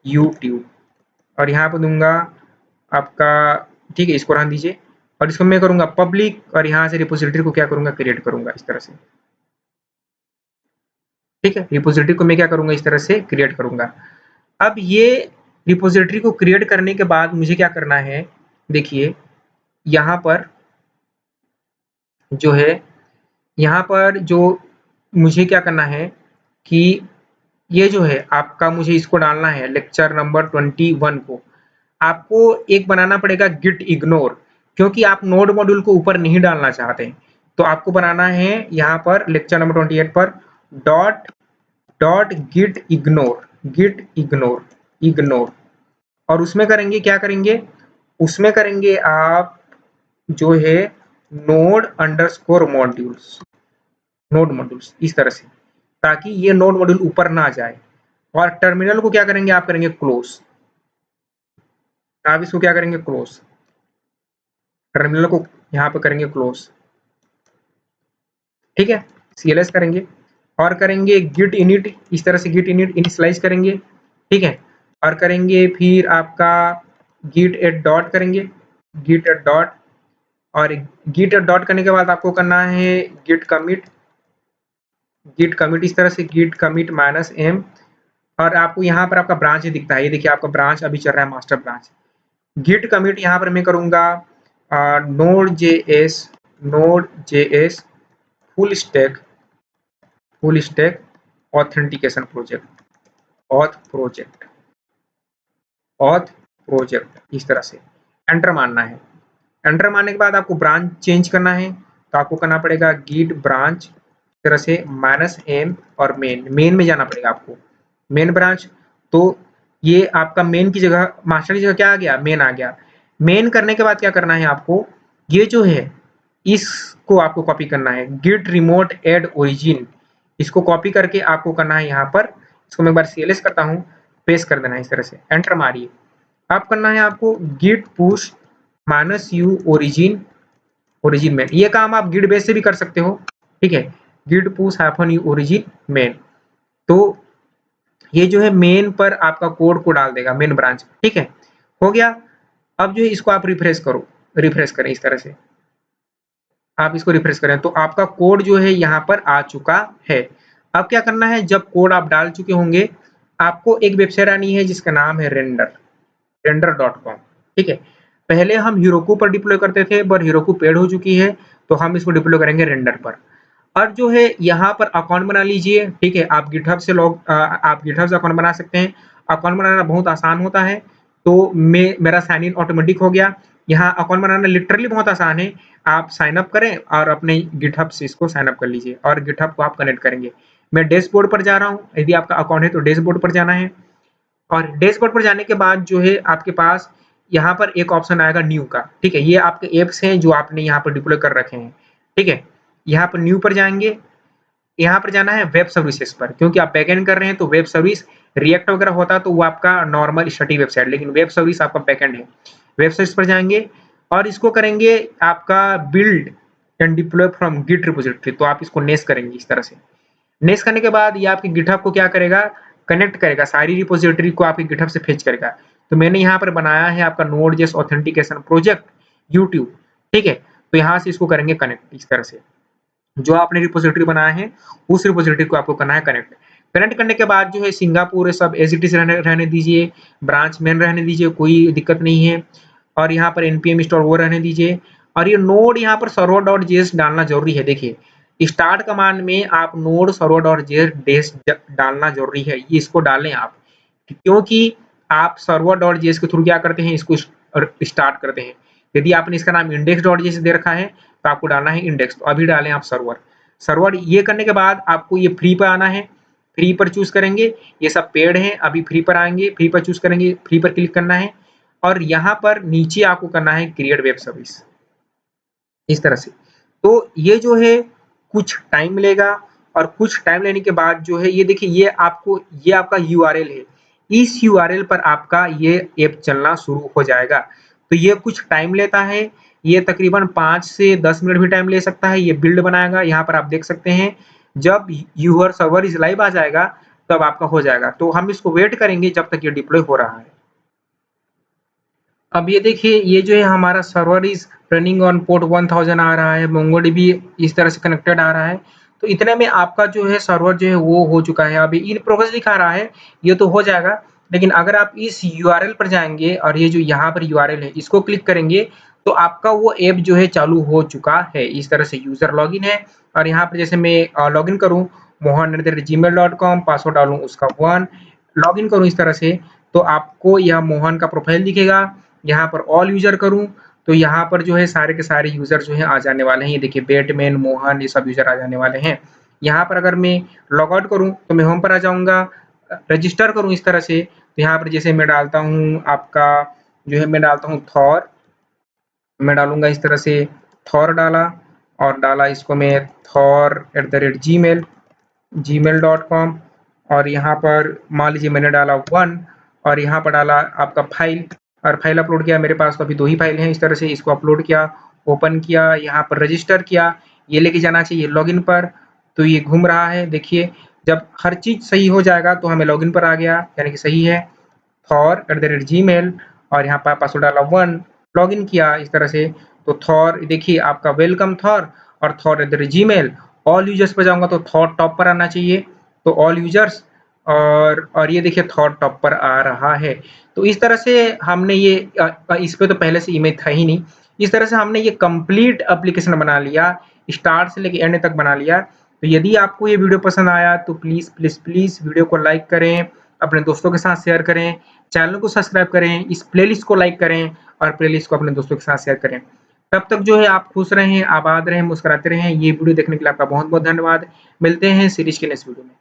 A: यूट्यूब और यहाँ पर दूंगा आपका। ठीक है, इसको रहने दीजिए और इसको मैं करूंगा पब्लिक और यहाँ से रिपोजिटरी को क्या करूंगा क्रिएट करूंगा इस तरह से। ठीक है, रिपोजिटरी को मैं क्या करूंगा इस तरह से क्रिएट करूंगा। अब ये रिपोजिटरी को क्रिएट करने के बाद मुझे क्या करना है, देखिए यहाँ पर जो है यहाँ पर जो मुझे क्या करना है कि ये जो है आपका मुझे इसको डालना है लेक्चर नंबर 21 को आपको एक बनाना पड़ेगा गिट इग्नोर, क्योंकि आप नोड मॉड्यूल को ऊपर नहीं डालना चाहते तो आपको बनाना है यहाँ पर लेक्चर नंबर 28 पर डॉट गिट इग्नोर और उसमें करेंगे क्या करेंगे, उसमें करेंगे आप जो है नोड अंडरस्कोर मॉड्यूल्स इस तरह से, ताकि ये नोड मॉड्यूल ऊपर ना जाए। और टर्मिनल को क्या करेंगे आप करेंगे क्लोज, आप इसको क्या करेंगे क्लोज, टर्मिनल को यहाँ पे करेंगे क्लोज। ठीक है, CLS करेंगे और करेंगे गिट इनिट इस तरह से गिट इनिट इनिशियलाइज करेंगे। ठीक है, और करेंगे फिर आपका गिट एट डॉट करेंगे गिट एट डॉट और गिट एट डॉट करने के बाद आपको करना है गिट कमिट इस तरह से गिट कमिट -m और आपको यहाँ पर आपका ब्रांच दिखता है, ये देखिए आपका ब्रांच अभी चल रहा है मास्टर ब्रांच। गिट कमिट यहाँ पर मैं करूँगा Node.js full stack authentication project, auth project इस तरह से एंटर मारना है। एंटर मारने के बाद आपको ब्रांच चेंज करना है, तो आपको करना पड़ेगा गिट ब्रांच इस तरह से -m और मेन में जाना पड़ेगा आपको, मेन ब्रांच। तो ये आपका मेन की जगह मास्टर की जगह क्या आ गया, मेन आ गया। मेन करने के बाद क्या करना है आपको, ये जो है इसको आपको कॉपी करना है, गिट रिमोट एड ओरिजिन, इसको कॉपी करके आपको करना है यहाँ पर, इसको मैं एक बार cls करता हूँ, पेस्ट कर देना है इस तरह से, एंटर मारिए। अब करना है आपको git push -u origin main, ये काम आप गिट बेस से भी कर सकते हो, ठीक है। Git push -u origin main, तो ये जो है मेन पर आपका कोड को डाल देगा, मेन ब्रांच, ठीक है, हो गया। अब जो है इसको आप रिफ्रेश करें इस तरह से, आप इसको रिफ्रेश करें तो आपका कोड जो है यहाँ पर आ चुका है। अब क्या करना है, जब कोड आप डाल चुके होंगे, आपको एक वेबसाइट आनी है जिसका नाम है render.com, ठीक है। पहले हम Heroku पर डिप्लॉय करते थे, पर Heroku पेड हो चुकी है, तो हम इसको डिप्लॉय करेंगे रेंडर पर। और जो है यहाँ पर अकाउंट बना लीजिए, ठीक है। आप गिटहब से अकाउंट बना सकते हैं। अकाउंट बनाना बहुत आसान होता है, तो मेरा साइन इन ऑटोमेटिक हो गया। यहाँ अकाउंट बनाना लिटरली बहुत आसान है, आप साइन अप करें और अपने गिटहब से इसको साइन अप कर लीजिए और गिटहब को आप कनेक्ट करेंगे। मैं डैशबोर्ड पर जा रहा हूँ, यदि आपका अकाउंट है तो डैशबोर्ड पर जाना है, और डैशबोर्ड पर जाने के बाद जो है आपके पास यहाँ पर एक ऑप्शन आएगा न्यू का, ठीक है। ये आपके एप्स हैं जो आपने यहाँ पर डिप्लॉय कर रखे हैं, ठीक है। यहाँ पर न्यू पर जाएंगे, यहाँ पर जाना है वेब सर्विसेज पर, क्योंकि आप बैकएंड कर रहे हैं तो वेब सर्विस रिएक्ट वगैरह होता तो वो आपका नॉर्मल स्टैटिक वेबसाइट, लेकिन वेब सर्विस आपका बैकएंड है। वेब सर्विस पर जाएंगे और इसको करेंगे आपका build and deploy from git repository, तो आप इसको नेस्ट करेंगे इस तरह से। नेस्ट करने के बाद ये आपके गिटहब को क्या करेगा, कनेक्ट करेगा, सारी रिपोजिटरी को आपके गिटहब से फेच करेगा। तो मैंने यहाँ पर बनाया है आपका नोड.js ऑथेंटिकेशन प्रोजेक्ट यूट्यूब, ठीक है। तो यहाँ से इसको करेंगे कनेक्ट इस तरह से, जो आपने रिपोजिटरी बनाया है उस रिपोजिटरी को आपको करना है कनेक्ट। कनेक्ट करने के बाद जो है सिंगापुर सब एज इट इज रहने दीजिए, ब्रांच मेन रहने दीजिए, कोई दिक्कत नहीं है। और यहाँ पर npm इंस्टॉल वो रहने दीजिए, और ये नोड यहाँ पर server.js डालना जरूरी है। देखिए स्टार्ट कमांड में आप नोड server.js डालना जरूरी है, ये इसको डालें आप, क्योंकि आप server.js के थ्रू क्या करते हैं, इसको स्टार्ट करते हैं। यदि आपने इसका नाम index.js दे रखा है तो आपको डालना है इंडेक्स, तो अभी डालें आप सर्वर। ये करने के बाद आपको ये फ्री पर आना है, फ्री पर चूज करेंगे, ये सब पेड है, अभी फ्री पर आएंगे, फ्री पर चूज करेंगे, फ्री पर क्लिक करना है, और यहाँ पर नीचे आपको करना है क्रिएट वेब सर्विस इस तरह से। तो ये जो है कुछ टाइम लेगा, और कुछ टाइम लेने के बाद जो है ये देखिए ये आपका यूआरएल है, इस यूआरएल पर आपका ये ऐप चलना शुरू हो जाएगा। तो ये कुछ टाइम लेता है, ये तकरीबन 5 से 10 मिनट भी टाइम ले सकता है, ये बिल्ड बनाएगा। यहाँ पर आप देख सकते हैं जब यूर सर्वर इज लाइव आ जाएगा तब आपका हो जाएगा। तो हम इसको वेट करेंगे जब तक ये डिप्लॉय हो रहा है। अब ये देखिए ये जो है हमारा server is running on port 1000 आ रहा है, मोंगोडीबी इस तरह से कनेक्टेड आ रहा है। तो इतने में आपका जो है सर्वर जो है वो हो चुका है, अभी इन प्रोग्रेस दिखा रहा है, ये तो हो जाएगा। लेकिन अगर आप इस यूआरएल पर जाएंगे और ये जो यहाँ पर यूआरएल है इसको क्लिक करेंगे तो आपका वो ऐप जो है चालू हो चुका है। इस तरह से यूजर लॉगिन है, और यहाँ पर जैसे मैं लॉगिन करूँ mohan@gmail.com, पासवर्ड डालूँ उसका 1, लॉगिन करूँ इस तरह से, तो आपको यह मोहन का प्रोफाइल दिखेगा। यहाँ पर ऑल यूजर करूँ तो यहाँ पर जो है सारे के सारे यूजर जो है आ जाने वाले हैं। ये देखिए बैटमैन, मोहन, ये सब यूजर आ जाने वाले हैं। यहाँ पर अगर मैं लॉग आउट करूँ तो मैं होम पर आ जाऊँगा, रजिस्टर करूँ इस तरह से, तो यहाँ पर जैसे मैं डालता हूँ आपका जो है मैं डालता हूँ थॉर, मैं डालूँगा इस तरह से, थॉर डाला, और डाला इसको मैं thor@gmail.com, और यहाँ पर मान लीजिए मैंने डाला 1, और यहाँ पर डाला आपका फाइल, और फाइल अपलोड किया। मेरे पास तो अभी 2 ही फाइल हैं, इस तरह से इसको अपलोड किया, ओपन किया, यहाँ पर रजिस्टर किया, ये लेके जाना चाहिए लॉगिन पर। तो ये घूम रहा है, देखिए जब हर चीज़ सही हो जाएगा तो हमें लॉगिन पर आ गया, यानी कि सही है। thor@gmail, और यहाँ पर पासवर्ड डाला 1, लॉगिन किया इस तरह से। तो थॉर देखिए आपका वेलकम थॉर, और thor@gmail, ऑल यूजर्स पे जाऊँगा तो थॉर टॉप पर आना चाहिए, तो ऑल यूजर्स, और ये देखिए थॉर टॉप पर आ रहा है। तो इस तरह से हमने ये इस पे तो पहले से इमेज था ही नहीं, इस तरह से हमने ये कंप्लीट एप्लीकेशन बना लिया स्टार्ट से लेके एंड तक बना लिया। तो यदि आपको ये वीडियो पसंद आया तो प्लीज़, प्लीज़, प्लीज़ वीडियो को लाइक करें, अपने दोस्तों के साथ शेयर करें, चैनल को सब्सक्राइब करें, इस प्लेलिस्ट को लाइक करें और प्लेलिस्ट को अपने दोस्तों के साथ शेयर करें। तब तक जो है आप खुश रहें, आबाद रहें, मुस्कुराते रहें। ये वीडियो देखने के लिए आपका बहुत-बहुत धन्यवाद। मिलते हैं सीरीज़ के नेक्स्ट वीडियो में।